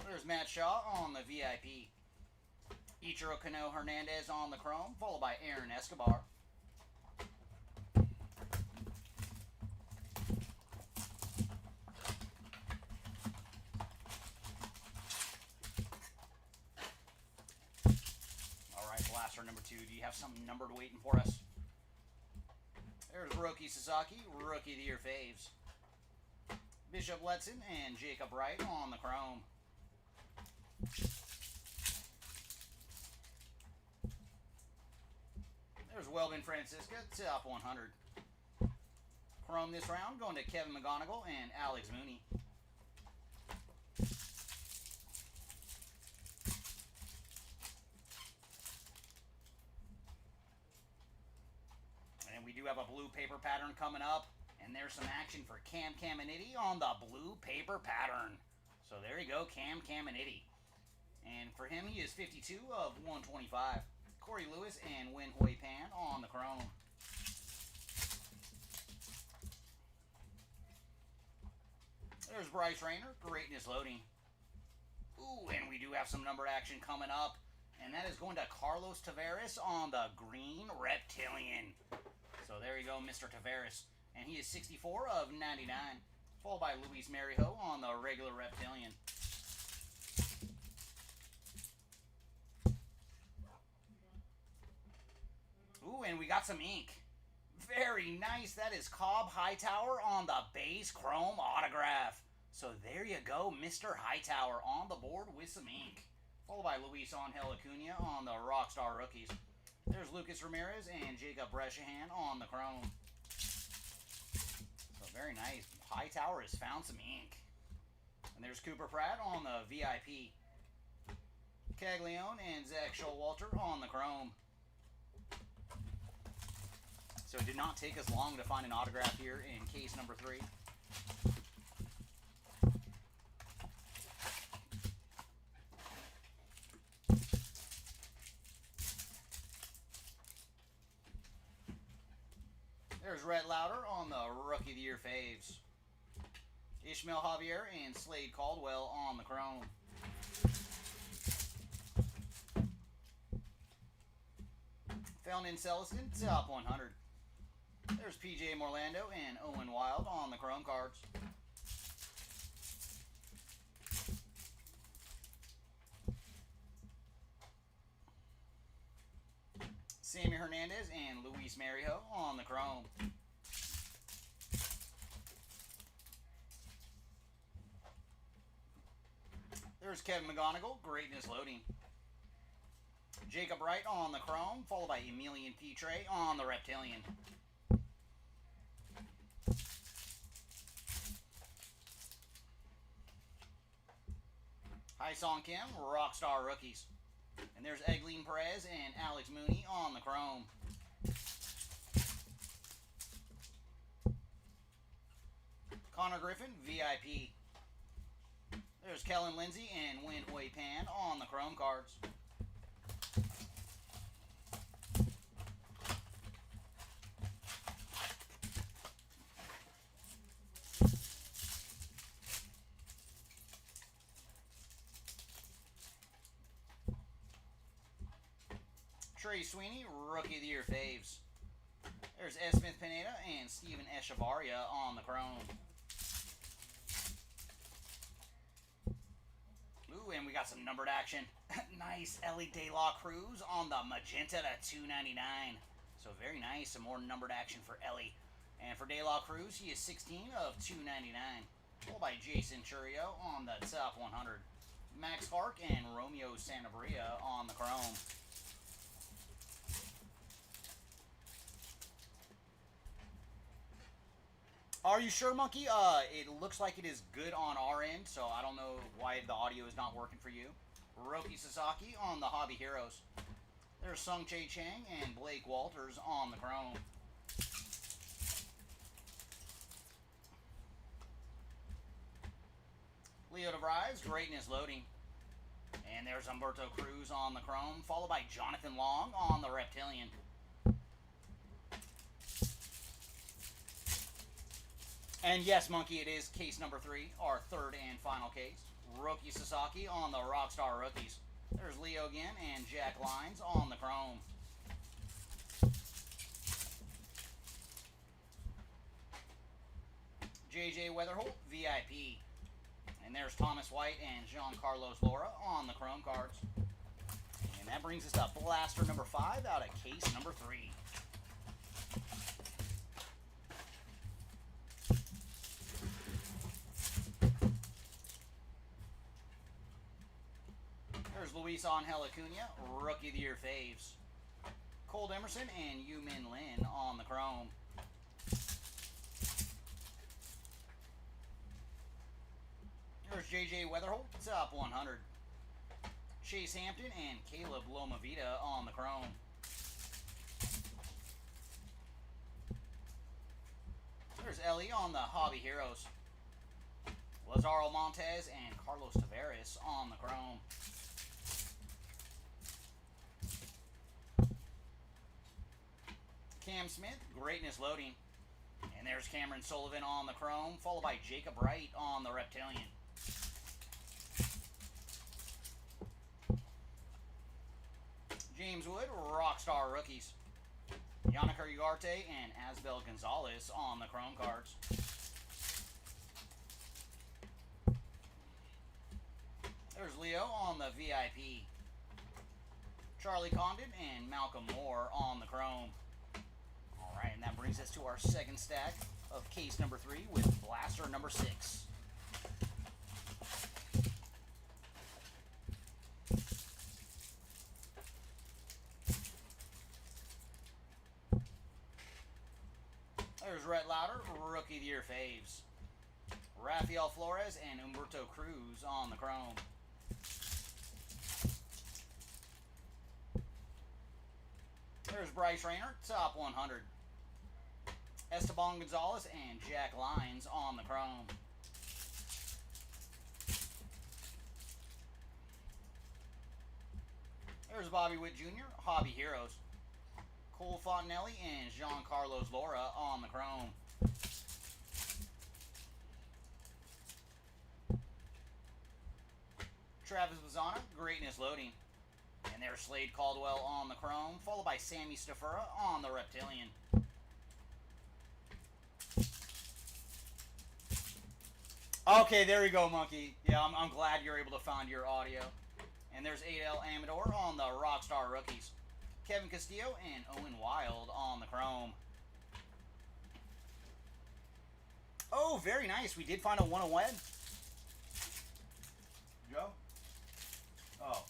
There's Matt Shaw on the VIP. Ichiro Kano Hernandez on the chrome, followed by Aaron Escobar. Blaster number 2. Do you have something numbered waiting for us? There's Roki Sasaki, Rookie of the Year faves. Bishop Letson and Jacob Wright on the chrome. There's Welvin Francisca, top 100. Chrome this round going to Kevin McGonigal and Alex Mooney. And we do have a blue paper pattern coming up. And there's some action for Cam Caminiti on the blue paper pattern. So there you go, Cam Caminiti. And for him, he is 52 of 125. Corey Lewis and Wen Hui Pan on the chrome. There's Bryce Rayner, Greatness Loading. Ooh, and we do have some numbered action coming up. And that is going to Carlos Tavares on the green Reptilian. So there you go, Mr. Tavares. And he is 64 of 99. Followed by Luis Marijo on the regular Reptilian. Ooh, and we got some ink. Very nice. That is Cobb Hightower on the base chrome autograph. So there you go, Mr. Hightower on the board with some ink. Followed by Luis Angel Acuna on the Rockstar Rookies. There's Lucas Ramirez and Jacob Breshahan on the chrome. So very nice. Hightower has found some ink. And there's Cooper Pratt on the VIP. Caglione and Zach Showalter on the chrome. So it did not take us long to find an autograph here in case number 3. There's Red Lauder on the Rookie of the Year faves. Ishmael Javier and Slade Caldwell on the chrome. Felton Celestin, top 100. There's PJ Morlando and Owen Wild on the chrome cards. Sammy Hernandez and Luis Marijo on the chrome. There's Kevin McGonigal, Greatness Loading. Jacob Wright on the chrome, followed by Emilian Petre on the Reptilian. Hai-Song Kim, Rockstar Rookies. And there's Egleen Perez and Alex Mooney on the chrome. Connor Griffin, VIP. There's Kellen Lindsay and Wen Hui Pan on the chrome cards. Trey Sweeney, Rookie of the Year faves. There's S. Smith Pineda and Steven Echevarria on the chrome. Ooh, and we got some numbered action. Nice. Ellie De La Cruz on the magenta to $2.99. So very nice. Some more numbered action for Ellie. And for De La Cruz, he is 16 of $2.99. Followed by Jason Churio on the top 100. Max Clark and Romeo Sanabria on the chrome. Are you sure, Monkey? It looks like it is good on our end, so I don't know why the audio is not working for you. Roki Sasaki on the Hobby Heroes. There's Sung Chae Chang and Blake Walters on the chrome. Leo DeVries, Greatness Loading. And there's Humberto Cruz on the chrome, followed by Jonathan Long on the Reptilian. And yes, Monkey, it is case number 3, our third and final case. Rookie Sasaki on the Rockstar Rookies. There's Leo again and Jack Lines on the Chrome. JJ Weatherholt, VIP. And there's Thomas White and Giancarlos Laura on the Chrome cards. And that brings us to blaster number 5 out of case number 3. There's Luis Angel Acuna, Rookie of the Year faves. Cold Emerson and Yu-Min Lin on the Chrome. There's JJ Weatherholt, top 100. Chase Hampton and Caleb Lomavita on the Chrome. There's Ellie on the Hobby Heroes. Lazaro Montez and Carlos Tavares on the Chrome. Cam Smith, Greatness Loading. And there's Cameron Sullivan on the Chrome, followed by Jacob Wright on the Reptilian. James Wood, Rockstar Rookies. Yannick Ugarte and Asbel Gonzalez on the Chrome cards. There's Leo on the VIP. Charlie Condon and Malcolm Moore on the Chrome. Alright, and that brings us to our second stack of case number 3 with blaster number 6. There's Rhett Lauder, Rookie of the Year faves. Rafael Flores and Humberto Cruz on the Chrome. There's Bryce Rayner, top 100. Esteban Gonzalez and Jack Lines on the Chrome. There's Bobby Witt Jr., Hobby Heroes. Cole Fontenelli and Giancarlos Laura on the Chrome. Travis Bazzana, Greatness Loading. And there's Slade Caldwell on the Chrome, followed by Sammy Stafura on the Reptilian. Okay, there you go, Monkey. Yeah, I'm glad you're able to find your audio. And there's Adel Amador on the Rockstar Rookies. Kevin Castillo and Owen Wild on the Chrome. Oh, very nice. We did find a 101. Joe? Oh.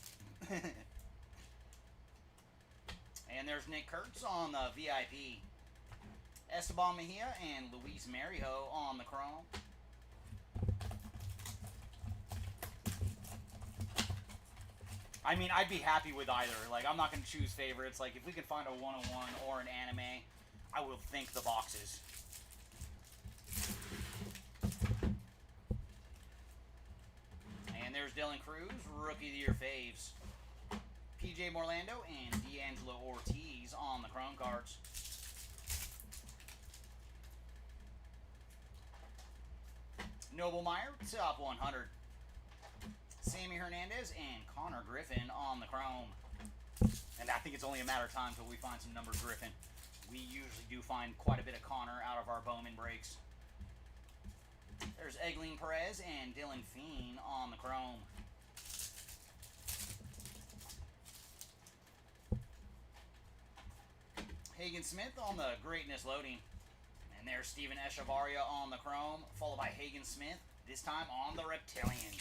And there's Nick Kurtz on the VIP. Esteban Mejia and Luis Marijo on the Chrome. I mean, I'd be happy with either. Like, I'm not going to choose favorites. Like, if we can find a 101 or an anime, I will thank the boxes. And there's Dylan Cruz, Rookie of the Year faves. PJ Morlando and D'Angelo Ortiz on the Chrome cards. Noble Meyer, top 100. Sammy Hernandez and Connor Griffin on the Chrome. And I think it's only a matter of time until we find some numbered Griffin. We usually do find quite a bit of Connor out of our Bowman breaks. There's Egleen Perez and Dylan Fiend on the Chrome. Hagen Smith on the Greatness Loading. And there's Steven Echevarria on the Chrome, followed by Hagen Smith, this time on the Reptilian.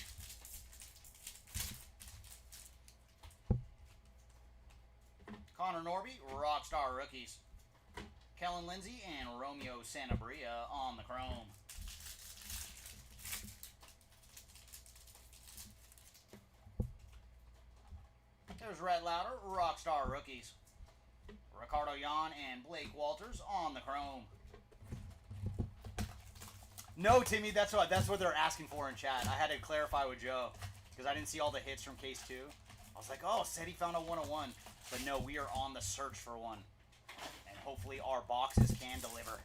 Connor Norby, Rockstar Rookies. Kellen Lindsay and Romeo Sanabria on the Chrome. There's Rhett Lauder, Rockstar Rookies. Ricardo Yan and Blake Walters on the Chrome. No, Timmy, that's what they're asking for in chat. I had to clarify with Joe because I didn't see all the hits from case 2. I was like, oh, said he found a 101. But no, we are on the search for one. And hopefully our boxes can deliver.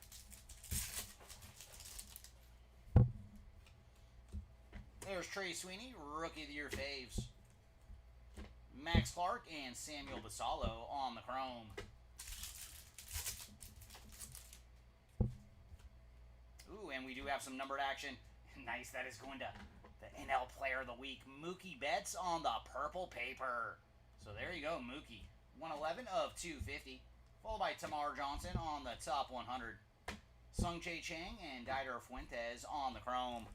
There's Trey Sweeney, Rookie of the Year faves. Max Clark and Samuel Basallo on the chrome. Ooh, and we do have some numbered action. Nice, that is going to the NL Player of the Week. Mookie Betts on the purple paper. So there you go, Mookie. 111 of 250. Followed by Tamar Johnson on the top 100. Sung Chae Chang and Dider Fuentes on the chrome.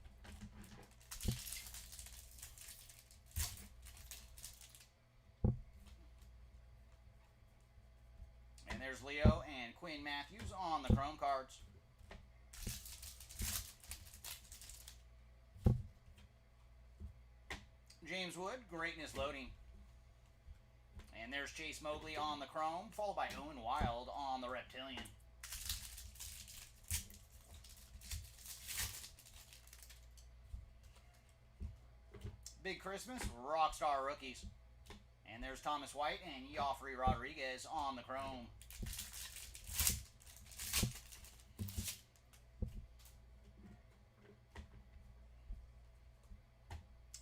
And there's Leo and Quinn Matthews on the chrome cards. James Wood, Greatness Loading. And there's Chase Mobley on the chrome, followed by Owen Wild on the Reptilian. Big Christmas, Rockstar Rookies. And there's Thomas White and Joffrey Rodriguez on the chrome.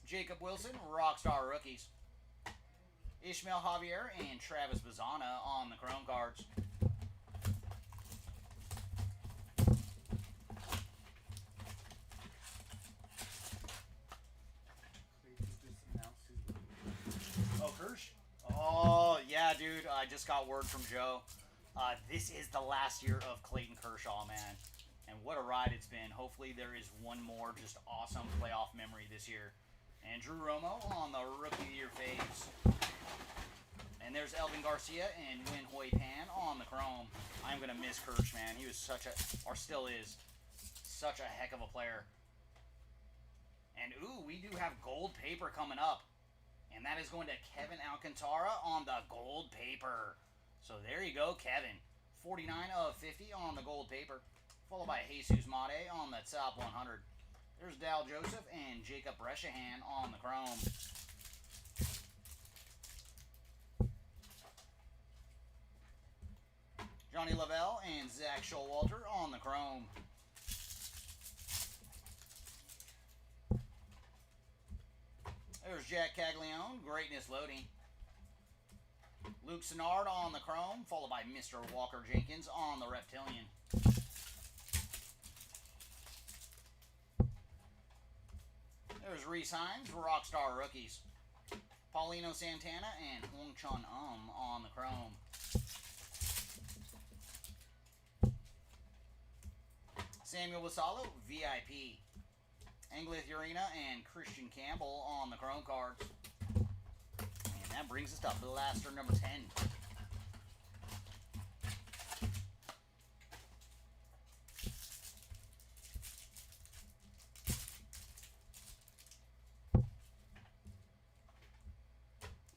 Jacob Wilson, Rockstar Rookies. Ishmael Javier and Travis Bazzana on the chrome cards. Oh, Kirsch? Oh, yeah, dude. I just got word from Joe. This is the last year of Clayton Kershaw, man. And what a ride it's been. Hopefully there is one more just awesome playoff memory this year. And Drew Romo on the Rookie of the Year faves. And there's Elvin Garcia and Win Hoi Pan on the chrome. I'm going to miss Kirsch, man. He was such a, or still is, such a heck of a player. And, ooh, we do have gold paper coming up. And that is going to Kevin Alcantara on the gold paper. So there you go, Kevin. 49 of 50 on the gold paper. Followed by Jesus Mate on the top 100. There's Dal Joseph and Jacob Breshahan on the chrome. Johnny Lavelle and Zach Showalter on the chrome. There's Jack Caglione, Greatness Loading. Luke Sennard on the chrome, followed by Mr. Walker Jenkins on the Reptilian. There's Reese Hines, Rockstar Rookies. Paulino Santana and Hong Chun on the chrome. Samuel Basallo, VIP. Anglith Urena and Christian Campbell on the chrome cards. And that brings us to blaster number 10.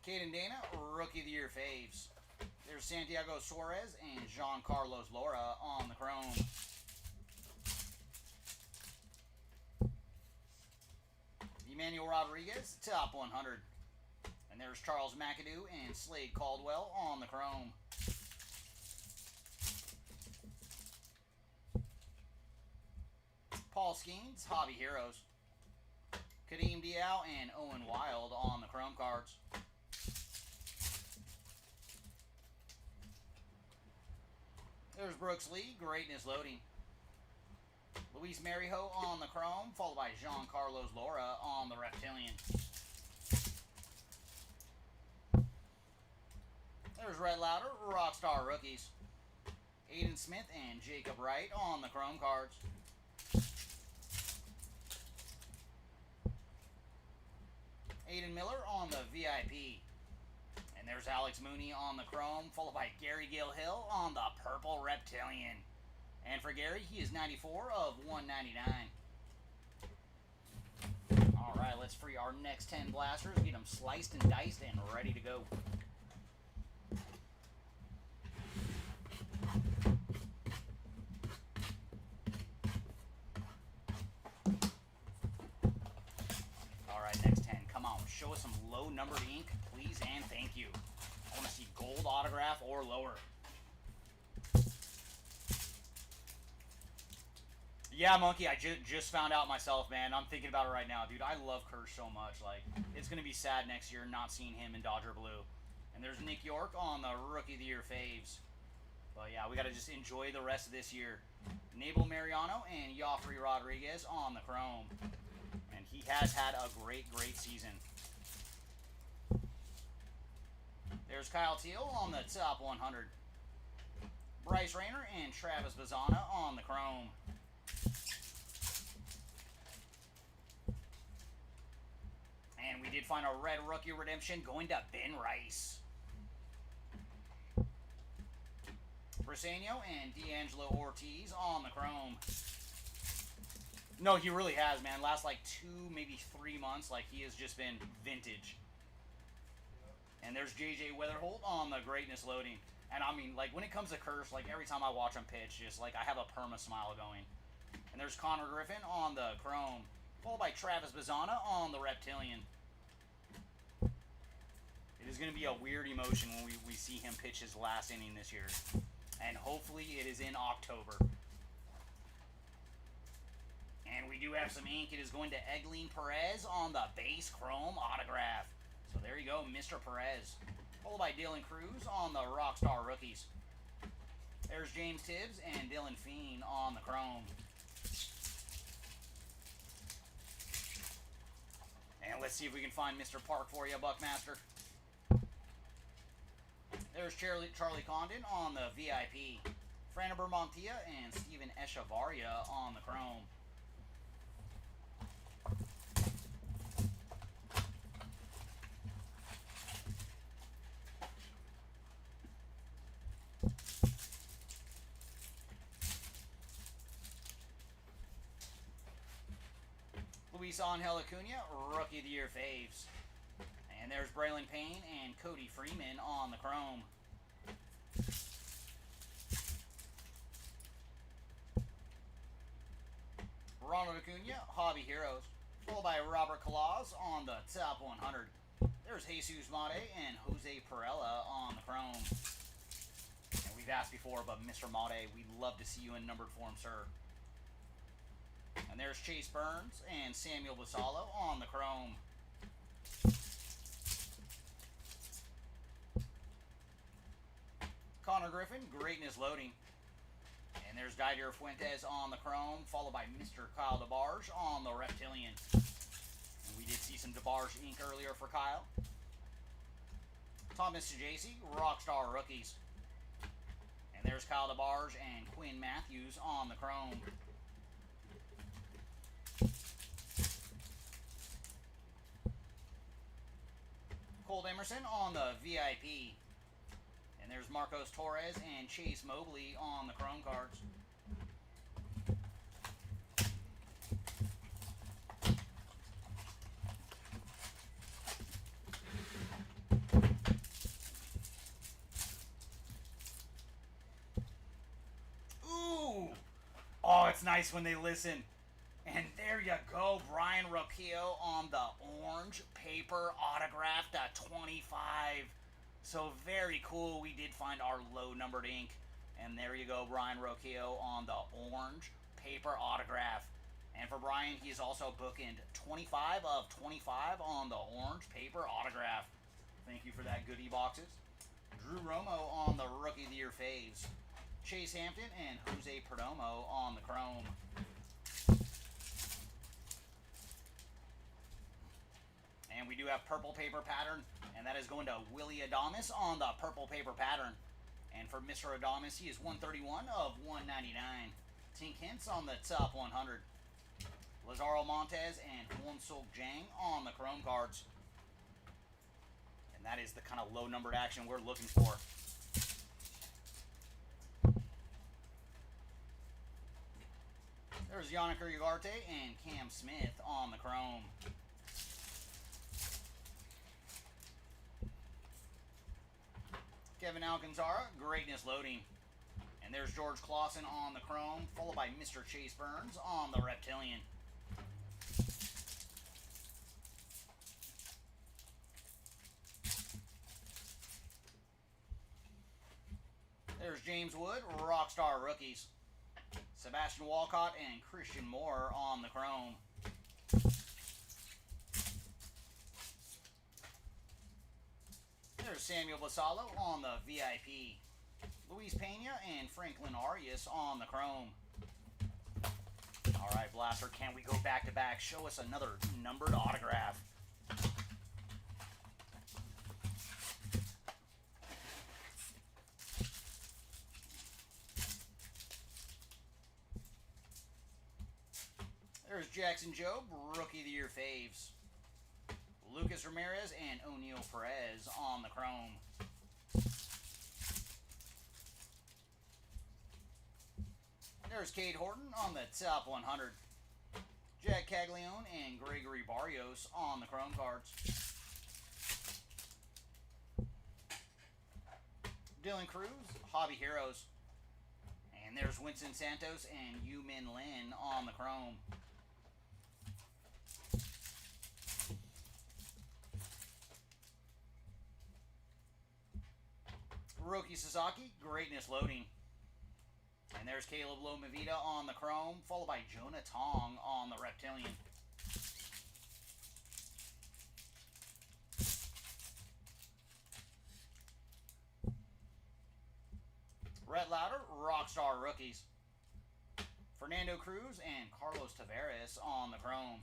Caden Dana, Rookie of the Year faves. There's Santiago Suarez and Jean Carlos Lora on the chrome. Emmanuel Rodriguez, top 100. And there's Charles McAdoo and Slade Caldwell on the chrome. Paul Skeens, Hobby Heroes. Kadeem Diao and Owen Wild on the chrome cards. There's Brooks Lee, Greatness Loading. Luis Marijo on the chrome, followed by Jean Carlos Lora on the Reptilian. There's Red Lauder, Rockstar Rookies. Aiden Smith and Jacob Wright on the chrome cards. Aiden Miller on the VIP. And there's Alex Mooney on the chrome, followed by Gary Gilhill on the purple Reptilian. And for Gary, he is 94 of 199. All right, let's free our next 10 blasters, get them sliced and diced and ready to go. All right, next 10. Come on, show us some low numbered ink, please, and thank you. I want to see gold autograph or lower. Yeah, Monkey, I just found out myself, man. I'm thinking about it right now, dude. I love Kersh so much. Like, it's going to be sad next year not seeing him in Dodger Blue. And there's Nick York on the Rookie of the Year faves. But yeah, we got to just enjoy the rest of this year. Nabel Mariano and Joffrey Rodriguez on the Chrome. And he has had a great season. There's Kyle Teal on the top 100. Bryce Rayner and Travis Bazzana on the Chrome. And we did find a red rookie redemption going to Ben Rice. Briseño and D'Angelo Ortiz on the Chrome. No, he really has, man. Last like 2, maybe 3 months, like he has just been vintage. And there's JJ Weatherholt on the greatness loading. And I mean, like when it comes to Kersh, like every time I watch him pitch, just like I have a perma smile going. And there's Connor Griffin on the Chrome, followed by Travis Bazzana on the Reptilian. It is going to be a weird emotion when we see him pitch his last inning this year. And hopefully it is in October. And we do have some ink. It is going to Eglin Perez on the base Chrome autograph. So there you go, Mr. Perez. Followed by Dylan Cruz on the Rockstar Rookies. There's James Tibbs and Dylan Fiend on the Chrome. And let's see if we can find Mr. Park for you, Buckmaster. There's Charlie Condon on the VIP. Franiber Montilla and Steven Echevarria on the Chrome. Luis Angel Acuna, Rookie of the Year faves. And there's Braylon Payne and Cody Freeman on the Chrome. Ronald Acuna, Hobby Heroes. Followed by Robert Claus on the top 100. There's Jesus Mate and Jose Perella on the Chrome. And we've asked before, but Mr. Mate, we'd love to see you in numbered form, sir. And there's Chase Burns and Samuel Basallo on the Chrome. Connor Griffin, greatness loading. And there's Didier Fuentes on the Chrome, followed by Mr. Kyle DeBarge on the Reptilian. And we did see some DeBarge ink earlier for Kyle. Thomas Sajaci, Rockstar Rookies. And there's Kyle DeBarge and Quinn Matthews on the Chrome. Colt Emerson on the VIP. And there's Marcos Torres and Chase Mobley on the Chrome cards. Ooh! Oh, it's nice when they listen. And there you go, Brian Rapio on the orange paper autograph to 25. So very cool. We did find our low numbered ink. And there you go, Brian Rocchio on the orange paper autograph. And for Brian, he's also bookend 25 of 25 on the orange paper autograph. Thank you for that, goodie boxes. Drew Romo on the Rookie of the Year faves. Chase Hampton and Jose Perdomo on the Chrome. And we do have purple paper pattern, and that is going to Willie Adames on the purple paper pattern. And for Mr. Adames, he is 131 of 199. Tink Hintz on the top 100. Lazaro Montes and Wonsuk Jang on the Chrome cards. And that is the kind of low numbered action we're looking for. There's Yannick Ugarte and Cam Smith on the Chrome. Kevin Alcantara, greatness loading. And there's George Clausen on the Chrome, followed by Mr. Chase Burns on the Reptilian. There's James Wood, Rockstar Rookies. Sebastian Walcott and Christian Moore on the chrome. There's Samuel Basallo on the VIP. Luis Pena and Franklin Arias on the chrome. All right, Blaster, can we go back-to-back? Show us another numbered autograph. There's Jackson Jobe, Rookie of the Year faves. Lucas Ramirez and O'Neal Perez on the chrome. There's Cade Horton on the top 100. Jack Caglione and Gregory Barrios on the chrome cards. Dylan Cruz, Hobby Heroes. And there's Winston Santos and Yu Min Lin on the chrome. Hiroki Sasaki, Greatness Loading. And there's Caleb Lomavita on the chrome, followed by Jonah Tong on the Reptilian. Rhett Lauder, Rockstar Rookies. Fernando Cruz and Carlos Tavares on the chrome.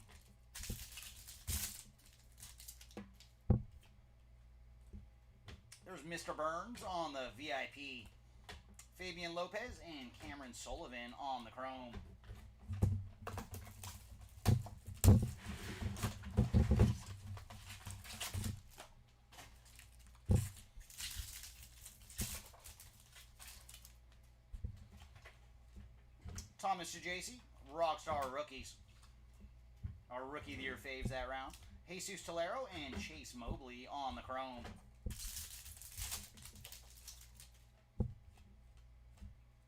There's Mr. Burns on the VIP. Fabian Lopez and Cameron Sullivan on the chrome. Thomas Sajasi, Rockstar Rookies. Our Rookie of the Year faves that round. Jesus Tolero and Chase Mobley on the chrome.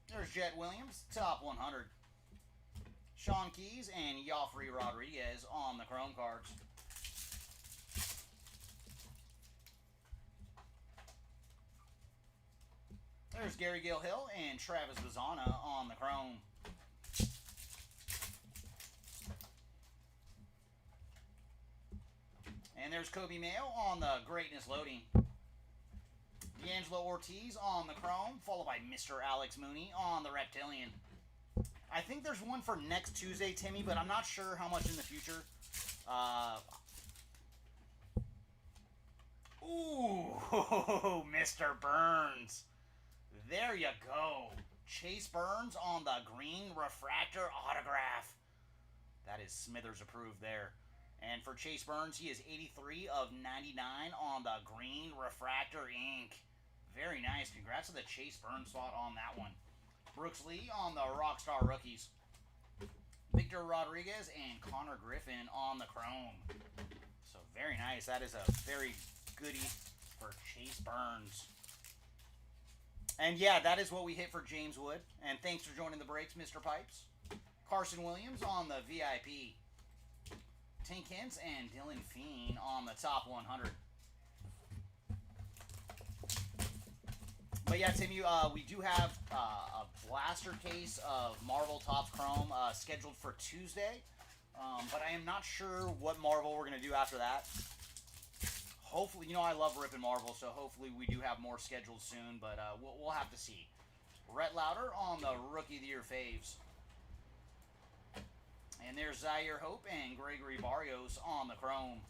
There's Jet Williams, top 100. Sean Keys and Joffrey Rodriguez on the chrome cards. There's Gary Gilhill and Travis Bazzana on the chrome. And there's Kobe Mayo on the Greatness Loading. D'Angelo Ortiz on the chrome, followed by Mr. Alex Mooney on the Reptilian. I think there's one for next Tuesday, Timmy, but I'm not sure how much in the future. Ooh, Mr. Burns. There you go. Chase Burns on the green refractor autograph. That is Smithers approved there. And for Chase Burns, he is 83 of 99 on the green refractor ink. Very nice. Congrats to the Chase Burns spot on that one. Brooks Lee on the Rockstar Rookies. Victor Rodriguez and Connor Griffin on the chrome. So very nice. That is a very goodie for Chase Burns. And yeah, that is what we hit for James Wood. And thanks for joining the breaks, Mr. Pipes. Carson Williams on the VIP. Tink Hintz and Dylan Fiend on the top 100. But yeah, Timmy, we do have a blaster case of Marvel Topps Chrome scheduled for Tuesday. But I am not sure what Marvel we're going to do after that. Hopefully, you know I love ripping Marvel, so hopefully we do have more scheduled soon. But we'll have to see. Rhett Lauder on the Rookie of the Year faves. And there's Zaire Hope and Gregory Barrios on the chrome.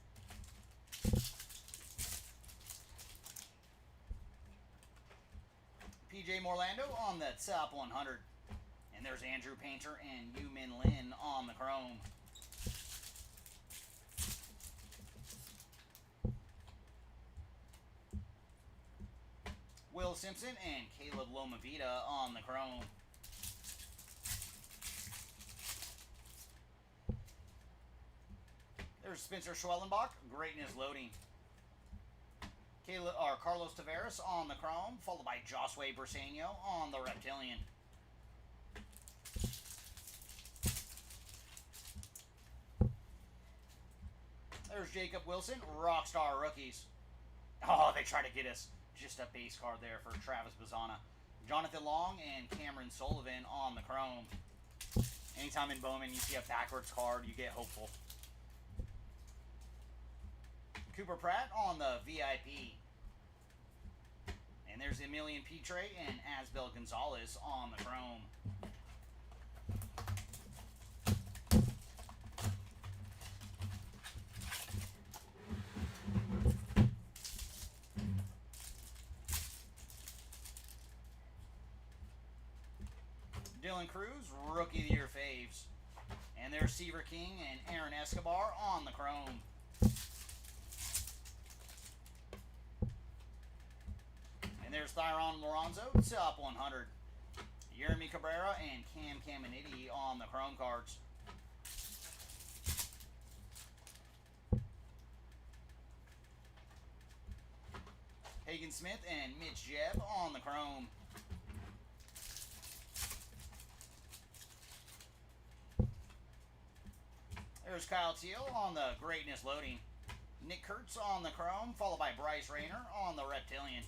PJ Morlando on the top 100. And there's Andrew Painter and Yu Min Lin on the chrome. Will Simpson and Caleb Lomavita on the chrome. There's Spencer Schwellenbach, Greatness Loading. Carlos Tavares on the chrome, followed by Josue Burseño on the Reptilian. There's Jacob Wilson, Rockstar Rookies. Oh, they try to get us just a base card there for Travis Bazzana. Jonathan Long and Cameron Sullivan on the chrome. Anytime in Bowman you see a backwards card, you get hopeful. Cooper Pratt on the VIP. And there's Emilian Petre and Asbel Gonzalez on the chrome. Dylan Cruz, Rookie of the Year faves. And there's Seaver King and Aaron Escobar on the chrome. And there's Thyron Lorenzo, top 100. Yeremy Cabrera and Cam Caminiti on the chrome cards. Hagen Smith and Mitch Jebb on the chrome. There's Kyle Teal on the Greatness Loading. Nick Kurtz on the chrome, followed by Bryce Rayner on the Reptilian.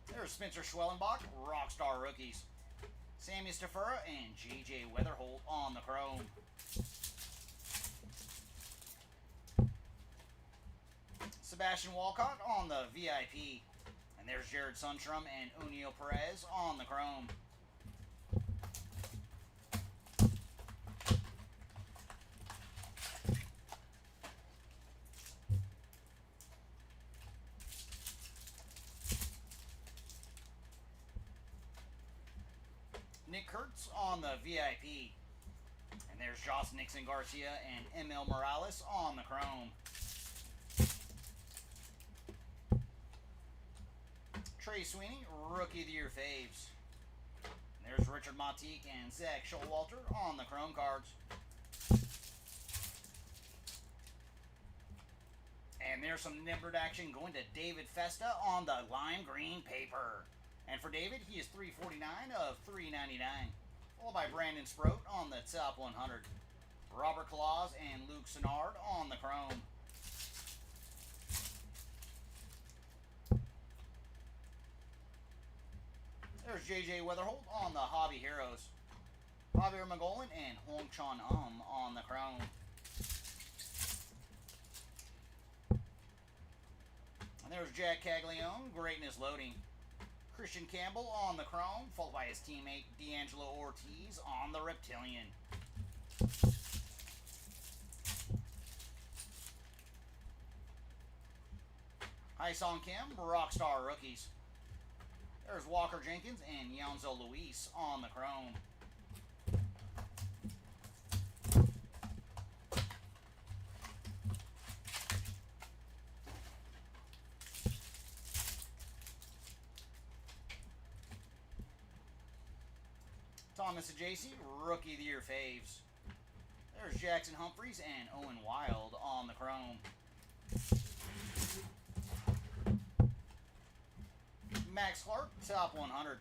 There's Spencer Schwellenbach, Rockstar Rookies. Sammy Stafura and J.J. Weatherholt on the chrome. Sebastian Walcott on the VIP. And there's Jared Sundstrom and Unio Perez on the chrome. Nick Kurtz on the VIP. And there's Josh Nixon Garcia and ML Morales on the chrome. Trey Sweeney, Rookie of the Year faves. And there's Richard Montique and Zach Showalter on the chrome cards. And there's some numbered action going to David Festa on the lime green paper. And for David, he is 349 of 399. Followed by Brandon Sproat on the top 100. Robert Claus and Luke Sennard on the chrome. There's J.J. Weatherholt on the Hobby Heroes. Javier Magolan and Hong Chon on the chrome. And there's Jack Caglione, Greatness Loading. Christian Campbell on the chrome, followed by his teammate D'Angelo Ortiz on the Reptilian. Hi-Song Kim, Rockstar Rookies. There's Walker Jenkins and Yonzo Luis on the chrome. Thomas Ajacey, Rookie of the Year faves. There's Jackson Humphreys and Owen Wild on the chrome. Max Clark, top 100.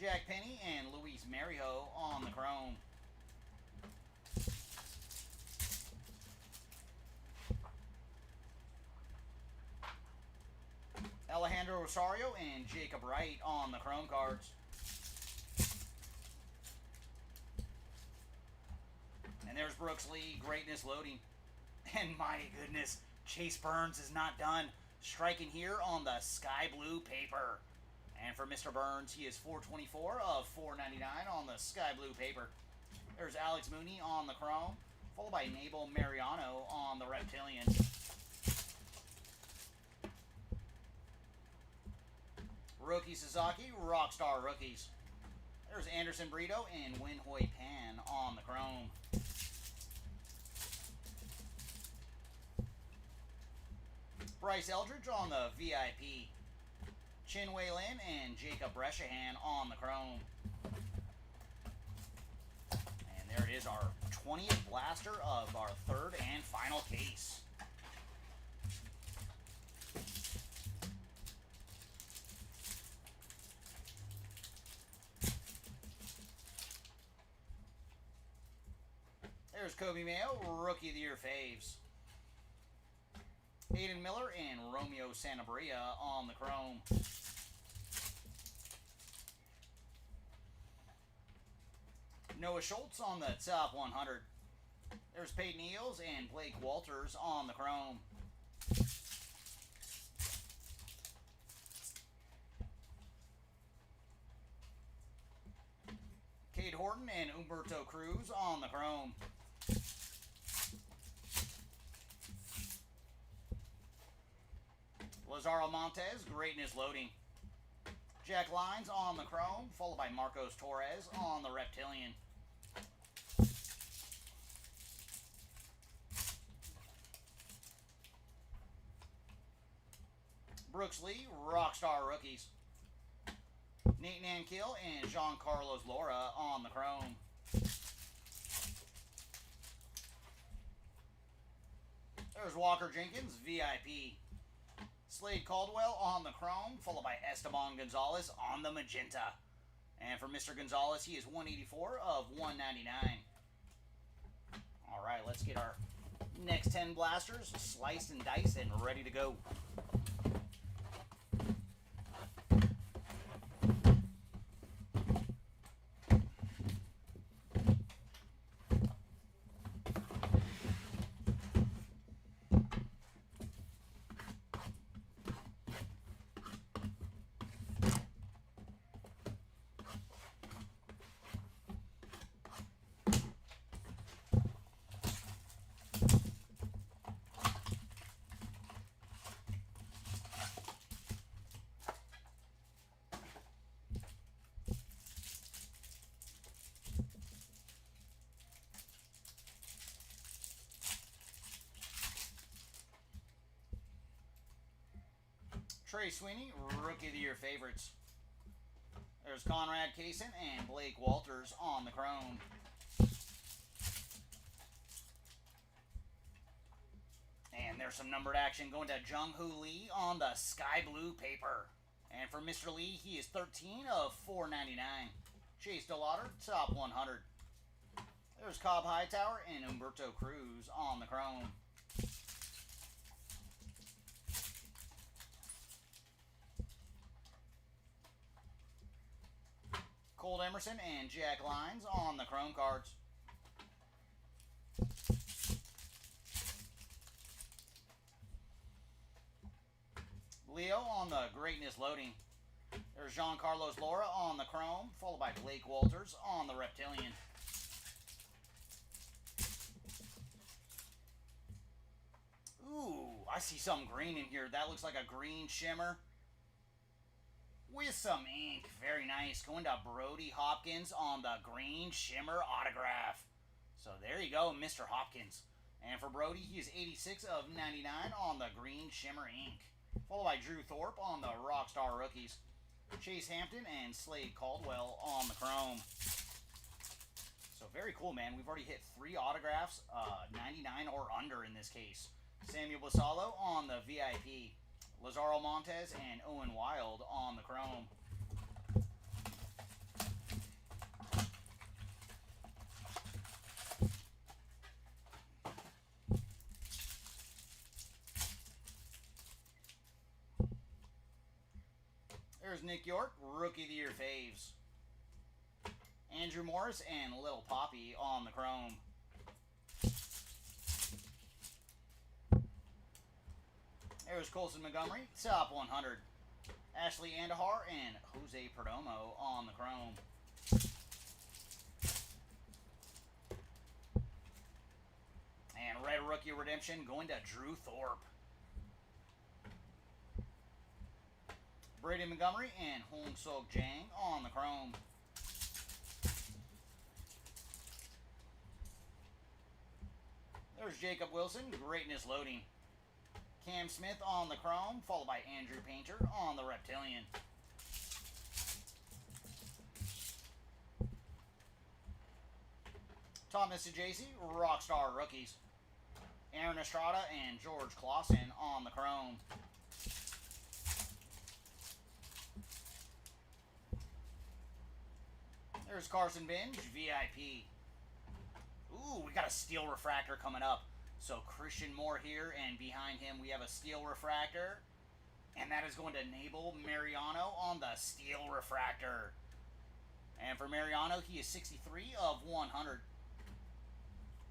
Jack Penny and Luis Marijo on the chrome. Alejandro Rosario and Jacob Wright on the chrome cards. And there's Brooks Lee, Greatness Loading. And my goodness, Chase Burns is not done. Striking here on the sky blue paper. And for Mr. Burns, he is 424 of 499 on the sky blue paper. There's Alex Mooney on the chrome, followed by Nabel Mariano on the Reptilian. Rookie Sasaki, Rockstar Rookies. There's Anderson Brito and Winhoy Pan on the chrome. Bryce Eldridge on the VIP. Chin Wei Lin and Jacob Breshahan on the chrome. And there it is, our 20th blaster of our third and final case. There's Kobe Mayo, Rookie of the Year faves. Aiden Miller and Romeo Sanabria on the chrome. Noah Schultz on the top 100. There's Peyton Eales and Blake Walters on the chrome. Cade Horton and Humberto Cruz on the chrome. Lazaro Montes, greatness loading. Jack Lyons on the chrome, followed by Marcos Torres on the reptilian. Brooks Lee, Rockstar rookies. Nate Nankill and Jean Carlos Laura on the chrome. There's Walker Jenkins, VIP. Slade Caldwell on the chrome, followed by Esteban Gonzalez on the magenta. And for Mr. Gonzalez, he is 184 of 199. All right, let's get our next 10 blasters sliced and diced and ready to go. Trey Sweeney, Rookie of the Year favorites. There's Conrad Kaysen and Blake Walters on the chrome. And there's some numbered action going to Jung-Hoo Lee on the sky blue paper. And for Mr. Lee, he is 13 of 499. Chase DeLauder, top 100. There's Cobb Hightower and Humberto Cruz on the chrome. Colt Emerson and Jack Lyons on the chrome cards. Leo on the greatness loading. There's Jean Carlos Laura on the chrome, followed by Blake Walters on the reptilian. Ooh, I see some green in here. That looks like a green shimmer with some ink. Very nice. Going to Brody Hopkins on the green shimmer autograph. So there you go, Mr. Hopkins. And for Brody, he is 86 of 99 on the green shimmer ink. Followed by Drew Thorpe on the Rockstar rookies. Chase Hampton and Slade Caldwell on the chrome. So very cool, man. We've already hit 3 autographs, 99 or under in this case. Samuel Basallo on the VIP. Lazaro Montes and Owen Wild on the chrome. There's Nick York, Rookie of the Year faves. Andrew Morris and Lil Poppy on the chrome. There's Colson Montgomery, top 100. Ashley Andahar and Jose Perdomo on the chrome. And red rookie redemption going to Drew Thorpe. Brady Montgomery and Hong Sok Jang on the chrome. There's Jacob Wilson, greatness loading. Cam Smith on the chrome, followed by Andrew Painter on the reptilian. Thomas Ajacey, Rockstar rookies. Aaron Estrada and George Clausen on the chrome. There's Carson Binge, VIP. Ooh, we got a steel refractor coming up. So Christian Moore here, and behind him we have a steel refractor. And that is going to enable Mariano on the steel refractor. And for Mariano, he is 63 of 100.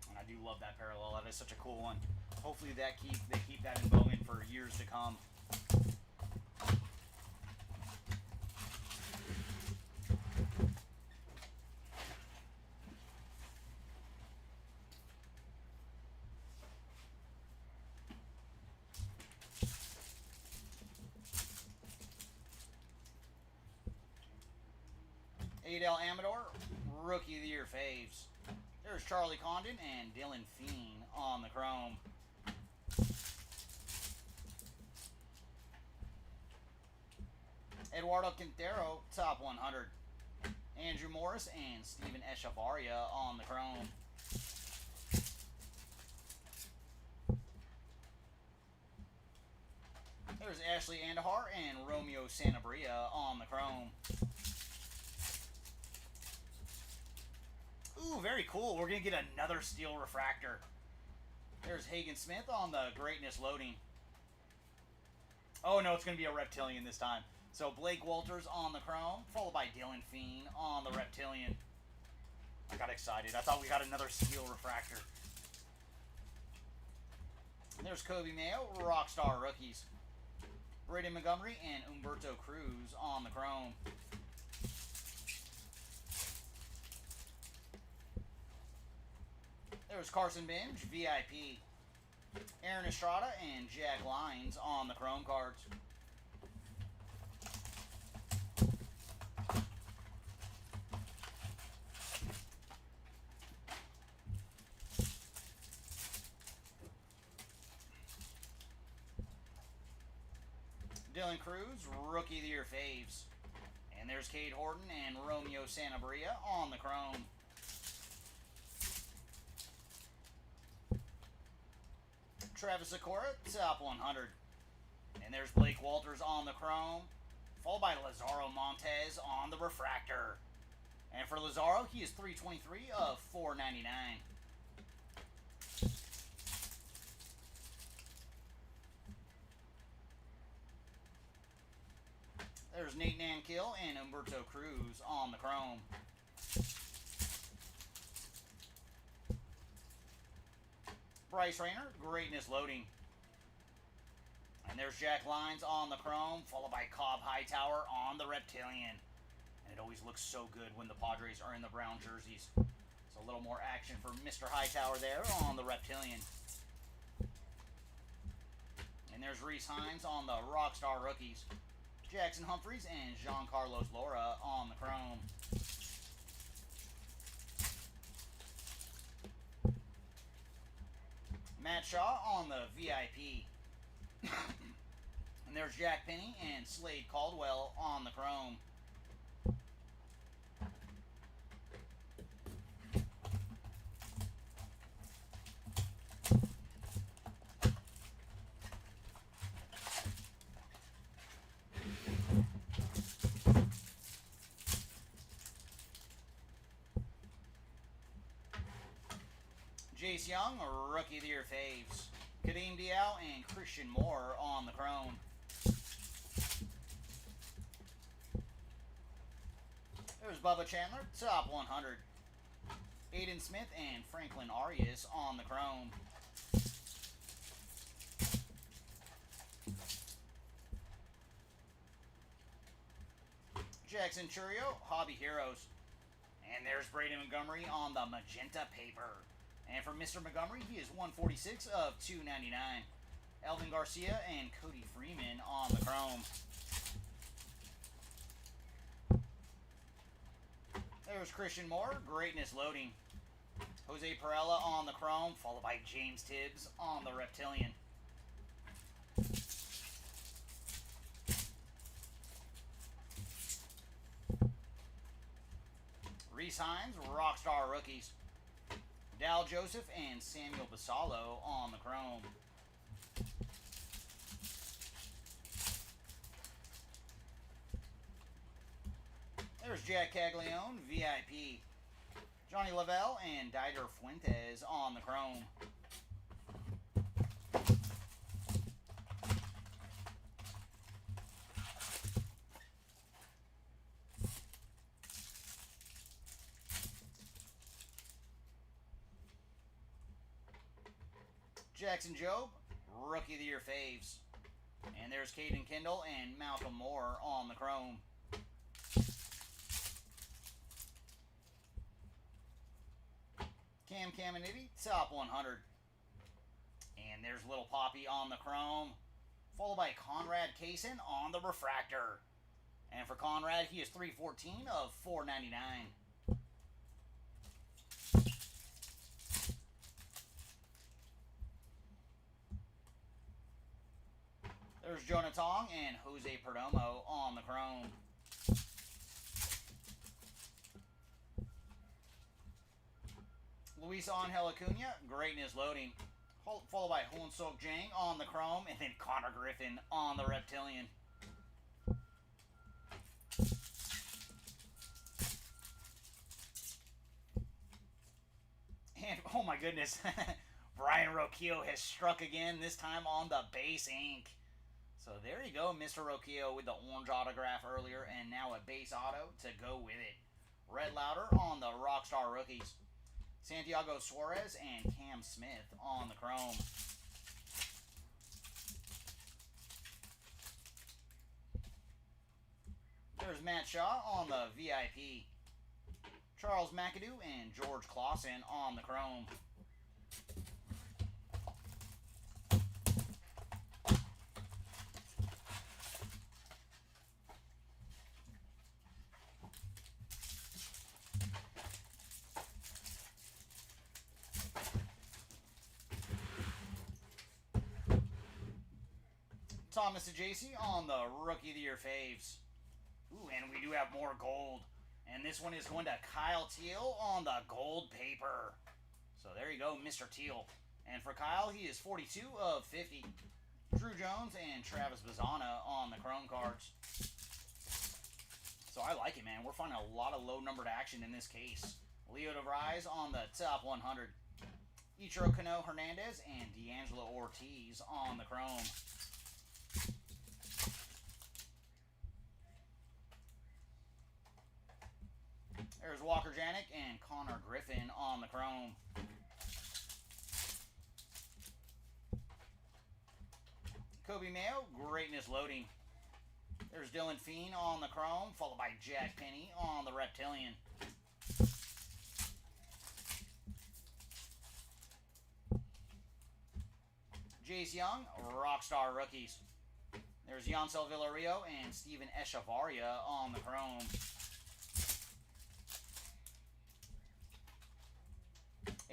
And I do love that parallel. That is such a cool one. Hopefully they keep that in Bowman for years to come. Adel Amador, Rookie of the Year faves. There's Charlie Condon and Dylan Fiend on the chrome. Eduardo Quintero, top 100. Andrew Morris and Steven Echevarria on the chrome. There's Ashley Andahar and Romeo Sanabria on the chrome. Ooh, very cool. We're going to get another steel refractor. There's Hagen Smith on the Greatness loading. Oh, no, it's going to be a reptilian this time. So Blake Walters on the chrome, followed by Dylan Fiend on the reptilian. I got excited. I thought we got another steel refractor. There's Kobe Mayo, Rockstar rookies. Braden Montgomery and Humberto Cruz on the chrome. There's Carson Bench, VIP. Aaron Estrada and Jack Lyons on the chrome cards. Dylan Cruz, Rookie of the Year faves. And there's Cade Horton and Romeo Sanabria on the chrome. Travis Sakura, top 100. And there's Blake Walters on the chrome, followed by Lazaro Montez on the refractor. And for Lazaro, he is 323 of 499. There's Nate Nankill and Humberto Cruz on the chrome. Bryce Rayner, Greatness loading. And there's Jack Lyons on the chrome, followed by Cobb Hightower on the reptilian. And it always looks so good when the Padres are in the brown jerseys. So a little more action for Mr. Hightower there on the reptilian. And there's Reese Hines on the Rockstar rookies. Jackson Humphreys and Giancarlo Laura on the chrome. Matt Shaw on the VIP. And there's Jack Penny and Slade Caldwell on the chrome. Jace Young, Rookie of the Year faves. Kadeem Diao and Christian Moore on the chrome. There's Bubba Chandler, top 100. Aiden Smith and Franklin Arias on the chrome. Jackson Churio, Hobby Heroes. And there's Braden Montgomery on the magenta paper. And for Mr. Montgomery, he is 146 of 299. Elvin Garcia and Cody Freeman on the chrome. There's Christian Moore, Greatness loading. Jose Perella on the chrome, followed by James Tibbs on the reptilian. Reese Hines, Rockstar rookies. Dal Joseph and Samuel Basallo on the chrome. There's Jack Caglione, VIP. Johnny Lavelle and Dider Fuentes on the chrome. Jackson Jobe, Rookie of the Year faves. And there's Caden Kendall and Malcolm Moore on the chrome. Cam Caminiti, top 100. And there's Little Poppy on the chrome, followed by Conrad Kaysen on the refractor. And for Conrad, he is 314 of 499. There's Jonah Tong and Jose Perdomo on the chrome. Luis Angel Acuna, greatness loading. Followed by Hoon Sok Jang on the chrome, and then Connor Griffin on the reptilian. And, oh my goodness, Brian Roquillo has struck again, this time on the base ink. So there you go, Mr. Roquillo with the orange autograph earlier, and now a base auto to go with it. Red Lauder on the Rockstar rookies. Santiago Suarez and Cam Smith on the chrome. There's Matt Shaw on the VIP. Charles McAdoo and George Clausen on the chrome. Thomas Ajacey on the Rookie of the Year faves. Ooh, and we do have more gold. And this one is going to Kyle Teal on the gold paper. So there you go, Mr. Teal. And for Kyle, he is 42 of 50. Drew Jones and Travis Bazzana on the chrome cards. So I like it, man. We're finding a lot of low-numbered action in this case. Leo DeVries on the top 100. Ichiro Kano Hernandez and D'Angelo Ortiz on the chrome. There's Walker Janik and Connor Griffin on the chrome. Kobe Mayo, greatness loading. There's Dylan Feen on the chrome, followed by Jack Penny on the reptilian. Jace Young, Rockstar rookies. There's Yancel Villario and Steven Echevarria on the chrome.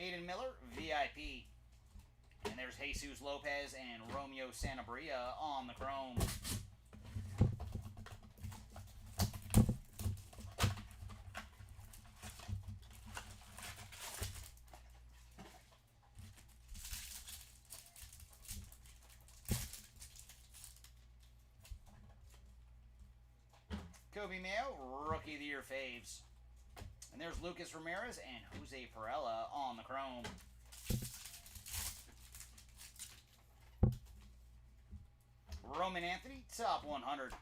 Aiden Miller, VIP. And there's Jesus Lopez and Romeo Sanabria on the chrome. Kobe Mayo, Rookie of the Year faves. And there's Lucas Ramirez and Jose Perella on the chrome. Roman Anthony, top 100.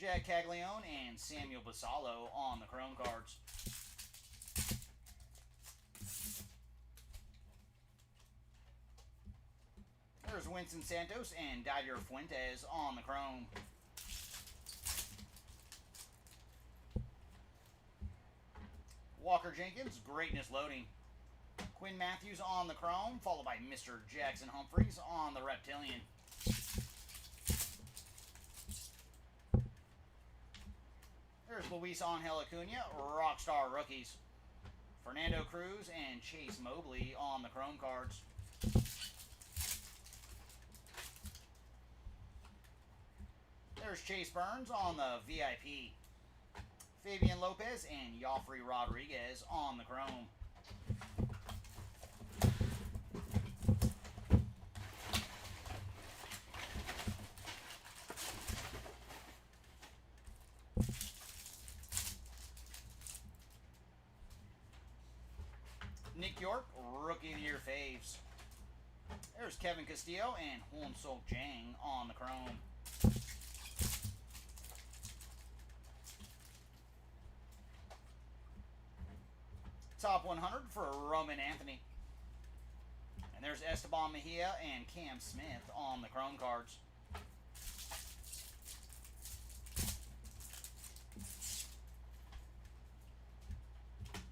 Jack Caglione and Samuel Basallo on the chrome cards. There's Winston Santos and Didier Fuentes on the chrome. Walker Jenkins, greatness loading. Quinn Matthews on the chrome, followed by Mr. Jackson Humphreys on the reptilian. There's Luis Angel Acuna, Rockstar rookies. Fernando Cruz and Chase Mobley on the chrome cards. There's Chase Burns on the VIP. Fabian Lopez and Joffrey Rodriguez on the chrome. Nick York, Rookie of the Year faves. There's Kevin Castillo and Hoon Sok Jang on the chrome. Top 100 for Roman Anthony. And And there's Esteban Mejia and Cam Smith on the Chrome cards.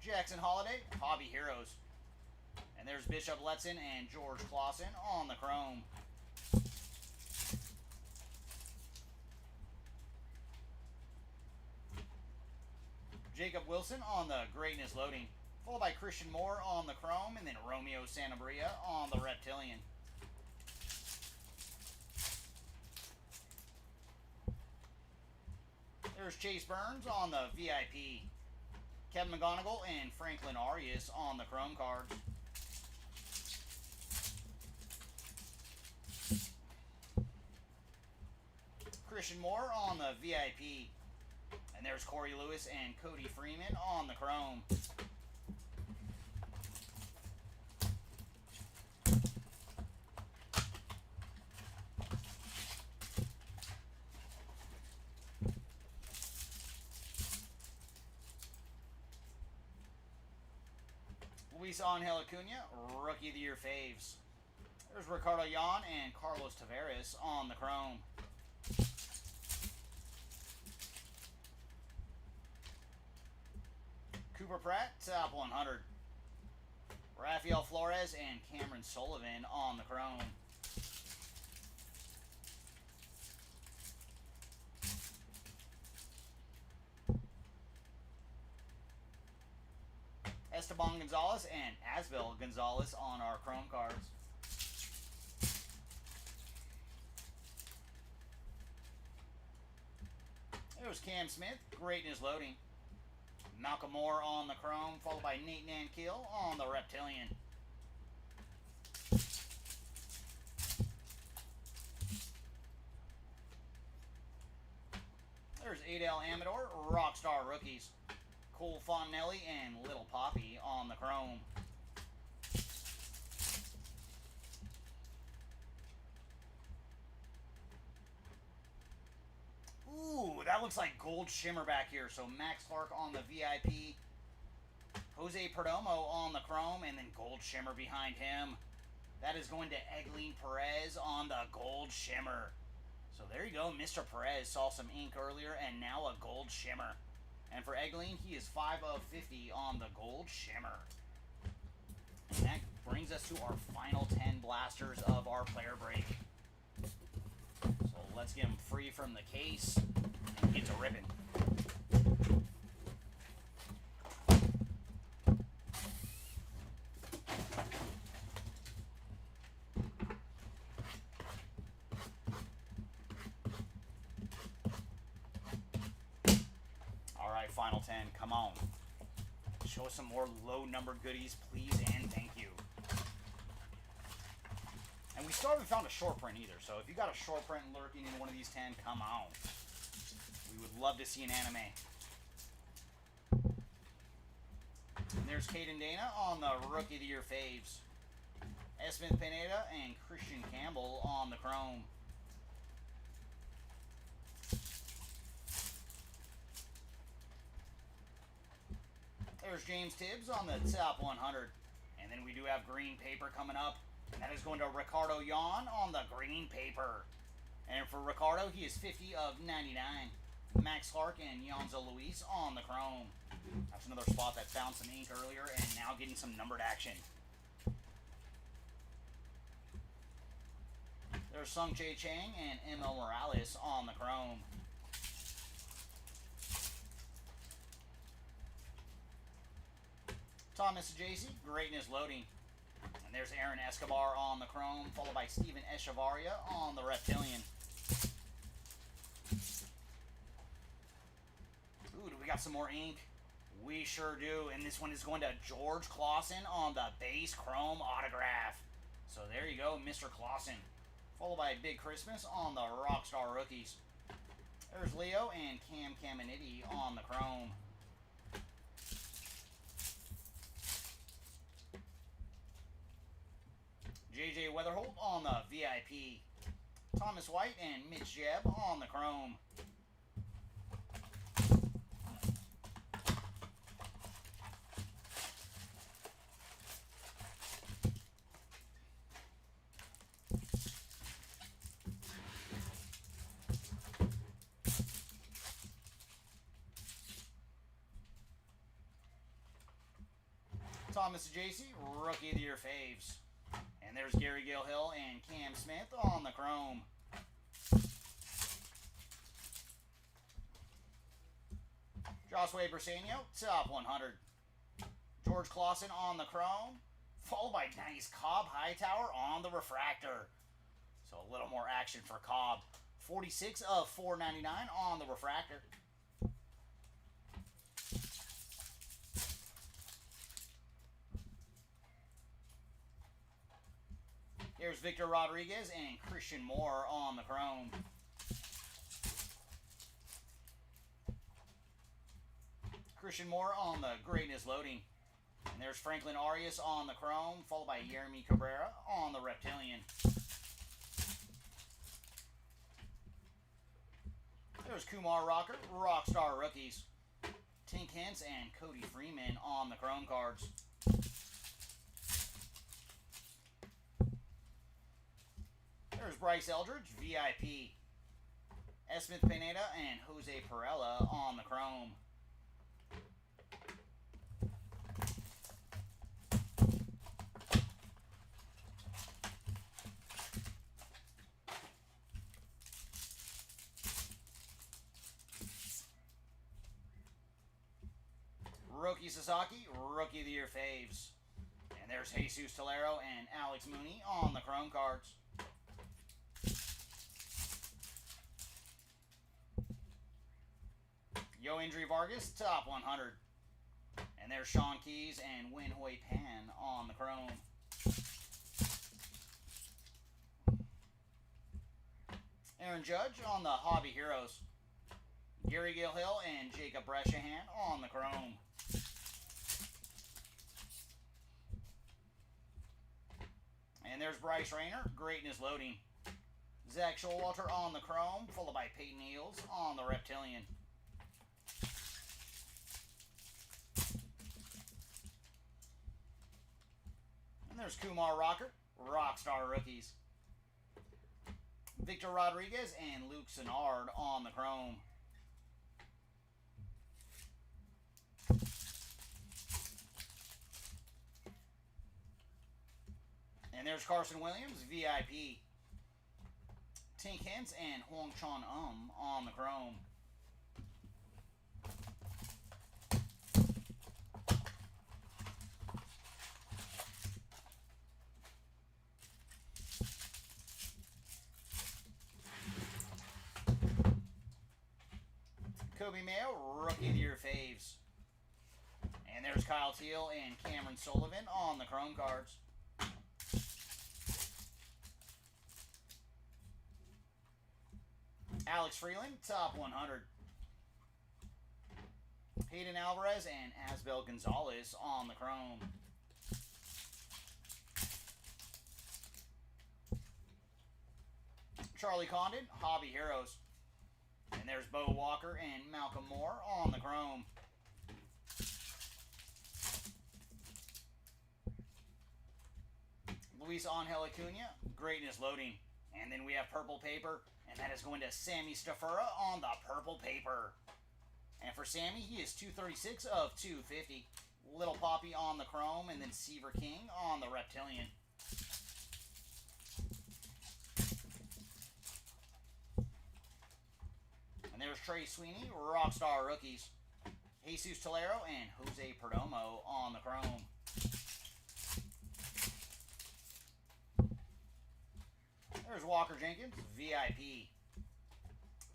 Jackson Holiday, Hobby Heroes. And there's Bishop Letson and George Clausen on the Chrome. Jacob Wilson on the Greatness Loading, followed by Christian Moore on the Chrome, and then Romeo Santabria on the Reptilian. There's Chase Burns on the VIP. Kevin McGonigal and Franklin Arias on the Chrome cards. Christian Moore on the VIP. And there's Corey Lewis and Cody Freeman on the Chrome. Luis Angel Acuna, Rookie of the Year faves. There's Ricardo Yan and Carlos Tavares on the Chrome. Cooper Pratt, top 100. Rafael Flores and Cameron Sullivan on the Chrome. Esteban Gonzalez and Asbel Gonzalez on our Chrome cards. There's Cam Smith, Greatness Loading. Malcolm Moore on the Chrome, followed by Nate Nankill on the Reptilian. There's Adel Amador, Rockstar Rookies. Cole Fontenelli and Little Poppy on the Chrome. Ooh, that looks like gold shimmer back here. So Max Clark on the VIP. Jose Perdomo on the Chrome, and then gold shimmer behind him. That is going to Egleen Perez on the gold shimmer. So there you go. Mr. Perez saw some ink earlier, and now a gold shimmer. And for Egleen, he is 5 of 50 on the gold shimmer. And that brings us to our final 10 blasters of our player break. So let's get them free from the case and get to ripping. Final 10, come on. Show us some more low numbered goodies, please, and thank you. And we still haven't found a short print either, so if you got a short print lurking in one of these 10, come on. We would love to see an anime. And there's Caden Dana on the Rookie of the Year faves. Esmith Pineda and Christian Campbell on the Chrome. There's James Tibbs on the top 100. And then we do have green paper coming up. And that is going to Ricardo Yan on the green paper. And for Ricardo, he is 50 of 99. Max Clark and Yonzo Luis on the Chrome. That's another spot that found some ink earlier and now getting some numbered action. There's Sung Chae Chang and ML Morales on the Chrome. Thomas Jaycee, Greatness Loading. And there's Aaron Escobar on the Chrome, followed by Steven Echevarria on the Reptilian. Ooh, do we got some more ink? We sure do. And this one is going to George Clausen on the base Chrome autograph. So there you go, Mr. Clausen. Followed by Big Christmas on the Rockstar Rookies. There's Leo and Cam Caminiti on the Chrome. JJ Weatherholt on the VIP. Thomas White and Mitch Jebb on the Chrome. Thomas JC, Rookie of the Year faves. And there's Gary Gilhill and Cam Smith on the chrome. Joshua Briseno, top 100. George Clausen on the chrome, followed by nice Cobb Hightower on the refractor. So a little more action for Cobb. 46 of 499 on the refractor. Here's Victor Rodriguez and Christian Moore on the chrome. Christian Moore on the greatness loading. And there's Franklin Arias on the chrome, followed by Yeremy Cabrera on the reptilian. There's Kumar Rocker, Rockstar rookies. Tink Hintz and Cody Freeman on the chrome cards. There's Bryce Eldridge, VIP. Esmith Pineda and Jose Perella on the chrome. Rookie Sasaki, Rookie of the Year faves. And there's Jesus Tolero and Alex Mooney on the chrome cards. Yoendry Vargas, top 100. And there's Sean Keys and Win Hui Pan on the chrome. Aaron Judge on the Hobby Heroes. Gary Gilhill and Jacob Breshahan on the chrome. And there's Bryce Rayner, greatness loading. Zach Showalter on the chrome, followed by Peyton Eels on the reptilian. And there's Kumar Rocker, Rockstar rookies. Victor Rodriguez and Luke Sennard on the chrome. And there's Carson Williams, VIP. Tink Hintz and Hwang Chon on the chrome. Kobe Mayo, Rookie of the Year faves. And there's Kyle Teal and Cameron Sullivan on the chrome cards. Alex Freeland, top 100. Hayden Alvarez and Asbel Gonzalez on the chrome. Charlie Condon, Hobby Heroes. And there's Bo Walker and Malcolm Moore on the chrome. Luis Angel Acuna, greatness loading. And then we have purple paper, and that is going to Sammy Stafura on the purple paper. And for Sammy, he is 236 of 250. Little Poppy on the chrome, and then Seaver King on the reptilian. And there's Trey Sweeney, Rockstar rookies. Jesus Tolero and Jose Perdomo on the chrome. There's Walker Jenkins, VIP.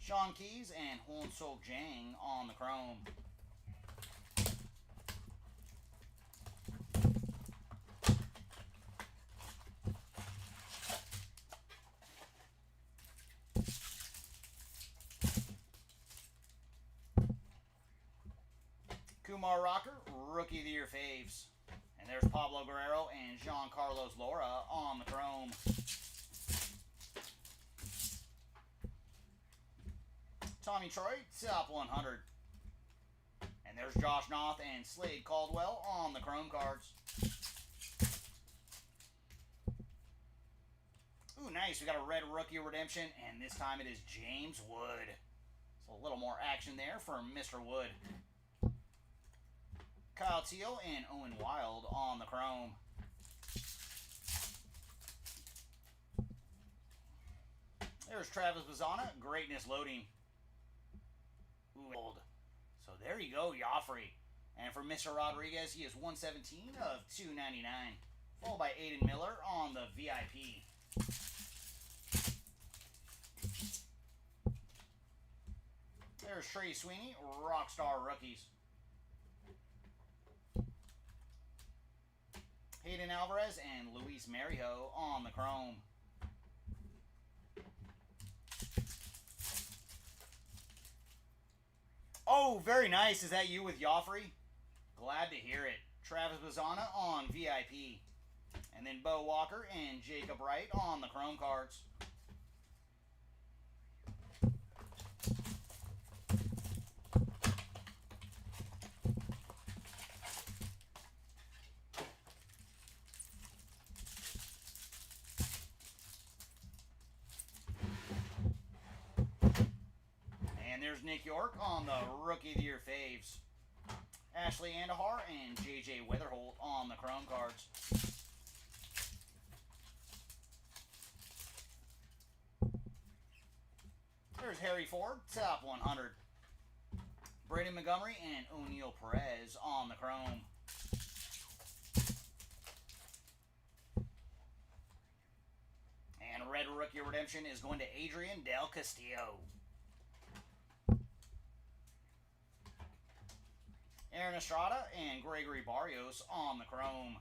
Sean Keys and Hon Sol Jang on the chrome. Kumar Rocker, Rookie of the Year faves. And there's Pablo Guerrero and Jean Carlos Laura on the chrome. Tommy Troy, top 100. And there's Josh Noth and Slade Caldwell on the chrome cards. Ooh, nice. We got a red rookie redemption, and this time it is James Wood. So a little more action there for Mr. Wood. Kyle Teal and Owen Wild on the chrome. There's Travis Bazzana, greatness loading. Ooh, old. So there you go, Joffrey. And for Mr. Rodriguez, he is 117 of 299. Followed by Aiden Miller on the VIP. There's Trey Sweeney, Rockstar Rookies. Hayden Alvarez and Luis Marijo on the chrome. Oh, very nice. Is that you with Joffrey? Glad to hear it. Travis Bazzana on VIP. And then Bo Walker and Jacob Wright on the chrome cards. And there's Nick York on the Rookie of the Year faves. Ashley Andahar and JJ Weatherholt on the chrome cards. There's Harry Ford, top 100. Brady Montgomery and O'Neal Perez on the chrome. And red rookie redemption is going to Adrian Del Castillo. Aaron Estrada and Gregory Barrios on the chrome.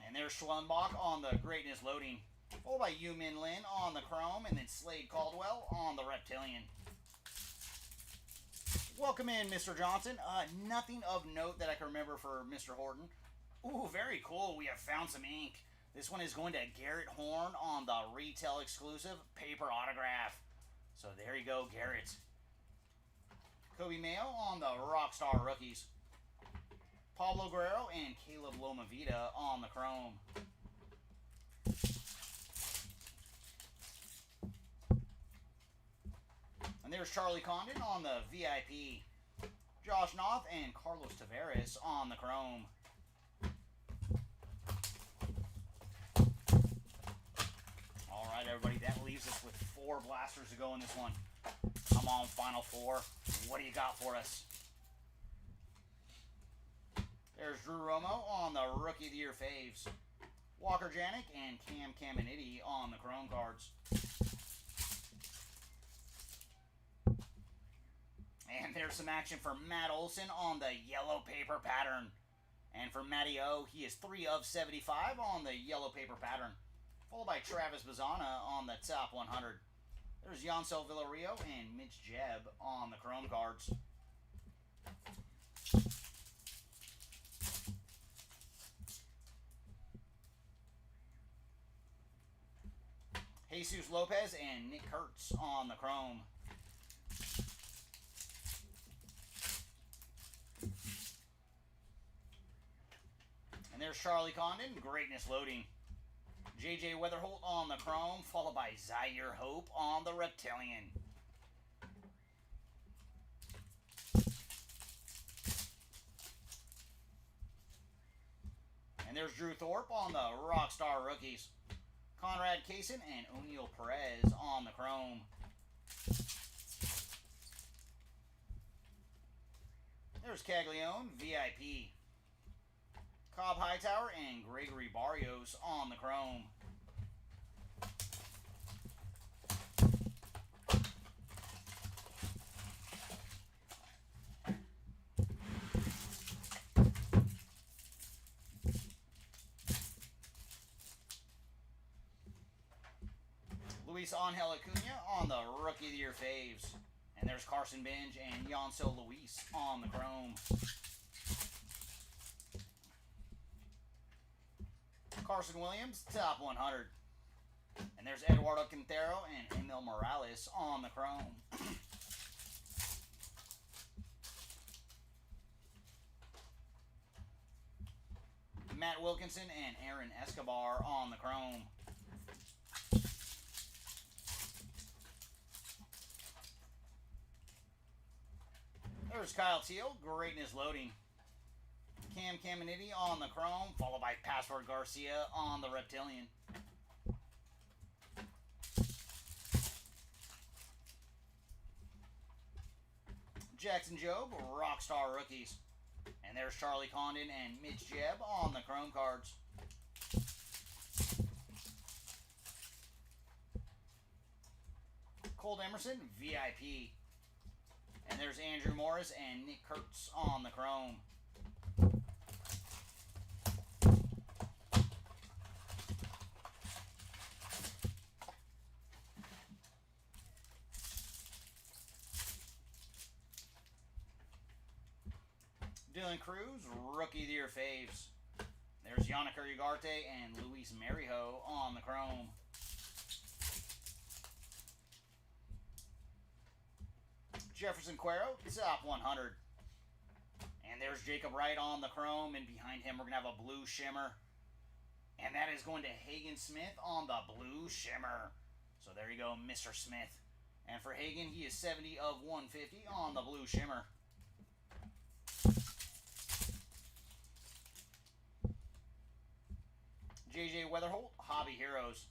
And there's Schwellenbach on the greatness loading. Followed by Yu Min Lin on the chrome, and then Slade Caldwell on the reptilian. Welcome in, Mr. Johnson. Nothing of note that I can remember for Mr. Horton. Ooh, very cool. We have found some ink. This one is going to Garrett Horn on the retail exclusive paper autograph. So there you go, Garrett. Kobe Mayo on the Rockstar Rookies. Pablo Guerrero and Caleb Lomavita on the chrome. And there's Charlie Condon on the VIP. Josh Knopf and Carlos Tavares on the chrome. Alright, everybody, that leaves us with 4 blasters to go in this one. Come on, Final 4. What do you got for us? There's Drew Romo on the Rookie of the Year faves. Walker Janik and Cam Caminiti on the chrome cards. And there's some action for Matt Olson on the yellow paper pattern. And for Matty O, he is 3 of 75 on the yellow paper pattern. Followed by Travis Bazzana on the top 100. There's Yancel Villarreal and Mitch Jebb on the chrome cards. Jesus Lopez and Nick Kurtz on the chrome. And there's Charlie Condon, greatness loading. JJ Weatherholt on the chrome, followed by Zaire Hope on the reptilian. And there's Drew Thorpe on the Rockstar Rookies. Conrad Kaysen and O'Neal Perez on the chrome. There's Caglione, VIP. Cobb Hightower and Gregory Barrios on the chrome. Luis Angel Acuna on the Rookie of the Year faves. And there's Carson Benj and Yancel Luis on the chrome. Carson Williams, top 100. And there's Eduardo Quintero and Emil Morales on the chrome. Matt Wilkinson and Aaron Escobar on the chrome. There's Kyle Teal, greatness loading. Cam Caminiti on the chrome, followed by Passport Garcia on the reptilian. Jackson Jobe, Rockstar rookies. And there's Charlie Condon and Mitch Jebb on the chrome cards. Colt Emerson, VIP. And there's Andrew Morris and Nick Kurtz on the chrome. Dylan Cruz, Rookie of the Year faves. There's Yannick Ugarte and Luis Marijo on the chrome. Jefferson Cuero, top 100. And there's Jacob Wright on the chrome, and behind him we're going to have a blue shimmer. And that is going to Hagen Smith on the blue shimmer. So there you go, Mr. Smith. And for Hagen, he is 70 of 150 on the blue shimmer. JJ Weatherholt, Hobby Heroes.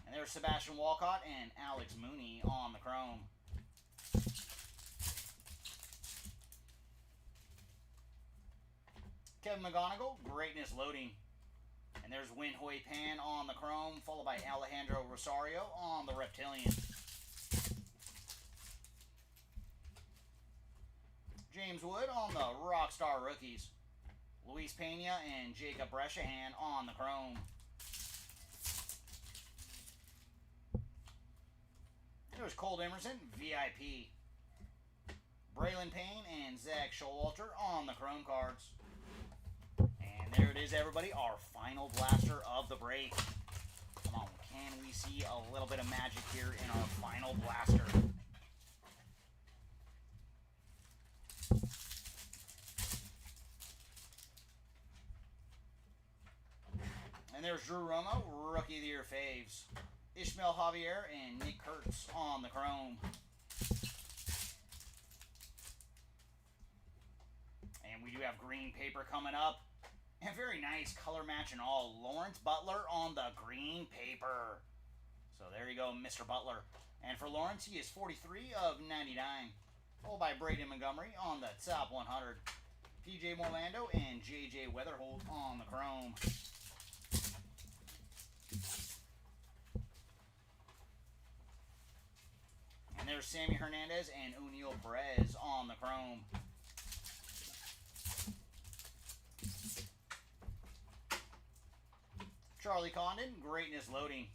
And there's Sebastian Walcott and Alex Mooney on the chrome. Kevin McGonigal, greatness loading. And there's Win Hui Pan on the chrome, followed by Alejandro Rosario on the reptilian. James Wood on the Rockstar rookies. Luis Pena and Jacob Breshahan on the chrome. There's Colt Emerson, VIP. Braylon Payne and Zach Showalter on the chrome cards. And there it is, everybody, our final blaster of the break. Come on, can we see a little bit of magic here in our final blaster? And there's Drew Romo, Rookie of the Year faves. Ishmael Javier and Nick Kurtz on the chrome. And we do have green paper coming up. And very nice color match and all. Lawrence Butler on the green paper. So there you go, Mr. Butler. And for Lawrence, he is 43 of 99. Followed by Braden Montgomery on the top 100. PJ Morlando and JJ Weatherholt on the chrome. And there's Sammy Hernandez and O'Neal Perez on the chrome. Charlie Condon, greatness loading.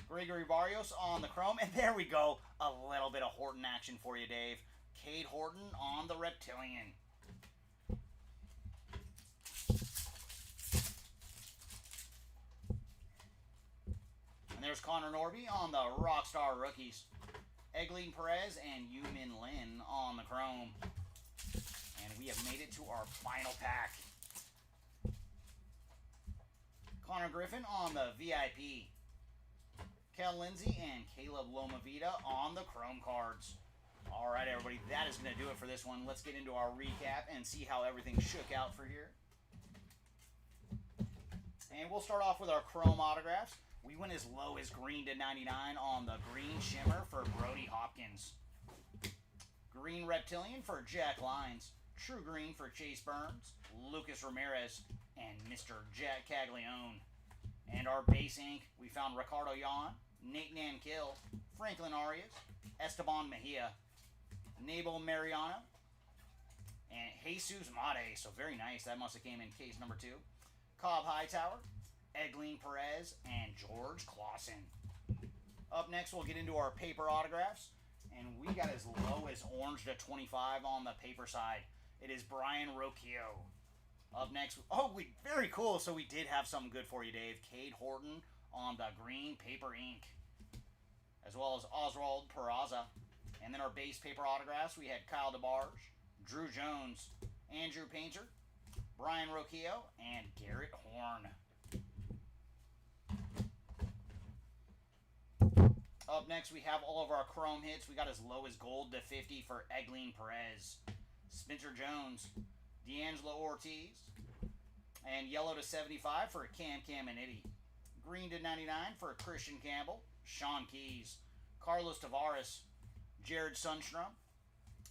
Gregory Barrios on the chrome. And there we go. A little bit of Horton action for you, Dave. Cade Horton on the reptilian. And there's Connor Norby on the Rockstar rookies. Egleen Perez and Yumin Lin on the chrome. And we have made it to our final pack. Connor Griffin on the VIP. Kel Lindsay and Caleb Lomavita on the chrome cards. All right, everybody, that is going to do it for this one. Let's get into our recap and see how everything shook out for here. And we'll start off with our chrome autographs. We went as low as green to 99 on the green shimmer for Brody Hopkins. Green reptilian for Jack Lyons. True green for Chase Burns, Lucas Ramirez, and Mr. Jack Caglione. And our base ink, we found Ricardo Yan, Nate Nankill, Franklin Arias, Esteban Mejia, Nabel Mariano, and Jesus Mate. So very nice. That must have came in case number 2. Cobb Hightower, Egleen Perez, and George Clausen. Up next, we'll get into our paper autographs. And we got as low as orange to 25 on the paper side. It is Brian Rocchio. Up next, very cool. So we did have something good for you, Dave. Cade Horton on the green paper ink, as well as Oswald Peraza. And then our base paper autographs, we had Kyle DeBarge, Drew Jones, Andrew Painter, Brian Rocchio, and Garrett Horn. Up next, we have all of our chrome hits. We got as low as gold to 50 for Egleen Perez, Spencer Jones, D'Angelo Ortiz, and yellow to 75 for Cam and Itty. Green to 99 for Christian Campbell, Sean Keys, Carlos Tavares, Jared Sundstrom,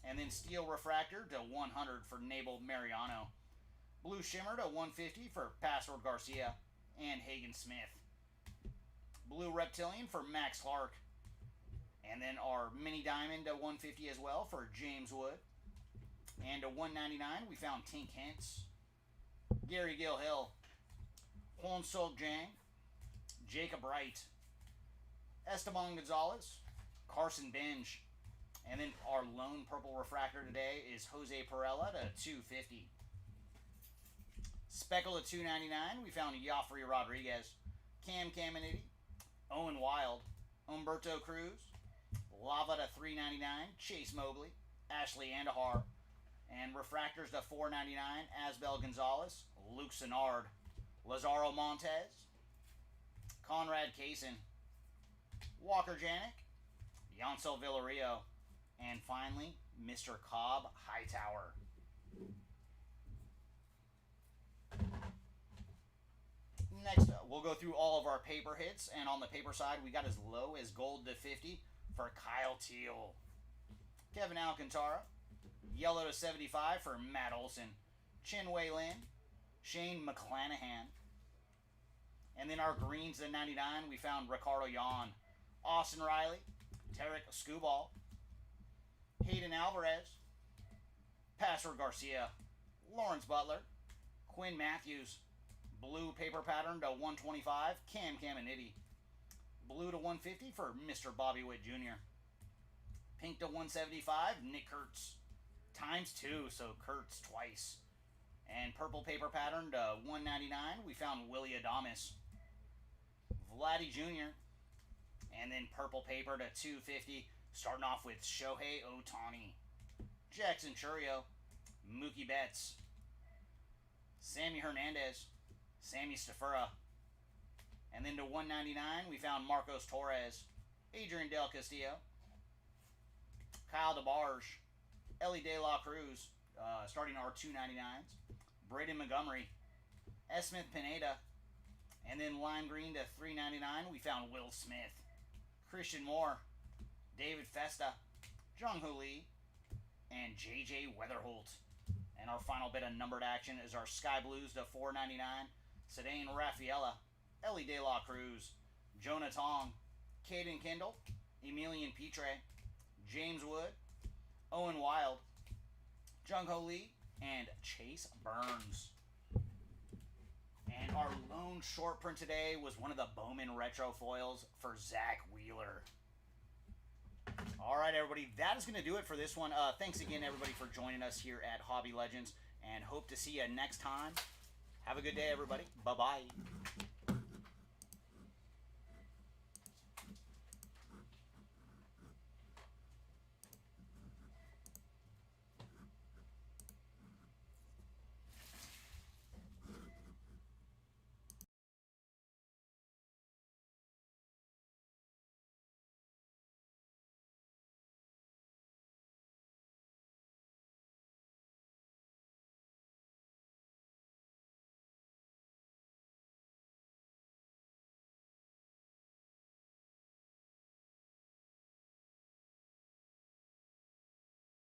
and then steel refractor to 100 for Nabel Mariano. Blue shimmer to 150 for Password Garcia and Hagen Smith. Blue reptilian for Max Clark. And then our mini diamond to 150 as well for James Wood. And to 199 we found Tink Hintz, Gary Gilhill, Hon Sok Jang, Jacob Wright, Esteban Gonzalez, Carson Binge. And then our lone purple refractor today is Jose Perella to 250. Speckle to 299, we found Joffrey Rodriguez, Cam Caminiti, Owen Wild, Humberto Cruz, Lava to 399, Chase Mobley, Ashley Andahar, and refractors to 499, Asbel Gonzalez, Luke Sennard, Lazaro Montez, Conrad Kaysen, Walker Janik, Yancel Villario, and finally, Mr. Cobb Hightower. Next up, we'll go through all of our paper hits, and on the paper side, we got as low as gold to 50 for Kyle Teal, Kevin Alcantara, yellow to 75 for Matt Olson, Chin-Wei Lin, Shane McClanahan, and then our greens to 99, we found Ricardo Yan, Austin Riley, Tarek Skubal, Hayden Alvarez, Password Garcia, Lawrence Butler, Quinn Matthews, blue paper pattern to 125, Cam Caminiti, blue to 150 for Mr. Bobby Witt Jr., pink to 175, Nick Kurtz, times 2, so Kurtz twice, and purple paper pattern to 199, we found Willie Adames, Vladdy Jr., and then purple paper to 250, starting off with Shohei Ohtani, Jackson Churio, Mookie Betts, Sammy Hernandez, Sammy Stafura, and then to 199 we found Marcos Torres, Adrian Del Castillo, Kyle DeBarge, Ellie De La Cruz, starting our 299s, Braden Montgomery, S. Smith Pineda, and then lime green to 399 we found Will Smith, Christian Moore, David Festa, Jung-Hoo Lee, and J.J. Weatherholt. And our final bit of numbered action is our Sky Blues to 499, Sedane Rafaela, Ellie De La Cruz, Jonah Tong, Caden Kendall, Emilian Petre, James Wood, Owen Wild, Jung-Ho Lee, and Chase Burns. And our lone short print today was one of the Bowman retro foils for Zach Wheeler. All right, everybody, that is going to do it for this one. Thanks again, everybody, for joining us here at Hobby Legends, and hope to see you next time. Have a good day, everybody. Bye-bye.